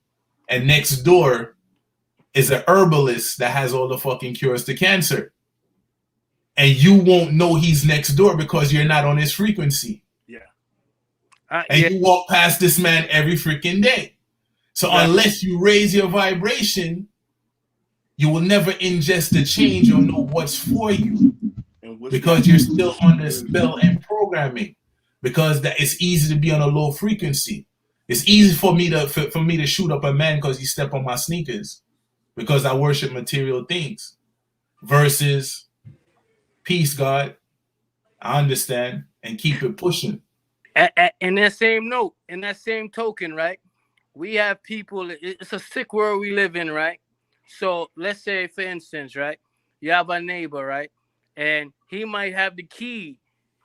and next door is an herbalist that has all the fucking cures to cancer. And you won't know he's next door because you're not on his frequency. Yeah. You walk past this man every freaking day. So unless you raise your vibration, you will never ingest the change or know what's for you. Because you're still under spell and programming. Because that it's easy to be on a low frequency. It's easy for me to shoot up a man because he stepped on my sneakers. Because I worship material things. Versus peace, God. I understand. And keep it pushing. In that same note, in that same token, right? We have people, it's a sick world we live in, right? So let's say, for instance, right? You have a neighbor, right? And he might have the key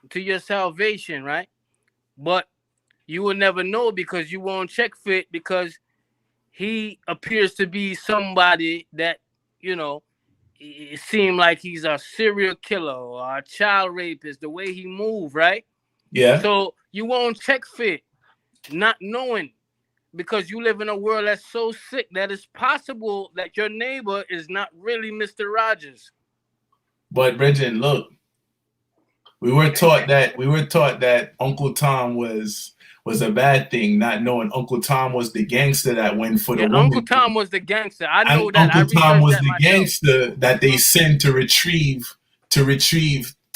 to your salvation, right? But you will never know because you won't check fit because he appears to be somebody that, you know, it seemed like he's a serial killer or a child rapist, the way he moved, right? Yeah. So you won't check fit, not knowing, because you live in a world that's so sick that it's possible that your neighbor is not really Mr. Rogers. But Bridget, look, we were taught that Uncle Tom was a bad thing, not knowing Uncle Tom was the gangster that went for the woman. Uncle Tom was the gangster. I know and that. Uncle Tom was the myself. gangster that they sent to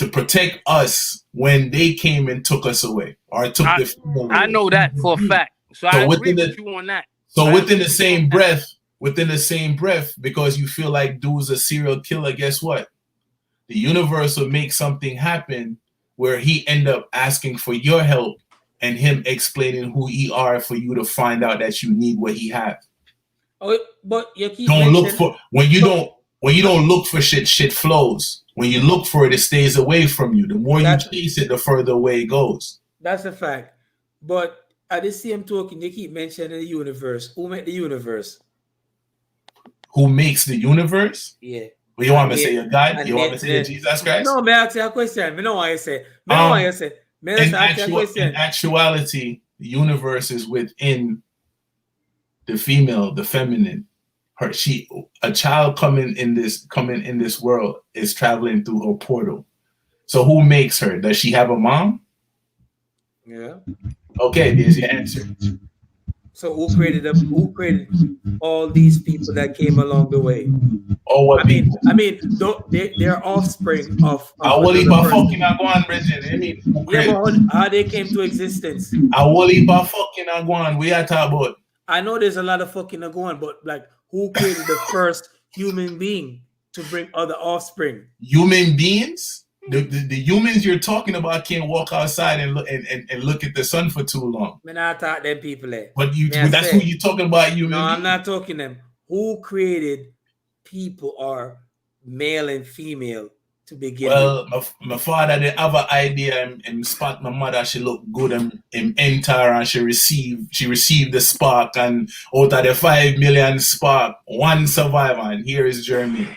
protect us when they came and took us away or took the family away. I know that for a fact. So I agree with you on that. So within the same breath, because you feel like dude's a serial killer, guess what? The universe will make something happen where he end up asking for your help and him explaining who he are for you to find out that you need what he have. Oh, but you keep don't look for when you don't look for shit flows. When you look for it, it stays away from you. The more you chase it, the further away it goes. That's a fact. But at the same token, they keep mentioning the universe. Who made the universe? Who makes the universe? Yeah. Well, you want me to say your God? You want me to say Jesus Christ? No, may I ask you a question? I don't want you to say. In actuality, the universe is within the female, the feminine. A child coming in this world is traveling through her portal. So who makes her? Does she have a mom? Yeah. Okay, there's your answer. So who created all these people that came along the way? Or what people? I mean, they're offspring of I will leave my fucking Agwan, Bridget. Yeah, but how they came to existence? I will leave my fucking Agwan. We are talking about. I know there's a lot of fucking Agwan, but like, who created the first human being to bring other offspring? Human beings? The humans you're talking about can't walk outside and look at the sun for too long. Man, I thought them people there. But that's who you're talking about, human beings. I'm not talking them. Who created people are male and female to begin with? My father didn't have an idea and spot my mother. She looked good and enter and she received the spark, and out of the 5 million spark, one survivor, and here is Jeremy.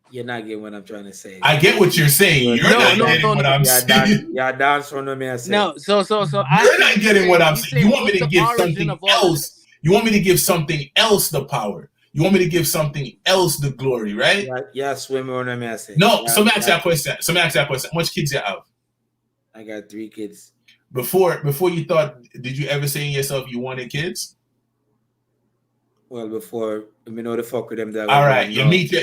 You're not getting what I'm trying to say. I get what you're saying. You're not getting what I'm saying. Yeah, that's what I'm saying. No, so you're not getting what I'm saying. You want me to give something else? You want me to give something else the power? You want me to give something else the glory, right? Yeah, swim on them. No, so let me ask you a question. How much kids you have? I got 3 kids. Before you thought, did you ever say in yourself you wanted kids? Well, before we know the fuck with them. All right, you meet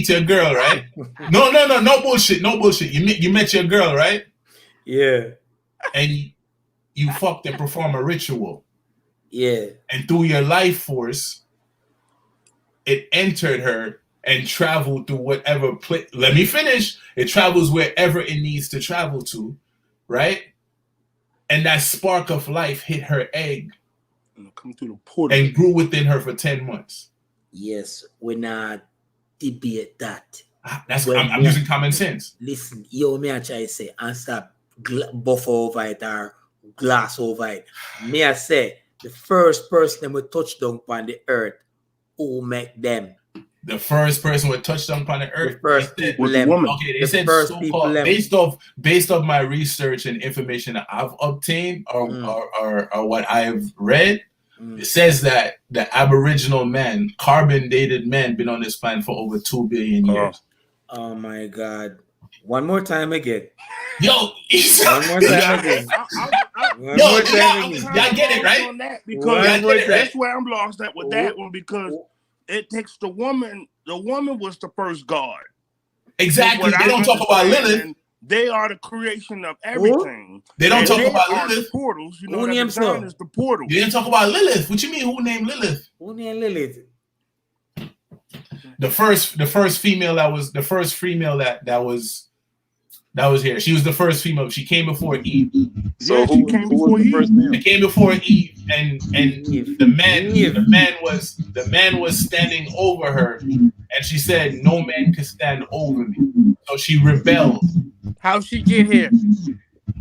your girl, right? No bullshit. You met your girl, right? Yeah. And you fucked and perform a ritual. Yeah. And through your life force, it entered her and traveled through whatever place. Let me finish. It travels wherever it needs to travel to, right? And that spark of life hit her egg. Come through the portal and grew within her for 10 months. Yes, we're not debate that. I'm using common sense. Listen, me I try to say, and stop buffer over it or glass over it. Me I say, the first person that will touch down on the earth, who make them? The first person would touch down on the earth. The first people left. Okay, they said first people left. Based off my research and information that I've obtained or what I've read, it says that the Aboriginal man, carbon dated man, been on this planet for over 2 billion years. Oh my God! One more time again. Yo, one more time again. Y'all get it, right? Because that's where I'm lost at with that one, because it takes the woman. The woman was the first God. Exactly. They don't talk about Lilith. They are the creation of everything. They don't talk about Lilith. Portals. You know, that design is the portal. They didn't talk about Lilith. What you mean? Who named Lilith? Who named Lilith? The first female that was here. She was the first female. She came before Eve. So she came before Eve. She came before Eve, and the man was standing over her, and she said, "No man can stand over me." So she rebelled. How'd she get here?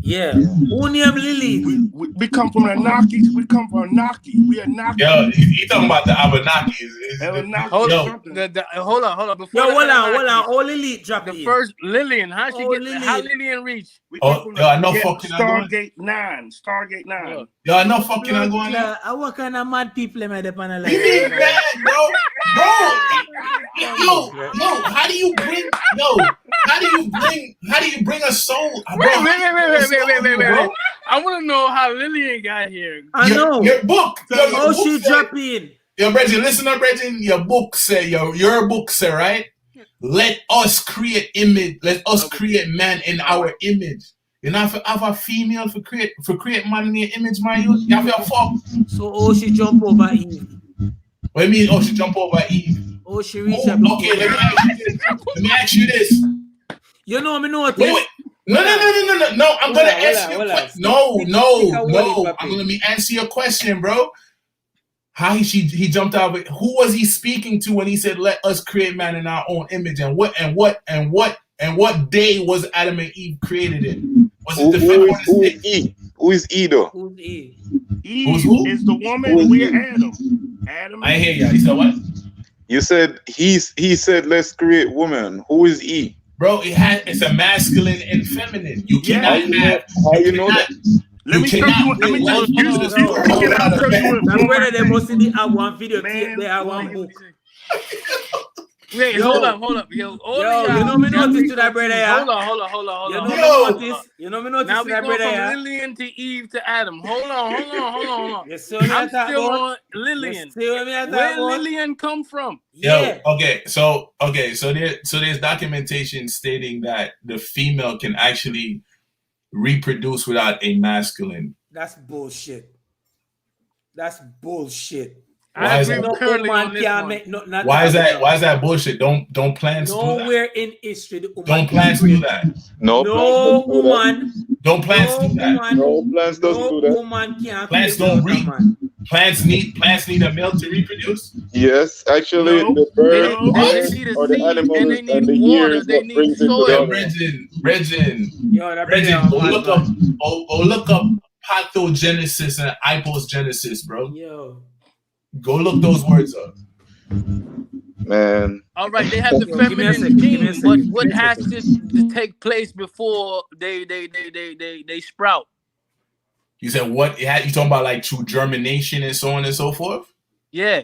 Yeah. Who named Lily? We come from Anunnaki. We come from Anunnaki. We Anunnaki. Yo, you talking about the Abenaki? Anunnaki. Hold Yo. on, hold on. Before Yo, the hold on. Anunnaki, All Lily drop The it. first Lillian, how she Oh, get? How Lillian. Lillian reach? We Oh, come from yo, I know yeah, fucking I'm going. Stargate 9. Stargate 9. Look. Yo, I know fucking I'm going now. What kind of mad people am I there on the You mean line? mad, bro? Yo, how do you bring a soul? Bro, Wait. I want to know how Lillian got here. I know. Your book. Your How book she said- drop in? Yo, Bregin, listen up, Bregin. Your book say, your book say, right? Let us create image. Let us create man in our image. You know, if have a female for create man in your image, man, you have your fuck. So she jump over Eve. What do you mean? Oh, she jump over Eve. She reach Oh, up. okay, let me ask you this. You know me notice. Wait. No. I'm gonna answer your question. No. I'm gonna answer your question, bro. How he jumped out? Who was he speaking to when he said, "Let us create man in our own image"? And what day was Adam and Eve created in? Was it the fifth Who or the is sixth? E? Who is E though? Who's E? Eve Who's who? is the woman. We're Adam. I hear you. You said what? You said he said let's create woman. Who is E? Bro, it's a masculine and feminine. You cannot have. How you know that? Let me show you. Let me just use this. I'll show you. My brother, they must see the one video. Man, They have one book. Wait, Yo. hold up. Yo, You know me notice to that brother. Hold on. You know me notice Now to we that go brother. from Lillian to Eve to Adam. Hold on. You see I'm still on Lillian. Where Where Lillian come from? Yeah. So there's documentation stating that the female can actually reproduce without a masculine. That's bullshit. Why is that? No currently woman on this can one. make no. Not Why is that? Why is that bullshit? Don't plants do that? Nowhere in history the woman. Don't plants do that? No, No plants don't do that. woman. Don't plants do that? No, plants doesn't do that. Woman can't. Plants create don't without a read. man. Plants need a male to reproduce. Yes, actually, No, the bird they need a or the seed, animals and they and need the water, years they what need brings it soil. together. Bregin, Yo, that brother. go look up pathogenesis and hypogenesis, bro. Yo. Go look those words up. Man, All right, they have the Yo, give me a feminine second, give me a gene, but second, what give me a has to take place before they sprout? You said what? You talking about like through germination and so on and so forth? Yeah.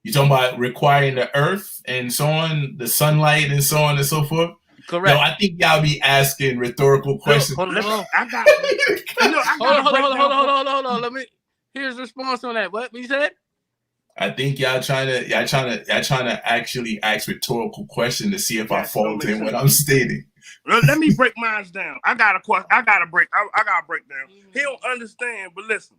You talking about requiring the earth and so on, the sunlight and so on and so forth? Correct. No, I think y'all be asking rhetorical questions. Hold on. I got. Hold on. Let me. Here's the response on that. What you said? I think y'all trying to actually ask rhetorical question to see if I fault in what I'm stating. Let me break mine down. I got a question. I got to break down. He don't understand, but listen.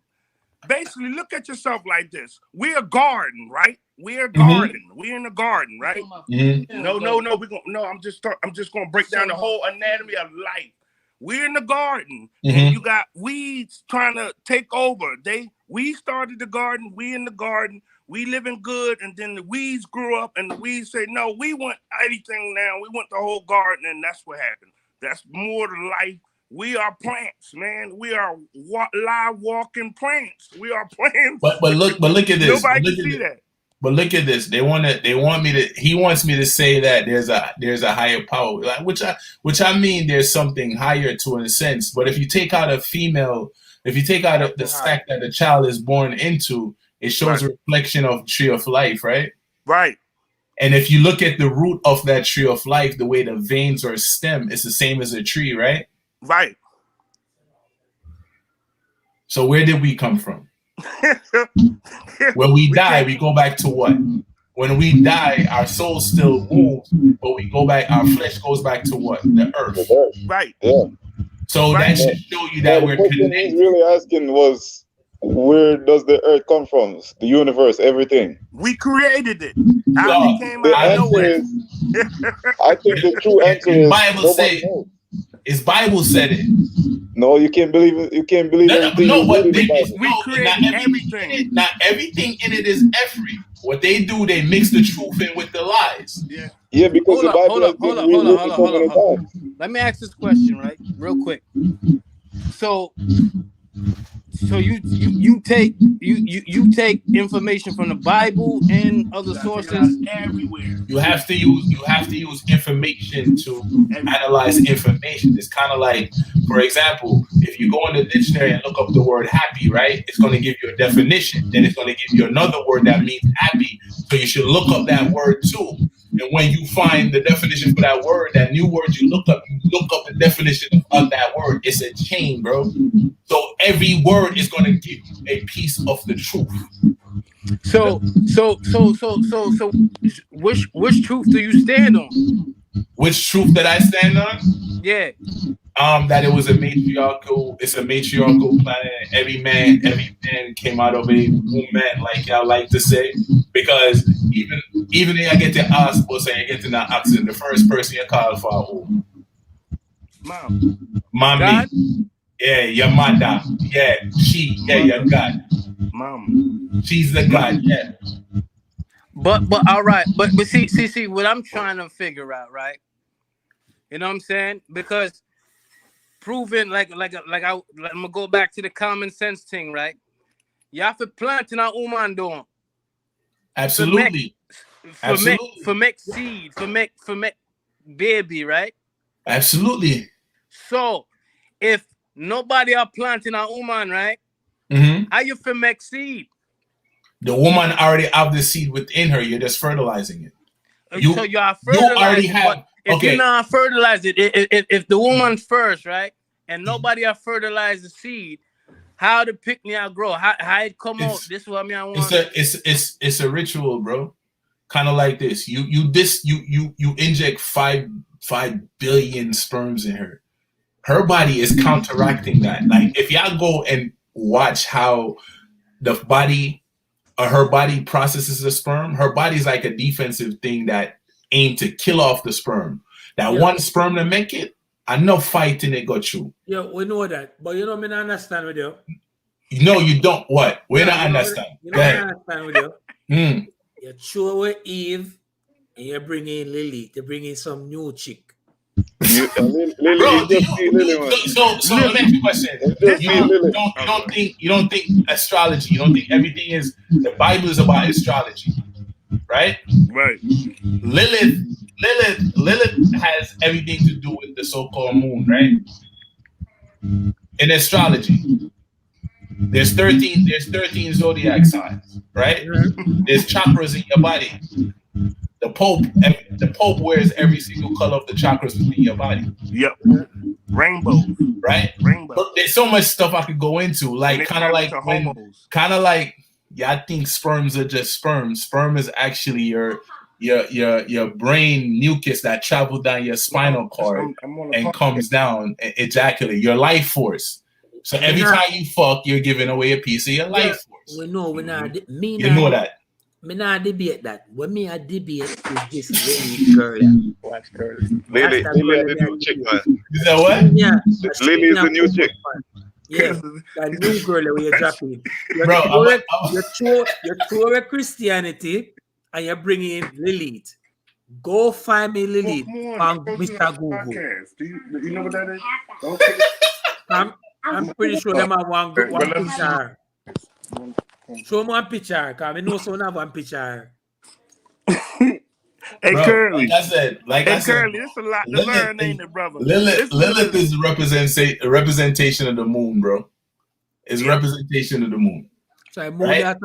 Basically, look at yourself like this. We're a garden, right? We're a garden. We're in a garden, right? Mm-hmm. No. I'm just gonna break down the whole anatomy of life. We're in the garden, Mm-hmm. and you got weeds trying to take over. We started the garden. We in the garden. We living good, and then the weeds grew up, and the weeds say, "No, we want everything now. We want the whole garden," and that's what happened. That's more to life. We are plants, man. We are live walking plants. We are plants. But look at this. Nobody can see that. But look at this. He wants me to say that there's a higher power, like, which I mean there's something higher to in a sense. But if you take out the sack that the child is born into, it shows a reflection of tree of life, right? Right. And if you look at the root of that tree of life, the way the veins or stem, it's the same as a tree, right? Right. So where did we come from? When we die, we go back to what? When we die, our soul still moves, but we go back, our flesh goes back to what? The earth. Right. yeah. So that should show you that we're the question connected. he's really asking was, where does the earth come from? The universe, everything. We created it. No, It came The out of answer nowhere. is, I think the true answer is Bible nobody say- knows. His Bible said it. No, you can't believe it. You can't believe anything. No, you but read in the Bible. We created everything. Not everything in it is every. What they do, they mix the truth in with the lies. Yeah. Yeah, because Hold the up, Bible hold has up, been hold up, hold rewritten up, so hold many up, hold up. times. Let me ask this question, right? Real quick. So you take information from the Bible and other sources everywhere. You have to use information to analyze information. It's kind of like, for example, if you go in the dictionary and look up the word happy, right? It's going to give you a definition. Then it's going to give you another word that means happy. So you should look up that word too. And when you find the definition for that word, that new word you look up the definition of that word. It's a chain, bro. So every word is going to give you a piece of the truth. So which truth do you stand on? Which truth that I stand on? Yeah. That it was a matriarchal planet. Every man came out of a woman, like y'all like to say. Because even if I get to ask, or say I get to that accent, the first person you call for who? Mommy. God? Yeah, your mother. Yeah, she. Yeah, your God. Mom. She's the God. Yeah. But all right. But see what I'm trying to figure out, right? You know what I'm saying? Because proving like I'm gonna go back to the common sense thing, right? You have to plant in a woman doing. Absolutely. For make seed, for make baby, right? Absolutely. So if nobody are planting a woman, right? Mm-hmm. How you for make seed? The woman already have the seed within her. You're just fertilizing it. So you are fertilizing. You already have. If you not fertilize it, if the woman first, right, and nobody have fertilized the seed, how the pick-me-out grow? How it come out? This is what I want. It's a ritual, bro. Kind of like this. You inject 5 billion sperms in her. Her body is counteracting that. Like if y'all go and watch how the body her body processes the sperm, her body's like a defensive thing that aim to kill off the sperm. That one sperm to make it, enough fighting it got you. Yeah, we know that. But you know me not understand with you. No, you don't. What? We don't understand. You know I understand with you. You throw away Eve and you bring in Lily. You bring in some new chick. Lily, so let me ask you a question. You don't think astrology, you don't think everything is the Bible is about astrology, right? Right. Lilith has everything to do with the so-called moon, right? In astrology, there's 13 zodiac signs, right? There's chakras in your body. The Pope wears every single color of the chakras within your body. Yep. Rainbow. Right? Rainbow. Look, there's so much stuff I could go into. Like kind of like I think sperms are just sperm. Sperm is actually your brain mucus that travels down your spinal cord and comes down and ejaculate. Your life force. So every time you fuck, you're giving away a piece of your life force. We know we're not. You know that. Me not debate that. What me I debate is this Lily girl. Watch Curly. Lily is the new chick, man. Is that what? Yeah. Lily is the new chick. Yeah, that new girl that we're dropping. You throw away Christianity and you bring in Lilith. Go find me Lilith on Mr. Google. You know what that is? I'm pretty sure them have one picture. Show me one picture, because I know someone have one picture. Hey, bro, Curly. Like I said, Curly, it's a lot to learn, ain't it, brother? Lilith is a representation of the moon, bro. It's a representation of the moon. So I move that.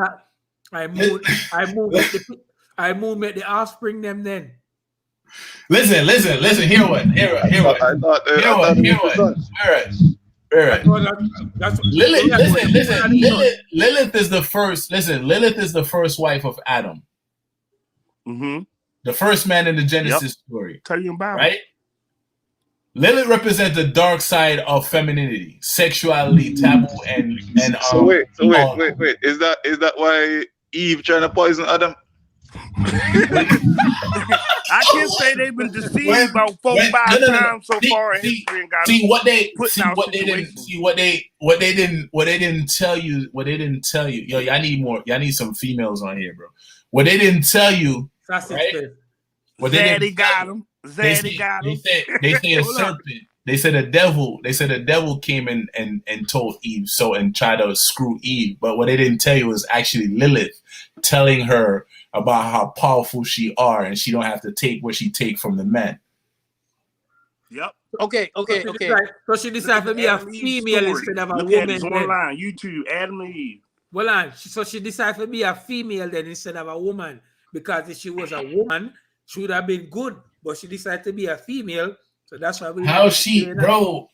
I move make the offspring them then. Listen. Hear what. All right. Lilith is the first. Listen, Lilith is the first wife of Adam. Mm-hmm. The first man in the Genesis story. Tell you about right? Lilith represents the dark side of femininity, sexuality, taboo, and So wait. Is that why Eve trying to poison Adam? I can say they've been deceived about 4-5 times so far in history and got what they didn't tell you. Yo, y'all need more. Y'all need some females on here, bro. What they didn't tell you, right? Zaddy got him. They say a serpent. the devil came in and told Eve so and tried to screw Eve, but what they didn't tell you was actually Lilith telling her about how powerful she are and she don't have to take what she take from the men. Yep. Okay. So she decided to be a female instead of a Look woman. at it, it's online, YouTube, Adam and Eve. Well, so she decided to be a female then instead of a woman, because if she was a woman, she would have been good, but she decided to be a female, so that's why we. How she, bro,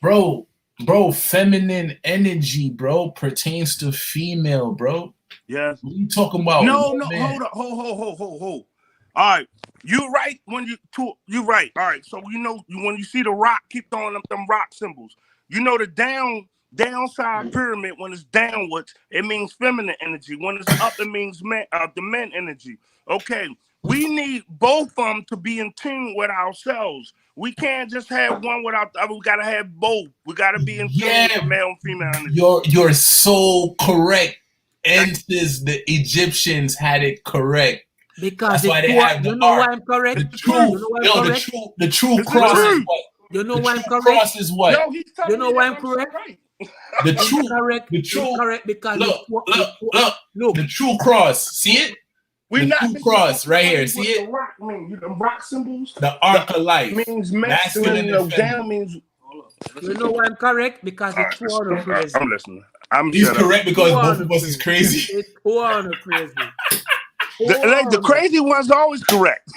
feminine energy, bro, pertains to female, bro. Yes. What are you talking about? No, hold up, hold. All right, you right when you right. All right, so you know when you see the rock, keep throwing them rock symbols. You know the downside pyramid, when it's downwards, it means feminine energy. When it's up, it means the men energy. Okay, we need both of them to be in tune with ourselves. We can't just have one without the other. We gotta have both. We gotta be in tune with male and female energy. You're so correct. And the Egyptians had it correct. Because that's why they have the you know why I'm correct? The true cross is what? You know why I'm correct? Cross is what? Yo, you know why I'm correct? The true correct. The true correct because look. The true cross. See it? We the true cross right here. See it? The rock mean? The rock symbols. The arc of life means masculine. Down means. You know why I'm correct? Because it's too on the crazy. I'm listening. He's correct because both of us is crazy. It's too on the crazy. The crazy one's always correct.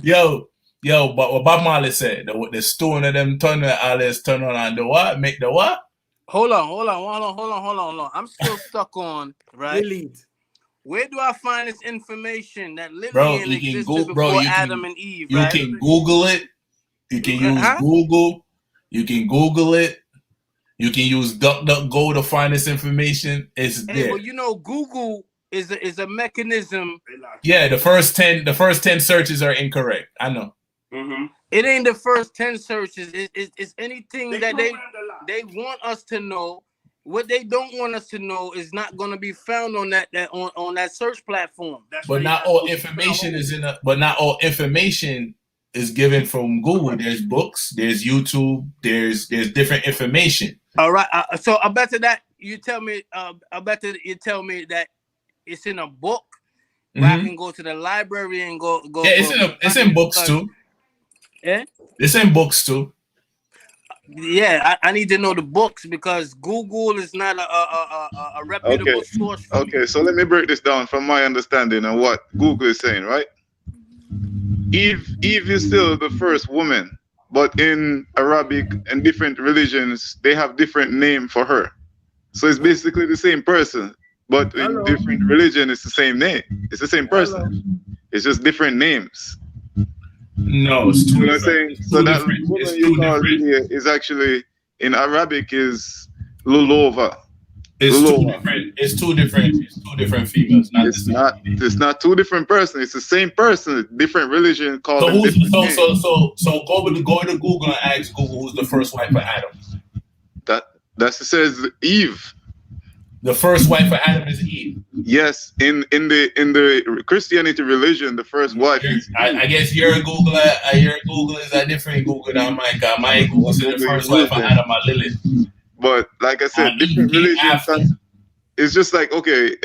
Yo, but what Bob Marley said, the stone of them turn on and the what? Make the what? Hold on. I'm still stuck on, right? Elite. Where do I find this information that Lillian existed before Adam and Eve? You can Google it. You can use Google. You can Google it. You can use DuckDuckGo to find this information. It's there. Well, you know, Google is a mechanism. Yeah, the first 10 searches are incorrect. I know. Mm-hmm. It ain't the first 10 searches. It's anything that they want us to know. What they don't want us to know is not going to be found on that search platform. But not all information is given from Google. There's books, there's YouTube, there's different information. All right. So I bet that you tell me that it's in a book. Mm-hmm. Where I can go to the library and go. Yeah, it's in books too. Yeah, it's in books too. Yeah, I need to know the books because Google is not a reputable source. Okay, so let me break this down from my understanding and what Google is saying, right? Eve is still the first woman, but in Arabic and different religions, they have different name for her. So it's basically the same person, but in different religion, it's the same name. It's the same person. It's just different names. No, it's two different. Saying, so that woman you call Lydia is actually in Arabic is Lulova. It's two different females. It's not two different persons. It's the same person, different religion called. So go to Google and ask Google who's the first wife of Adam. That says Eve. The first wife of Adam is Eve. Yes, in the Christianity religion, the first wife is Eve. I guess your Google is a different Google than mine. My Google says the first wife of Adam are Lilith. But like I said, different religions. It's just like, okay,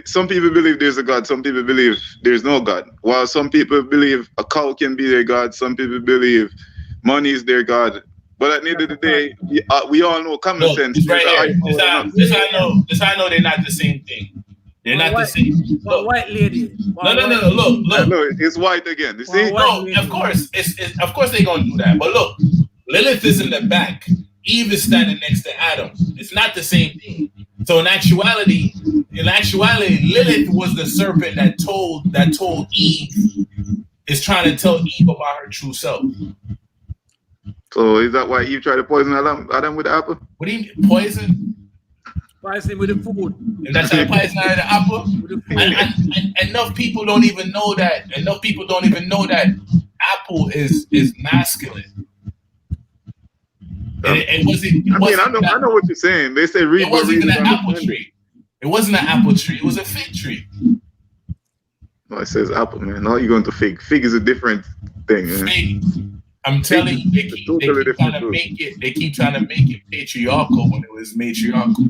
some people believe there's a God, some people believe there's no God. While some people believe a cow can be their God, some people believe money is their God. But at the end of the day, we all know common sense. This I know they're not the same thing. They're not the same. Look, white lady. No. Look. No, it's white again. You see? No, of course. Of course they're gonna do that. But look, Lilith is in the back. Eve is standing next to Adam. It's not the same thing. So in actuality, Lilith was the serpent that told Eve is trying to tell Eve about her true self. So is that why Eve tried to poison Adam with the apple? What do you mean poison? Poison with the food. And that's how you poison out of the apple. And enough people don't even know that. Apple is masculine. I know what you're saying. They say read. It wasn't an apple tree. It wasn't an apple tree. It was a fig tree. No, it says apple, man. No, you're going to fig. Fig is a different thing. Eh? Faith. I'm telling you, they keep trying to make it. They keep trying to make it patriarchal when it was matriarchal.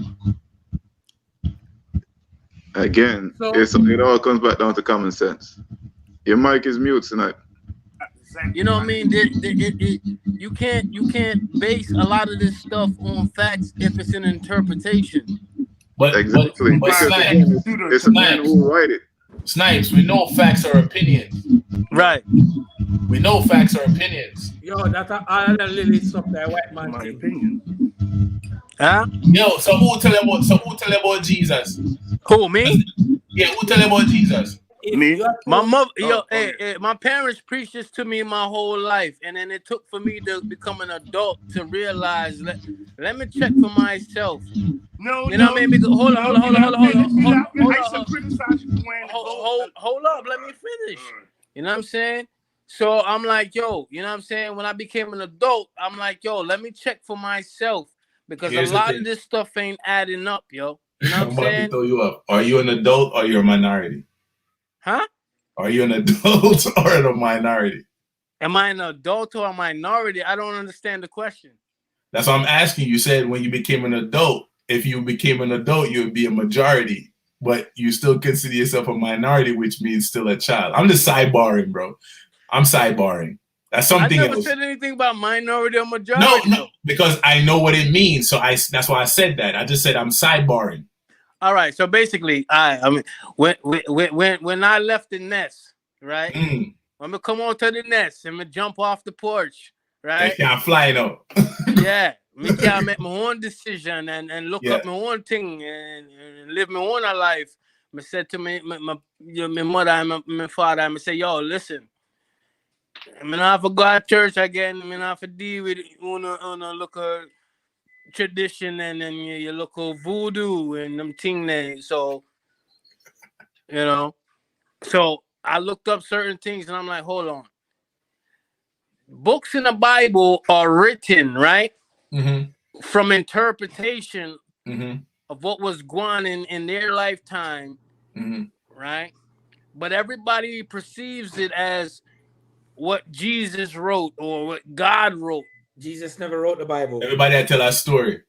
Again, it all comes back down to common sense. Your mic is mute tonight. You know what I mean? You can't base a lot of this stuff on facts if it's an interpretation. But exactly, but because Snipes, it's a man who write it. Snipes, we know facts are opinions. Right. We know facts are opinions. Yo, that's all of the little stuff that white man. My think. opinion. Huh? Yo, so who tell you about Jesus? Who, me? Yeah, who tell you about Jesus? Me? My mother, okay. my parents preached this to me my whole life, and then it took for me to become an adult to realize let me check for myself. No, you know what I mean? Because, hold up. Let me finish. You know what I'm saying? So I'm like, yo, you know what I'm saying? When I became an adult, I'm like, yo, let me check for myself because Here's a lot of this stuff ain't adding up, yo. You know what I'm saying? To throw you up. Are you an adult or you're a minority? Huh? Are you an adult or a minority? Am I an adult or a minority? I don't understand the question. That's what I'm asking. You said when you became an adult, if you became an adult, you would be a majority, but you still consider yourself a minority, which means still a child. I'm just sidebarring, bro. I'm sidebarring. That's something else. I never said anything about minority or majority. No, because I know what it means. So that's why I said that. I just said I'm sidebarring. All right. So basically, I mean, when I left the nest, right? I'm gonna come on to the nest and jump off the porch, right? I can't fly though. Yeah, me can make my own decision and look up my own thing and live my own life. I said to my mother and my father, I say, yo, listen, I'm not have to go to church again. I'm not have to deal with on a local tradition and then your local voodoo and them thing there. So, you know, so I looked up certain things and I'm like, hold on. Books in the Bible are written, right? From interpretation of what was going on in their lifetime, right? But everybody perceives it as what Jesus wrote or what God wrote. Jesus never wrote the Bible. Everybody tell a story.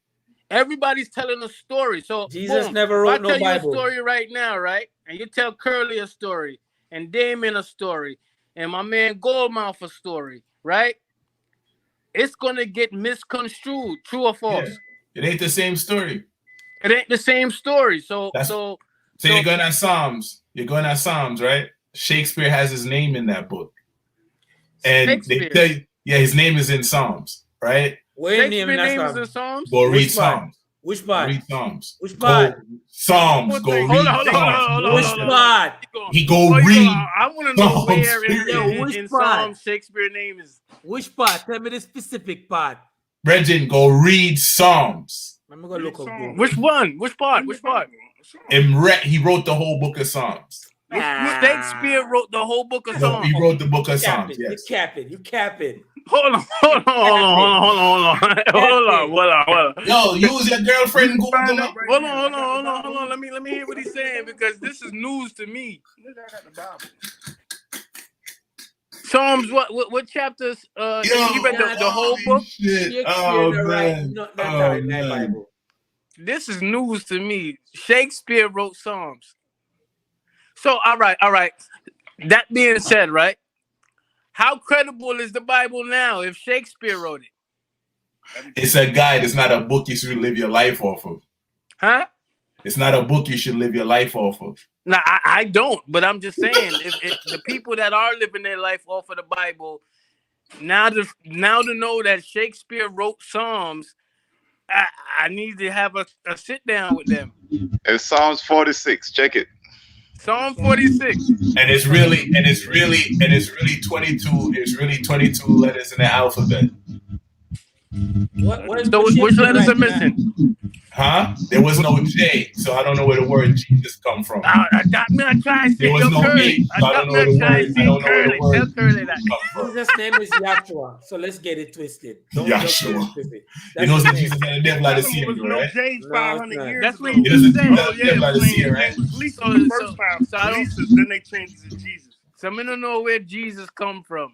Everybody's telling a story. So Jesus never wrote no Bible. I tell you a story right now, right? And you tell Curly a story, and Damon a story, and my man Goldmouth a story, right? It's gonna get misconstrued, true or false. Yeah. It ain't the same story. It ain't the same story. So you're going at Psalms. You're going at Psalms, right? Shakespeare has his name in that book. And they tell you, his name is in Psalms, right? Where name is in Psalms? Go read Psalms. Which part? Read Psalms. Which part? Psalms. Go read Psalms. Which part? He go read. I want to know where in Psalms Shakespeare name is. Which part? Tell me the specific part. Regin, go read Psalms. I'm gonna look up. Which one? Which part? Which part? He wrote the whole book of Psalms. Shakespeare wrote the whole book of Psalms. He wrote the book of Psalms. Yes. You capping. Hold on. Yo, use your girlfriend. Hold on. Let me hear what he's saying because this is news to me. Psalms, what chapters? You read the whole book? Bible. This is news to me. Shakespeare wrote Psalms. So, all right. That being said, right? How credible is the Bible now if Shakespeare wrote it? It's a guide. It's not a book you should live your life off of. Huh? It's not a book you should live your life off of. No, I don't. But I'm just saying, if the people that are living their life off of the Bible, now to know that Shakespeare wrote Psalms, I need to have a sit down with them. It's Psalms 46. Check it. Psalm 46. And it's really 22. It's really 22 letters in the alphabet. Which letters are missing? Huh? There was no J, so I don't know where the word Jesus come from. I got me a try to say Curly. I got me a try to say Curly. Tell Curly that. Jesus' name is Yahshua, so let's get it twisted. Yahshua. You know that Jesus had a devil out of sea, right? That's what he said. Devil out of sea, right? Then they changed it to Jesus. So I don't know where Jesus come from.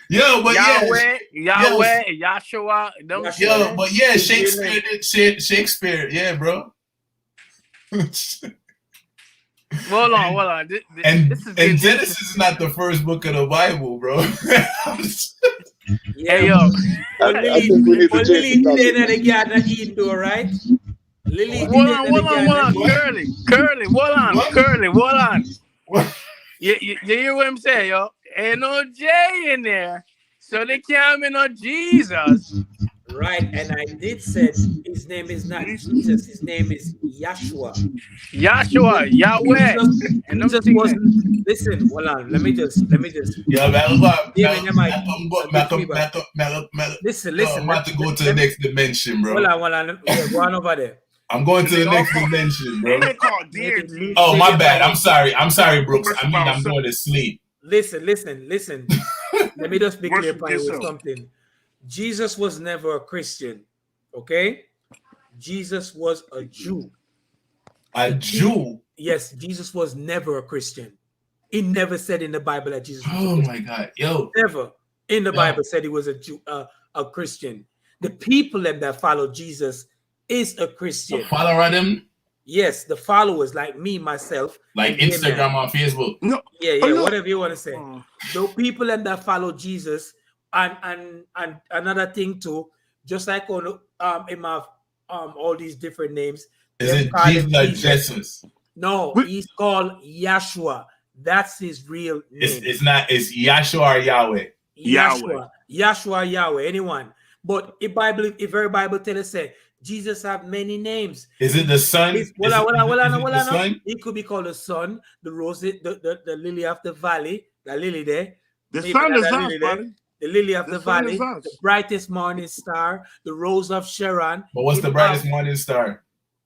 Yo, but Yahweh, yeah, Yahshua. Them yo, but yeah, Shakespeare Shakespeare, yeah, bro. Hold on. And This is getting Genesis is not the first book of the Bible, bro. Hey, yo. I think we need to change Lily the did topic. the Garden of Eden, though, right? Lily did Hold the on. Curly, hold on. What? Curly, hold on. What? You hear what I'm saying, yo? Ain't no J in there. So they can't be no Jesus. Right, and I did say his name is not Jesus, his name is Yahshua. Yahshua, Yahweh. And them Jesus things. wasn't. Listen, hold on. Let me just. Yeah, Listen. I'm about to go to the next dimension, bro. Hold on. Yeah, go on over there. I'm going to the next dimension, bro. They called deity. Oh, my bad. I'm sorry, Brooks. I mean, I'm going to sleep. Listen. Let me just be clear Worship with yourself. something. Jesus was never a Christian, okay? Jesus was a Jew. A Jew? Yes, Jesus was never a Christian. He never said in the Bible that Jesus was a Oh Christian. my God, yo. Never in the Bible said he was a Jew, a Christian. The people that follow Jesus is a Christian. The follower them? Yes, the followers like me, myself. Like and Instagram or Facebook. No. Yeah, no. whatever you want to say. The people that follow Jesus, and another thing too, just like on in my all these different names. Is it Jesus or Jesus? No, he's called Yahshua. That's his real name. It's not. It's Yahshua or Yahweh. Yahshua, Yahweh. Anyone. But if every Bible tell us say Jesus have many names. Is it the sun? He could be called the sun, the rose, the lily of the valley, the lily there. The sun is us, buddy. The lily of the sun valley, is us. the brightest morning star, the rose of Sharon. But what's the brightest morning star?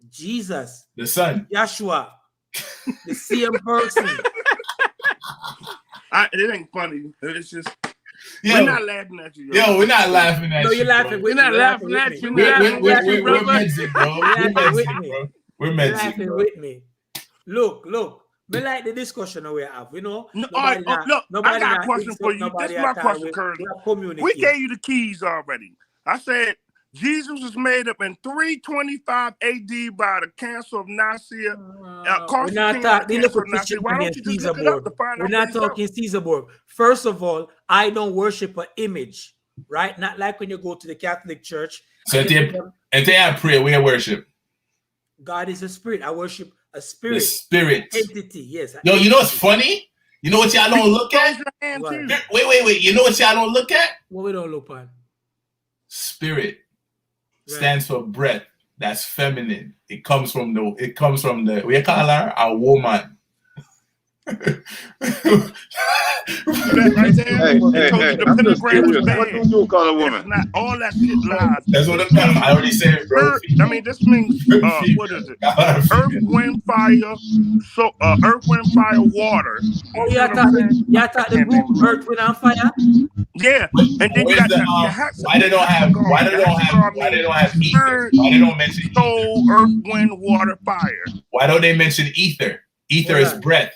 Jesus. The sun. Yahshua. The same person. It ain't funny. It's just Yo, we're not laughing at you. Yo, we're not laughing at you. No, you're laughing. We're not laughing at you. We're medzik, bro. We're medzik, with me. Look. Me like the discussion we have. You know. Look, I got a question for you. This is my question, Curly. We gave you the keys already. I said Jesus was made up in 325 AD by the Council of Nicaea. We're not talking Caesar Borg. First of all, I don't worship an image, right? Not like when you go to the Catholic Church. So and they have prayer, we worship. God is a spirit. I worship a spirit. The spirit. Entity, yes. Yo, you know what's funny? You know what y'all don't look at? Wait. You know what y'all don't look at? What we don't look at? Spirit stands for breath. That's feminine. It comes from the we call her a woman. Right there. I'm just curious. What do you call a woman? Not all that shit lies. That's what I already said, bro. This means what is it? Earth, wind, fire. So earth, wind, fire, water. Oh, you thought the group Earth, Wind, and Fire? Yeah, and then you got why they don't have ether? Why they don't mention soul, earth, wind, water, fire? Why don't they mention ether? Ether is breath.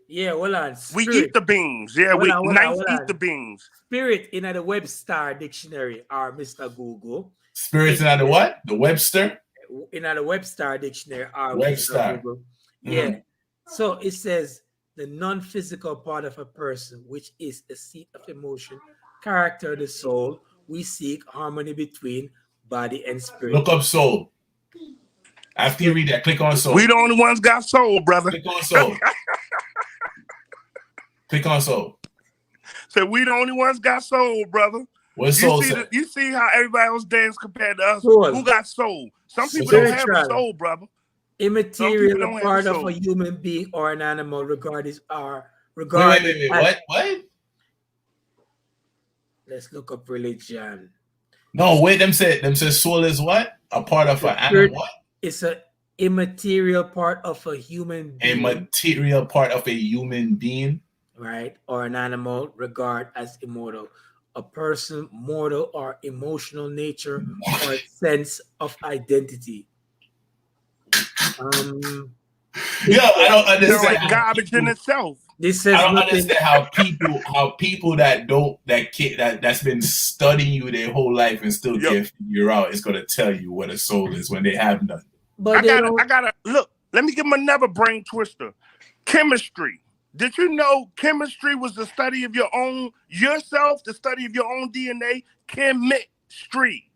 Yeah, hold on. We eat the beans. Yeah, we eat the beans. Spirit in the Webster dictionary or Mr. Google. Spirits in the what? The Webster? In the Webster dictionary or Webster. Mr. Google. Yeah. So it says the non-physical part of a person, which is a seat of emotion, character, the soul. We seek harmony between body and spirit. Look up soul. After you read that, click on soul. We the only ones got soul, brother. Click on soul. Click on soul. So we the only ones got soul, brother. What's soul? You see how everybody else dance compared to us? Soul. Who got soul? Some people don't have a soul, brother. Immaterial part of a human being or an animal regarded. Wait. What? Let's look up religion. No, wait. Them say soul is what? A part of an animal. What? It's an immaterial part of a human being. A material part of a human being. Right, or an animal regarded as immortal, a person mortal or emotional nature or sense of identity. I don't understand. Like garbage in itself. This says I don't nothing. understand how people that's been studying you their whole life and still can't figure out is gonna tell you what a soul is when they have none. But I gotta look. Let me give them another brain twister. Chemistry. Did you know chemistry was the study of yourself, the study of your own DNA? Chemistry.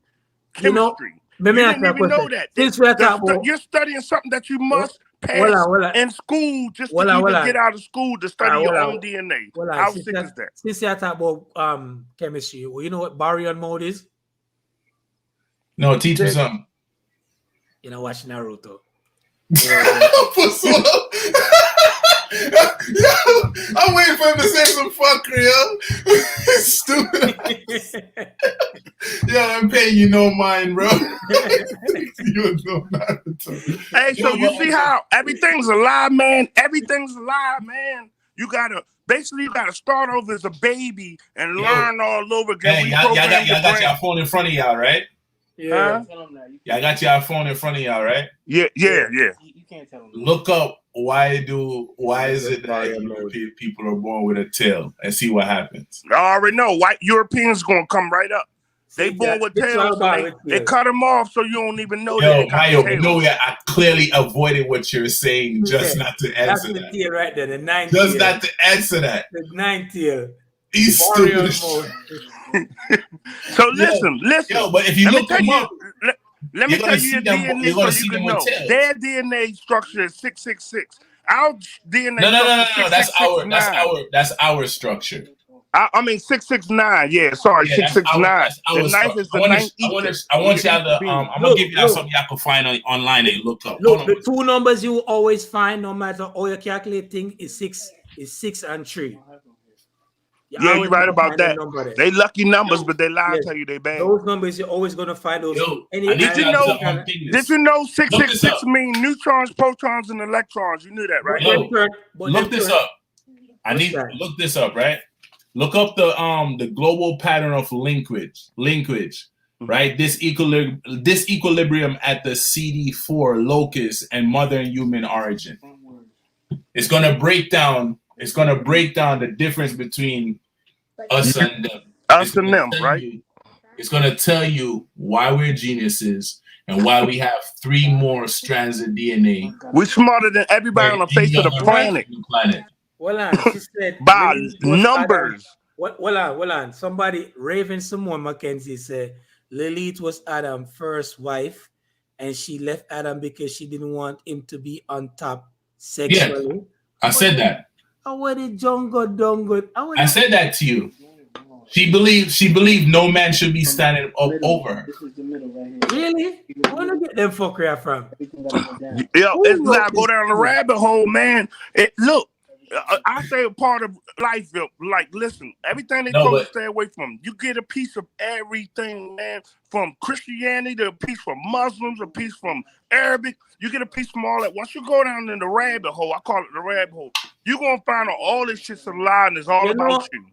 You know, you didn't even know that. You're studying something that you must pass in school just to even get out of school to study your own DNA. How sick is that? Since you talk about chemistry, well, you know what baryon mode is? No, teach me something. You know, watch Naruto. I'm waiting for him to say some fuckery, yo. Stupid. Yo, I'm paying you no mind, bro. You don't know Naruto. Hey, so you see how everything's alive, man? Everything's alive, man. You gotta start over as a baby and learn all over again. Hey, y'all got your phone in front of y'all, right? Yeah. Y'all got your phone in front of y'all, right? Yeah. You can't tell them. Look up why is it that European people are born with a tail and see what happens. I already know. White Europeans gonna come right up. They born with tails. They cut them off so you don't even know that they got tails. No, I clearly avoided what you're saying just not to answer that. That's the tail right there, the ninth just tail. Not to answer that. The ninth tail. He's stupid. So listen. Yo, but if you look them up, let me tell you your DNA so you can know. Their DNA structure is 666. Our DNA. No. That's our structure. I mean 669. Yeah, sorry, 669. The ninth is the ninth. I want y'all to. I'm gonna give y'all something y'all can find online and look up. Look, the two numbers you always find, no matter how you calculate things, is 6 and 3. Yeah, you're right about that. They lucky numbers, but they lie and tell you they bad. Those numbers you're always gonna find those. Did you know 666 mean neutrons, protons, and electrons? You knew that, right? Look this up. Look this up, right? Look up the global pattern of linkage, right? This equilibrium at the CD4 locus and mother and human origin. It's gonna break down the difference between us and them. Us and them, right? It's gonna tell you why we're geniuses and why we have 3 more strands of DNA. We're smarter than everybody on the face of the planet. Well on, she said by numbers. Well on. Somebody, Raven Simone Mackenzie said Lilith was Adam's first wife, and she left Adam because she didn't want him to be on top sexually. Yeah, I said that. I said that to you. She believed no man should be standing up over her. Really? Where do you get them fucker from? Yo, it's not go down the rabbit hole, man. Look, I say a part of life, like, listen, everything they told you stay away from. You get a piece of everything, man, from Christianity to a piece from Muslims, a piece from Arabic. You get a piece from all that. Once you go down in the rabbit hole, I call it the rabbit hole, you're going to find out all this shit's a lie and it's all about you.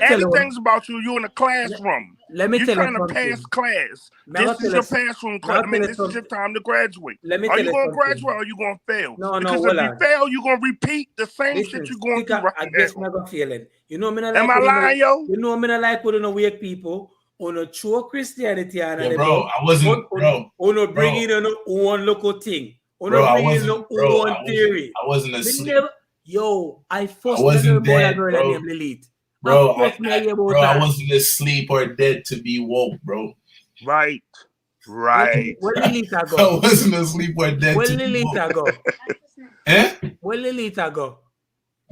Everything's about you. You're in a classroom. Let me tell you something. You're trying to pass class. This is your passroom class. This is your time to graduate. Are you going to graduate or are you going to fail? No, because if you fail, you're going to repeat the same shit you're going through right now. I guess I'm not feeling. You know me. Am I lying, yo? You know me. I like when you weak people on a true Christianity and bro, I wasn't, bro. On a bring in on one local thing. On a bring in on one theory. I wasn't asleep. Yo, I wasn't dead, bro. Bro, I wasn't asleep or dead to be woke, bro. Right. Where Lilita go? I wasn't asleep or dead to be woke. Go? Where Lilita go?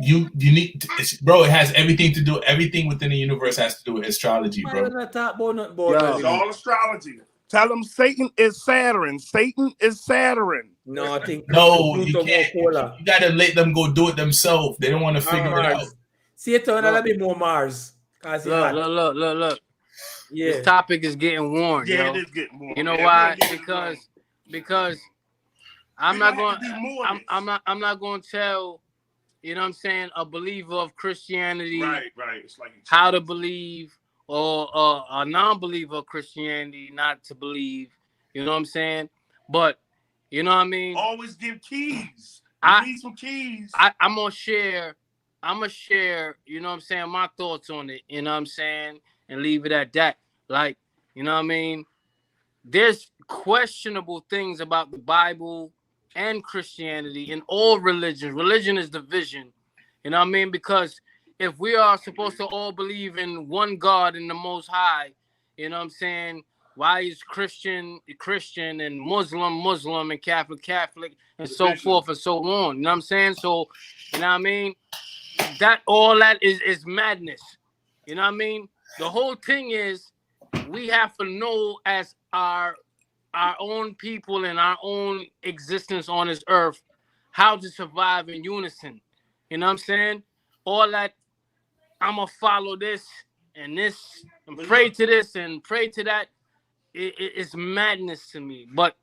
You need to, bro, it has everything to do, everything within the universe has to do with astrology, bro. It's all astrology. Tell them Satan is Saturn. Satan is Saturn. No, I think you can't. You gotta let them go do it themselves. They don't want to figure it out. Satan a bit more Mars. Look. Yeah. This topic is getting warm. Yeah, it is getting warm. You know why? Because I'm not going to tell, you know what I'm saying, a believer of Christianity right. It's like how to believe, or a non-believer of Christianity not to believe. You know what I'm saying? But you know what I mean? Always give keys. You need some keys. I'm gonna share I'm gonna share, you know what I'm saying, my thoughts on it, you know what I'm saying, and leave it at that. Like, you know what I mean? There's questionable things about the Bible and Christianity in all religions. Religion is division, you know what I mean? Because if we are supposed to all believe in one God and the Most High, you know what I'm saying? Why is Christian and Muslim and Catholic and so forth and so on? You know what I'm saying? So, you know what I mean? That all that is madness. You know what I mean? The whole thing is we have to know as our own people and our own existence on this earth how to survive in unison. You know what I'm saying? All that I'm gonna follow this and pray to this and pray to that. It's madness to me. But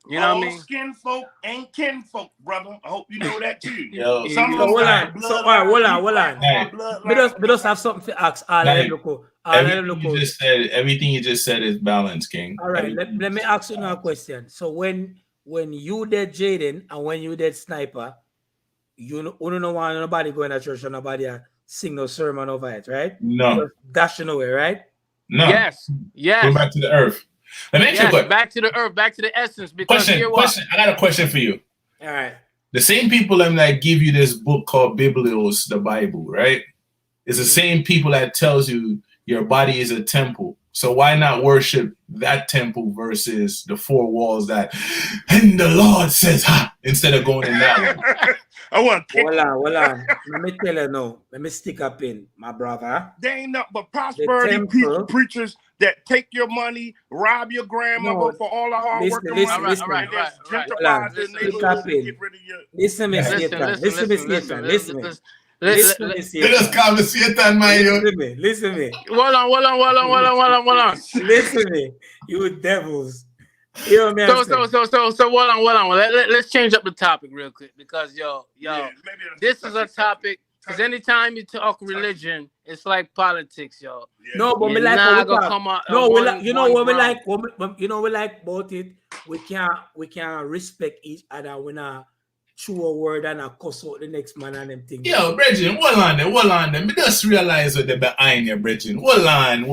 you know what I mean? Skin folk ain't kin folk, brother. I hope you know that too. Yo, Some of them hold got on. blood So, all right, hold on. Hey. We just have something to ask. Everything you just said is balanced, King. All right, let me ask you now a question. So when you did Jaden and when you did Sniper, you don't want nobody going to church and nobody sing no sermon over it, right? No. Just dashing away, right? No. Yes. Go back to the earth. Let me ask you a question. Back to the earth, back to the essence. Because question. I got a question for you. All right. The same people that give you this book called Biblios, the Bible, right? It's the same people that tells you your body is a temple. So why not worship that temple versus the four walls that, and the Lord says, instead of going in that one? I want to Hold on. Let me tell you now. Let me stick up in, my brother. They ain't nothing but prosperity preachers that take your money, rob your grandmother for all the hard work. Listen, Just call me Satan, man. Listen me. Hold on. Listen me. You devils. So hold on. Let's change up the topic real quick because this is a topic. Because anytime you talk religion, it's like politics, y'all. No, but we like you know what we like about it. We can't respect each other when I chew a word and I cuss out the next man and them things. Yo, Bridget, hold on them. Me just realize what they're behind you, Bridget. Hold on,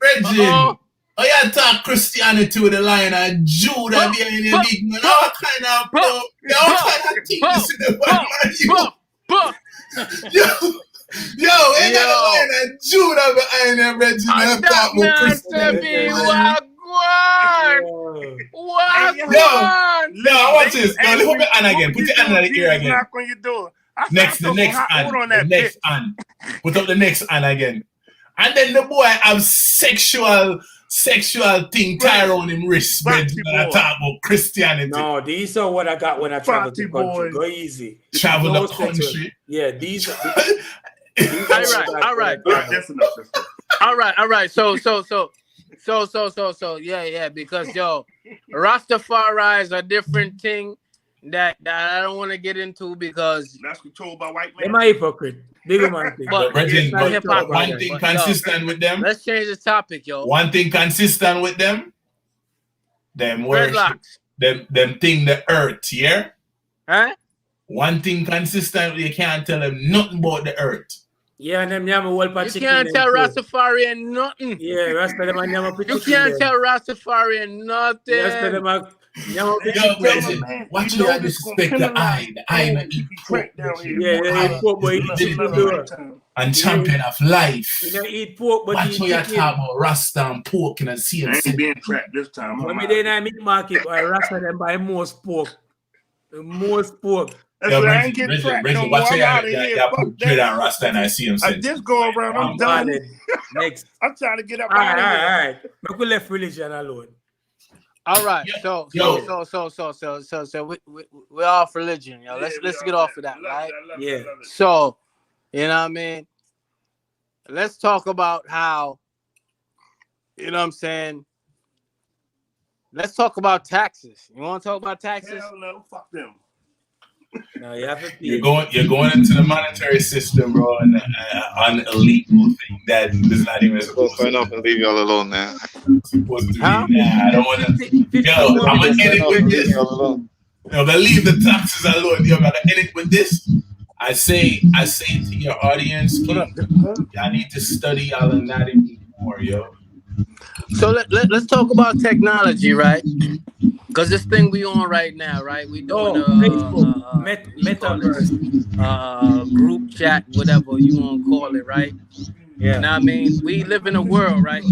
Bridget. Oh, you talk Christianity with the Lion and Judah behind your big man. What kind of things in the world, man? Yo, ain't got the Lion and Judah behind your Bridget. I'm talking about Christianity. No, watch this. No, let me put your hand again. Put your hand on the ear again. The next hand. Put up the next hand again. And then the boy have sexual thing tied around him wrist, and I talk about Christianity. No, these are what I got when I travel to the country. Go easy. Travel the country. Yeah, these are all right. All right. So yeah, because Rastafari is a different thing that I don't want to get into because that's controlled by white men. They're my hypocrite. Bigger man thing. But one thing consistent with them. Let's change the topic, yo. One thing consistent with them. Them worship. Them thing the earth, yeah? Huh? One thing consistent, you can't tell them nothing about the earth. Yeah, and them you can't tell Rastafarian nothing. Yeah, Rastafarian. You can't tell Rastafarian nothing. Watch you disrespect the eye. The eye not eat pork. And champion of life. You don't eat pork, but watch you talk about Rasta and pork in the same sense. I ain't being trapped this time. When they in meat market, or Rasta them buy most pork. Most pork. I ain't getting trapped no more. I'm out of here. Put dread on Rasta and I see him say, I just go around. I'm done. Next. I'm trying to get up out of here. All right. We left religion alone. All right, so we're off religion, yo. Let's get off of that, right? Yeah. So, you know what I mean? Let's talk about how, you know what I'm saying? Let's talk about taxes. You want to talk about taxes? Hell no, fuck them. No, you have to you're going into the monetary system, bro, and an illegal thing that is not even supposed to. Enough and leave y'all alone now. Supposed to be. Nah, I don't want to. Yo, I'm gonna end it with this. No, but leave the taxes alone. Yo, man, I edit with this. I say to your audience, King, y'all need to study our anatomy more, yo. So let's talk about technology, right? Because this thing we on right now, right? We doing Facebook, metaverse, group chat, whatever you want to call it, right? yeah. Now, I mean, we live in a world, right?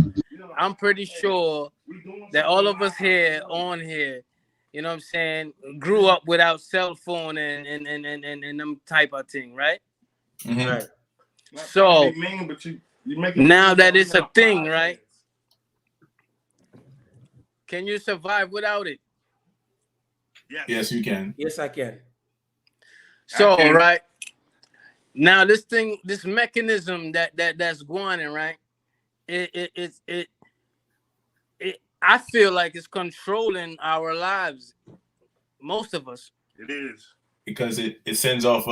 I'm pretty sure that all of us here on here, you know what I'm saying, grew up without cell phone and them type of thing, right? Mm-hmm. Right. So now that it's a thing, right? Can you survive without it? Yes, you can. Yes, I can. So, right now, this mechanism that's going in, right? It I feel like it's controlling our lives, most of us. It is because it sends off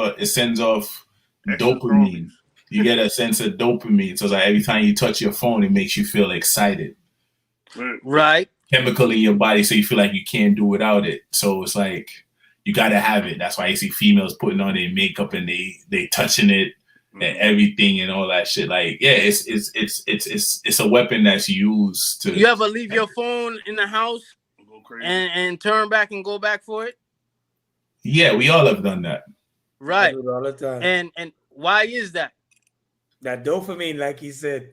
dopamine. You get a sense of dopamine. So it's like every time you touch your phone, it makes you feel excited. Right. Chemical in your body, so you feel like you can't do without it. So it's like you gotta have it. That's why you see females putting on their makeup and they touching it and everything and all that shit. Like, yeah, it's a weapon that's used to. You ever leave your phone in the house and turn back and go back for it? Yeah, we all have done that. Right. I do it all the time. And why is that? That dopamine, like he said.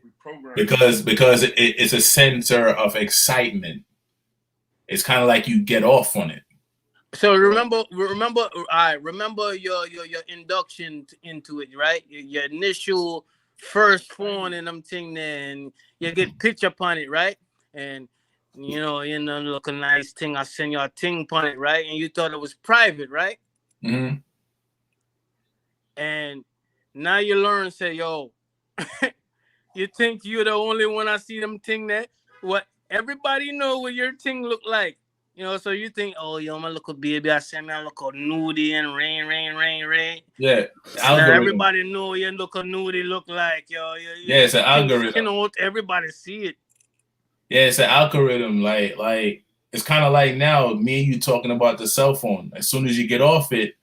Because it's a sensor of excitement. It's kind of like you get off on it. So remember your induction into it, right? Your initial first phone and them thing there, and you get picture upon it, right? And you know, look a nice thing. I send you a thing upon it, right? And you thought it was private, right? Mm-hmm. And now you learn, say, yo, you think you're the only one I see them thing there? What everybody know what your thing look like. You know, so you think, oh, yo, my little baby, I send me a little nudie and rain. Yeah. Now everybody know your little nudie look like, yo. Yeah, it's an algorithm. You know, everybody see it. Yeah, it's an algorithm. Like it's kind of like now, me and you talking about the cell phone. As soon as you get off it,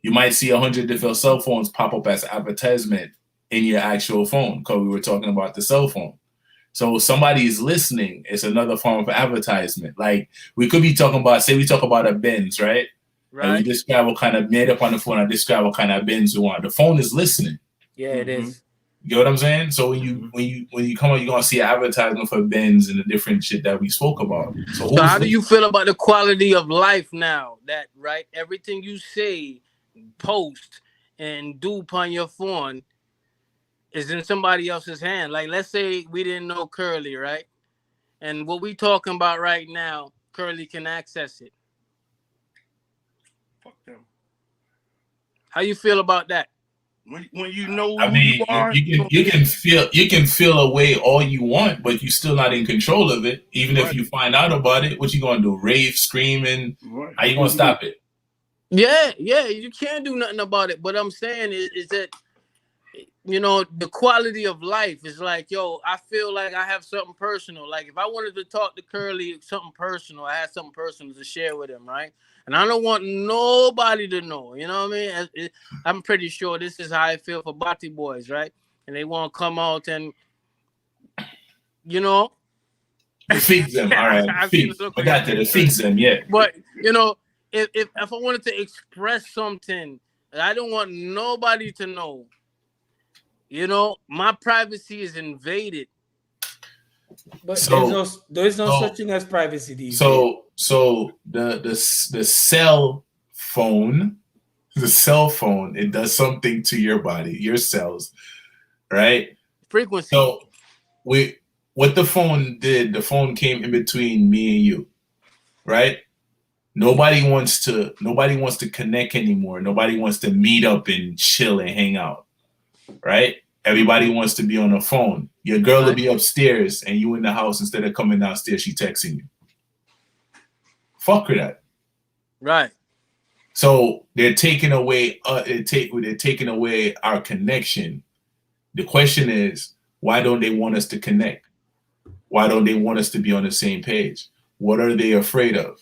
you might see 100 different cell phones pop up as advertisement in your actual phone because we were talking about the cell phone. So somebody is listening. It's another form of advertisement. Like we could be talking about, say we talk about a Benz, right? Right. And we describe what kind of made up on the phone. I describe what kind of Benz we want. The phone is listening. Yeah, it is. You know what I'm saying? So when you come out, you're gonna see an advertisement for Benz and the different shit that we spoke about. So how do you feel about the quality of life now? That right? Everything you say, post, and do upon your phone is in somebody else's hand. Like, let's say we didn't know Curly, right? And what we talking about right now, Curly can access it. Fuck them. How you feel about that? When you know I mean, who you are, you can feel away all you want, but you're still not in control of it. Even if you find out about it, what you gonna do? Rave, screaming? Right. How you gonna stop it? Yeah, you can't do nothing about it. But I'm saying is that, you know, the quality of life is like, yo, I feel like I have something personal. Like if I wanted to talk to Curly something personal, I had something personal to share with him, right? And I don't want nobody to know, you know what I mean? I'm pretty sure this is how I feel for Bati boys, right? And they want to come out and, you know. Fix them, all right. I got to fix them, yeah. But, you know, if I wanted to express something, I don't want nobody to know. You know, my privacy is invaded. But there is no such thing as privacy these days. So the cell phone, it does something to your body, your cells, right? Frequency. So what the phone did, the phone came in between me and you, right? Nobody wants to connect anymore. Nobody wants to meet up and chill and hang out, right? Everybody wants to be on the phone. Your girl will be upstairs and you in the house. Instead of coming downstairs, she texting you. Fuck her that. Right. So they're taking away they're taking away our connection. The question is, why don't they want us to connect? Why don't they want us to be on the same page? What are they afraid of?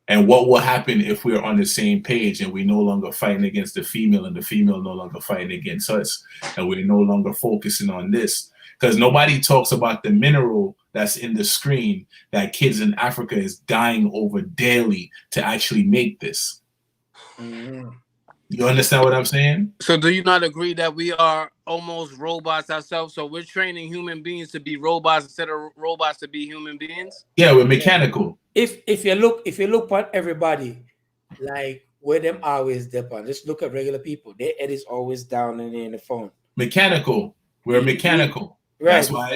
And what will happen if we're on the same page and we're no longer fighting against the female and the female no longer fighting against us, and we're no longer focusing on this? Because nobody talks about the mineral that's in the screen that kids in Africa is dying over daily to actually make this. You understand what I'm saying? So do you not agree that we are almost robots ourselves? So we're training human beings to be robots instead of robots to be human beings? Yeah, we're mechanical. If you look at everybody, like where them always dip on, just look at regular people. Their head is always down and they're in the phone. Mechanical. We're mechanical. Right. That's why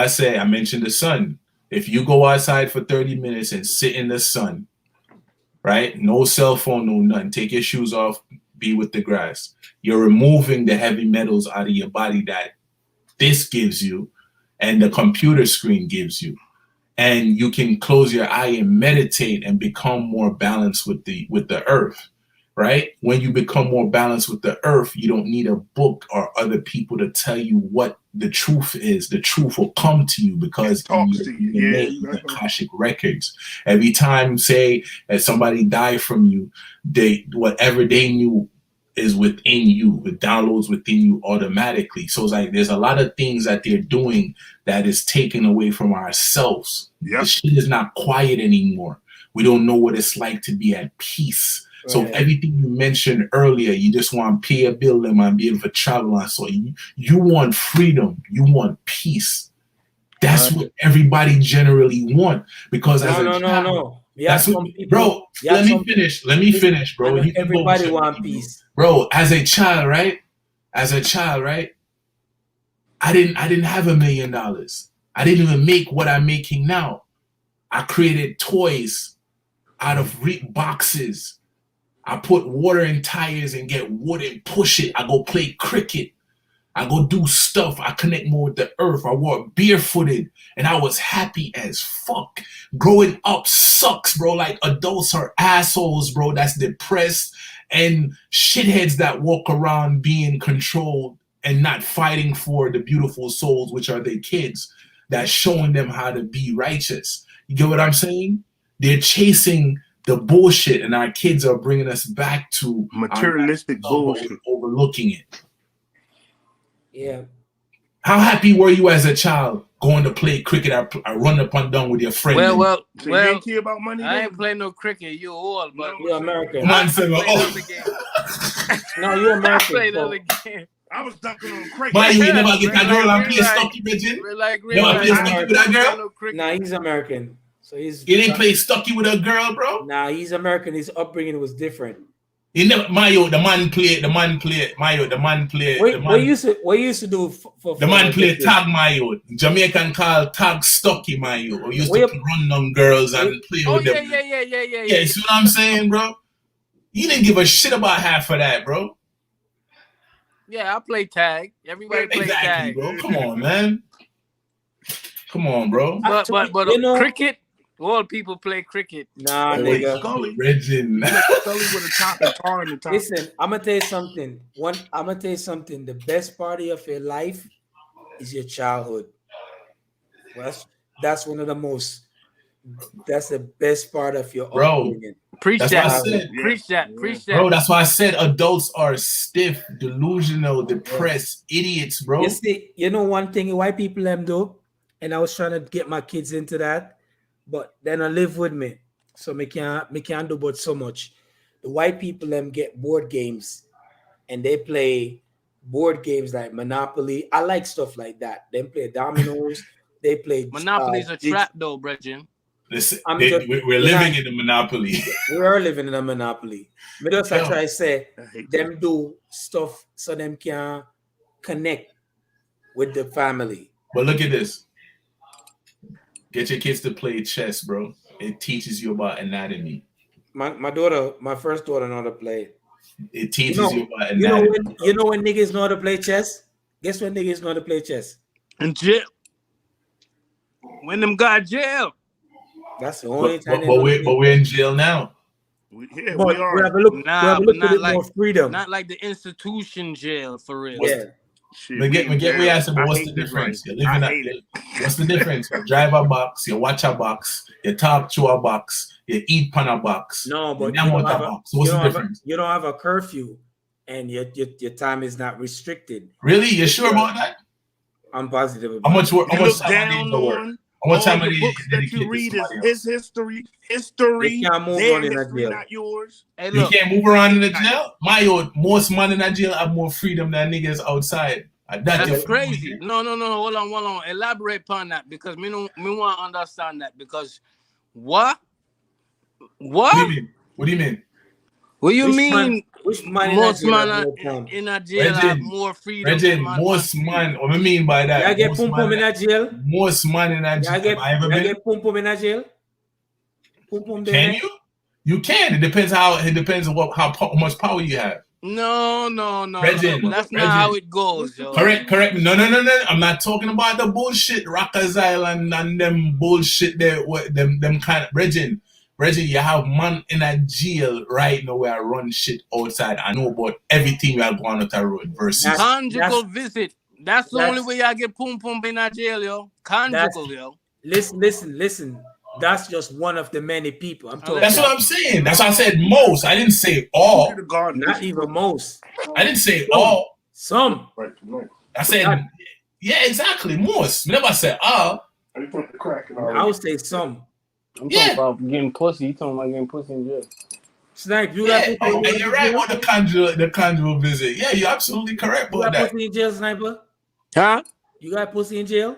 I say I mentioned the sun. If you go outside for 30 minutes and sit in the sun, right? No cell phone, no nothing. Take your shoes off, be with the grass. You're removing the heavy metals out of your body that this gives you and the computer screen gives you. And you can close your eye and meditate and become more balanced with the earth, right? When you become more balanced with the earth, you don't need a book or other people to tell you what the truth is. The truth will come to you because the Akashic records. Every time, say, that somebody died from you, whatever they knew is within you. It downloads within you automatically. So it's like there's a lot of things that they're doing that is taken away from ourselves. Yep. The shit is not quiet anymore. We don't know what it's like to be at peace. Right. So everything you mentioned earlier, you just want to pay a bill and be able to travel on. So you want freedom. You want peace. That's what everybody generally want. Because no. That's what, bro. Let me finish, bro. Everybody want peace, bro. As a child, right? I didn't have $1 million. I didn't even make what I'm making now. I created toys out of boxes. I put water in tires and get wood and push it. I go play cricket. I go do stuff. I connect more with the earth. I walk barefooted and I was happy as fuck. Growing up sucks, bro. Like adults are assholes, bro. That's depressed and shitheads that walk around being controlled and not fighting for the beautiful souls, which are their kids, that's showing them how to be righteous. You get what I'm saying? They're chasing the bullshit and our kids are bringing us back to materialistic bullshit, overlooking it. Yeah. How happy were you as a child going to play cricket? I run up and down with your friend. Well, you ain't care about money. I ain't playing no cricket. You're old, but you're American. Man said, No, you're American. I played other game. I was dunking on cricket. Why you never get that girl and play Stucky, Bridget? Never play Stucky with that girl? Nah, he's American. So he didn't play Stucky with a girl, bro? Nah, he's American. His upbringing was different. He never, Mayo, the man play. What you used to do for the man play tag Mayo. Jamaican call tag Stucky Mayo. We used to run down girls and play with them. Yeah. Yeah, see what I'm saying, bro? You didn't give a shit about half of that, bro. Yeah, I play tag. Everybody plays tag, bro. Come on, man. Come on, bro. But cricket. All people play cricket. Nah, nigga. Scully. Regin. Scully with a top and tar in the top. Listen, I'm gonna tell you something. The best part of your life is your childhood. That's one of the most. That's the best part of your upbringing. Preach that. Bro, that's why I said adults are stiff, delusional, depressed, idiots, bro. You see, you know one thing white people do, and I was trying to get my kids into that. But then I live with me, so me can't do but so much. The white people get board games, and they play board games like Monopoly. I like stuff like that. They play dominoes. They play Monopoly's a trap, though, Brethren. Listen, we're living in a monopoly. We are living in a monopoly. Me just try to say them do stuff so them can connect with the family. But look at this. Get your kids to play chess, bro. It teaches you about anatomy. My first daughter know how to play. It teaches you about anatomy. You know when niggas know how to play chess? Guess when niggas know how to play chess? In jail. When them got jail. That's the only time. But we're in jail now. We have a look but not more freedom. Not like the institution jail for real. Yeah. Shit, Me get where you ask, but I what's hate the this difference? life. You live in I a, hate it. what's the difference? You drive a box, you watch a box, you talk to a box, you eat pan a box. No, but you don't want a box. So what's the difference? you don't have a curfew, and your time is not restricted. Really? You sure about that? I'm positive How about much it. work? How You much look time a day down you work? on How much time all a the day books that you dedicate to read is somebody else? his history. They can't move Their on in a history, jail. not yours. Hey, You look. can't move around in the jail? My old, most man in the jail have more freedom than niggas outside. That's crazy. No. Hold on. Elaborate upon that because me want to understand that because what? What do you mean? What do you mean? What do you mean? Which man Most man in in a jail have more freedom than man. Most man. What I mean by that? You get pum pum in a jail. Most man in a jail. You get pum pum in a jail. Pum pum there. Can you? You can. It depends how how much power you have. No. Regin, That's not how it goes, yo. Correct. No. I'm not talking about the bullshit Rockers Island and them bullshit there. Them kind of Regin, you have man in a jail right now where I run shit outside. I know about everything we are going on the road versus conjugal visit. That's the only way I get pum pum in a jail, yo. Conjugal, yo. Listen. That's just one of the many people. I'm talking. That's what I'm saying. That's why I said most. I didn't say all. Not even most. I didn't say all. Some. I said, yeah, exactly. Most. Never said all. I would say some. I'm talking about getting pussy. You talking about getting pussy in jail? Snipe, you got pussy. And you're right about the conjugal visit. Yeah, you're absolutely correct about that. You got pussy in jail, Sniper? Huh? You got pussy in jail?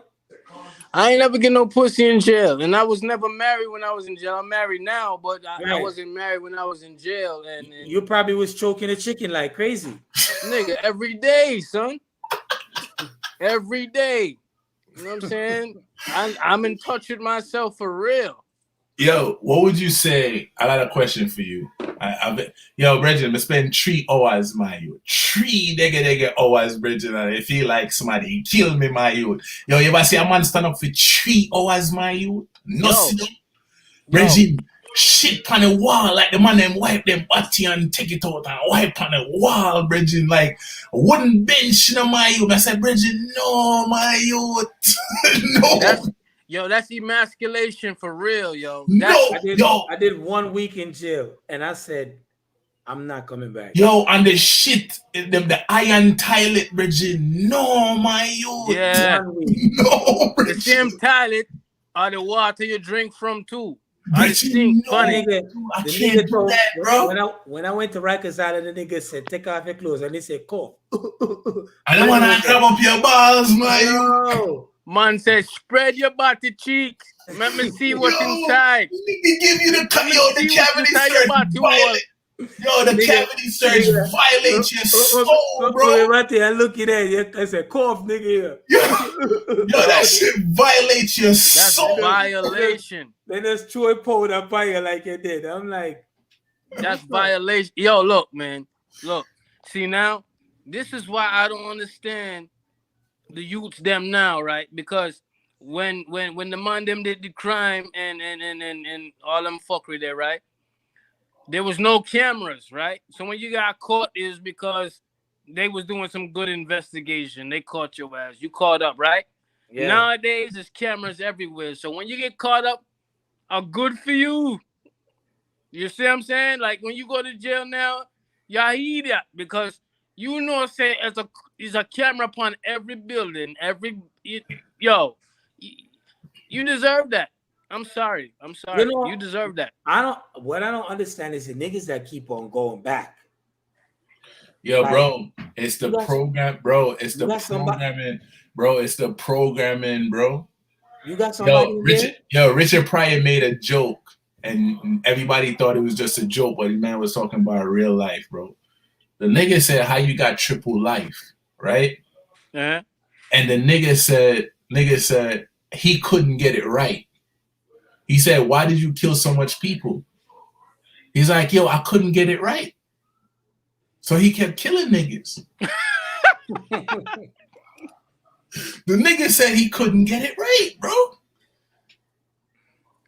I ain't never get no pussy in jail, and I was never married when I was in jail. I'm married now, but I wasn't married when I was in jail. And you probably was choking a chicken like crazy, nigga. Every day, son. Every day. You know what I'm saying? I'm in touch with myself for real. Yo, what would you say? I got a question for you. Yo, Bridget, I spend 3 hours, my youth. 3 nigga hours, Bridget, and I feel like somebody kill me, my youth. Yo, you ever see a man stand up for 3 hours, my youth? No, Bridget, shit on the wall, like the man them wipe them body and take it out and wipe on the wall, Bridget, like a wooden bench, you know, my youth. I said, Bridget, no, my youth. No. That's emasculation for real, yo. I did 1 week in jail, and I said, I'm not coming back. Yo, and the shit, the iron toilet, Bridget. No, my youth. Yeah. No, Bridget. The same toilet are the water you drink from too. I think funny. I can't do that, bro. When I went to Rikers Island, the nigga said, take off your clothes, and he said, cough. I don't want to grab up your balls, my youth. Man says, spread your body cheeks. Let me see what's inside. They give you the cavity search. The cavity search violates your soul, bro. Right there, and look at that. I said, cough, nigga. Yo, that shit violates your soul. That's violation. Then there's Troy powder fire like you did. I'm like, that's violation. Yo, look, man. Look. See now, this is why I don't understand the youths them now, right? Because when the man them did the crime and all them fuckery there, right? There was no cameras, right? So when you got caught is because they was doing some good investigation. They caught your ass. You caught up, right? Yeah. Nowadays there's cameras everywhere. So when you get caught up, are good for you. You see what I'm saying? Like when you go to jail now, y'all hear that because you know, say is a camera upon every building, you deserve that. I'm sorry. You know, you deserve that. What I don't understand is the niggas that keep on going back. Yo, like, bro, it's the program, bro. It's the programming, bro. It's the programming, bro. You got somebody. Richard Pryor made a joke, and everybody thought it was just a joke, but the man was talking about real life, bro. The nigga said, "How you got triple life?" Right? Uh-huh. And the nigga said he couldn't get it right. He said, "Why did you kill so much people?" He's like, "Yo, I couldn't get it right." So he kept killing niggas. The nigga said he couldn't get it right, bro.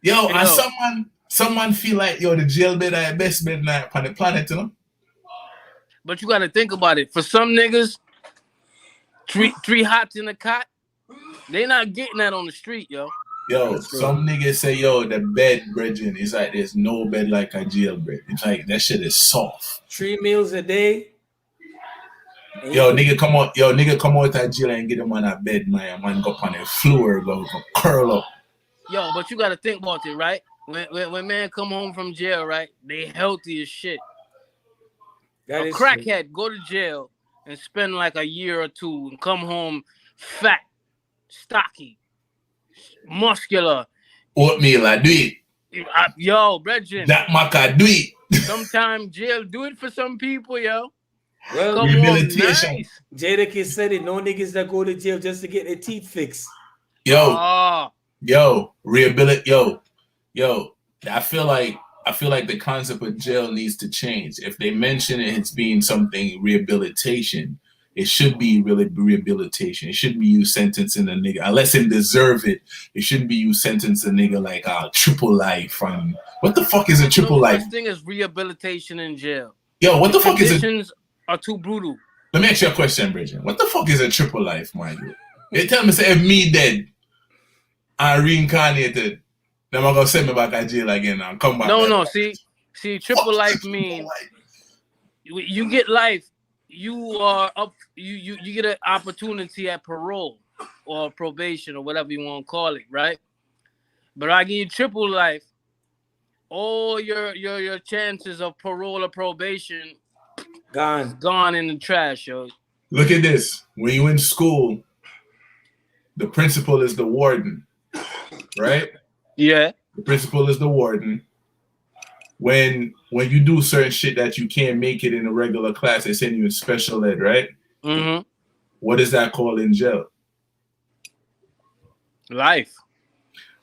Yo, and someone feel like, yo, the jail bed are the best bed on the planet, you know? But you got to think about it. For some niggas, Three hots in a cot. They not getting that on the street, yo. Yo, some niggas say, yo, the bed, brethren, is like there's no bed like a jail bed. It's like that shit is soft. 3 meals a day. Yo, nigga come out that jail and get him on a bed, man. Man go up on the floor, go curl up. Yo, but you gotta think about it, right? When man come home from jail, right? They healthy as shit. That A is crackhead go to jail and spend like a year or two and come home fat, stocky, muscular. Oatmeal, I do it. Yo, Bregin. That Mac, I do it. Sometimes jail do it for some people, yo. Well, Come rehabilitation. on, nice. Jadakiss said it. No niggas that go to jail just to get their teeth fixed. Yo, rehabilitate. Yo. I feel like the concept of jail needs to change. If they mention it's being something rehabilitation, it should be really rehabilitation. It shouldn't be you sentencing a nigga unless him deserve it. It shouldn't be you sentencing a nigga like triple life. What the fuck is a triple life? First thing is rehabilitation in jail. Yo, what the fuck is it? Conditions are too brutal. Let me ask you a question, Bridget. What the fuck is a triple life, my dude? They tell me, say, if me dead and reincarnated, then I'm gonna send me back to jail again and come back. No. See, triple life mean you get life. You are up. You get an opportunity at parole or probation or whatever you want to call it, right? But I give you triple life. All your chances of parole or probation gone in the trash, yo. Look at this. When you in school, the principal is the warden, right? Yeah. The principal is the warden. When you do certain shit that you can't make it in a regular class, they send you in special ed, right? Mm-hmm. What is that called in jail? Life.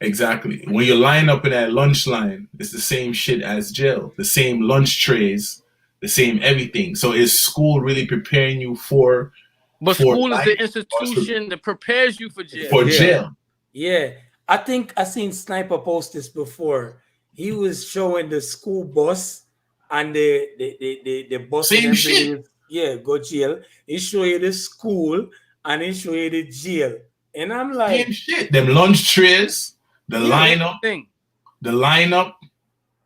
Exactly. When you line up in that lunch line, it's the same shit as jail. The same lunch trays, the same everything. So is school really preparing you for? But school is the institution that prepares you for jail. For jail. Yeah. I think I seen Sniper post this before. He was showing the school bus and the bus. Same shit. Yeah, go jail. He show you the school and he show you the jail. And I'm like, same shit. Them lunch trays, the lineup,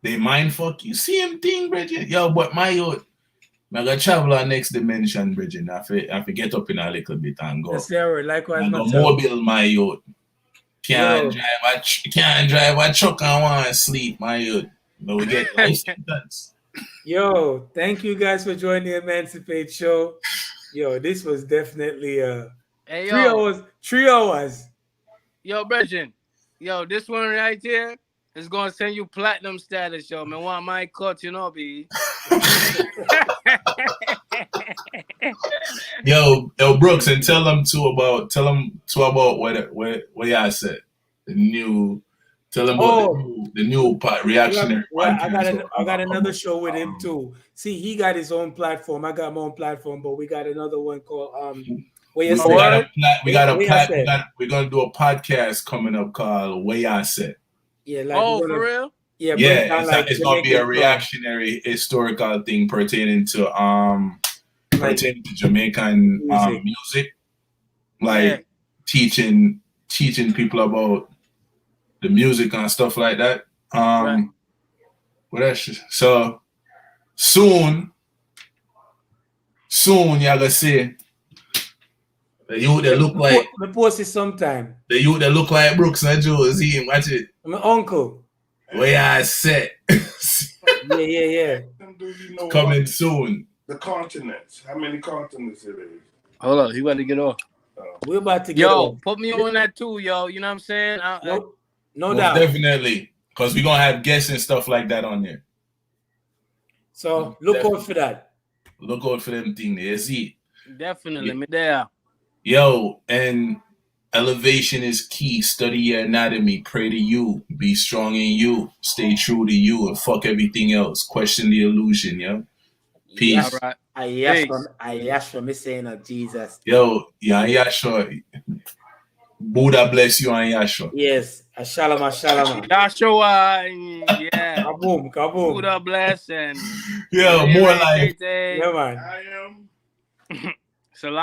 they mind fuck you. Same thing, Bridget. Yo, but my youth, I got travel our next dimension, Bridget. I have to get up in a little bit and go. That's the likewise. And go mobile, my youth. Can't drive a truck and want to sleep, my youth. No, we get life sentence. Yo, thank you guys for joining the Emancipate Show. Yo, this was definitely 3 hours. Yo, Bregin. Yo, this one right here is gonna send you platinum status, yo. Man, want my cut, you know, B. Yo, Brooks, and tell them too about what y'all said. The new, tell them about the new reactionary. I got another show with him too. See, he got his own platform. I got my own platform, but we got another one called we're gonna do a podcast coming up called Way I Said. Yeah, for real? Yeah, it's gonna be a reactionary historical thing pertaining to Jamaican music, like teaching people about the music and stuff like that. What else? So soon y'all gonna see the youth that look like the post is sometime. The youth that look like Brooks and Joe, see him, watch it. My uncle. Way I said. Yeah. Coming soon. The continents. How many continents it is? Hold on, he about to get off. We're about to get off. Put me on that too, yo. You know what I'm saying? No doubt. Definitely. Because we're going to have guests and stuff like that on there. So look out for that. Look out for them things there. See? Definitely. Me there. Yo, and elevation is key. Study your anatomy. Pray to you. Be strong in you. Stay true to you. And fuck everything else. Question the illusion, yo. Peace. All right. I ask for me saying of Jesus. Yo, yeah, Yahshua. Buddha bless you and Yahshua. Yes. Shalom. Yahshua. Yeah. Kaboom. Buddha bless and yo, more like. Yeah, man. I am.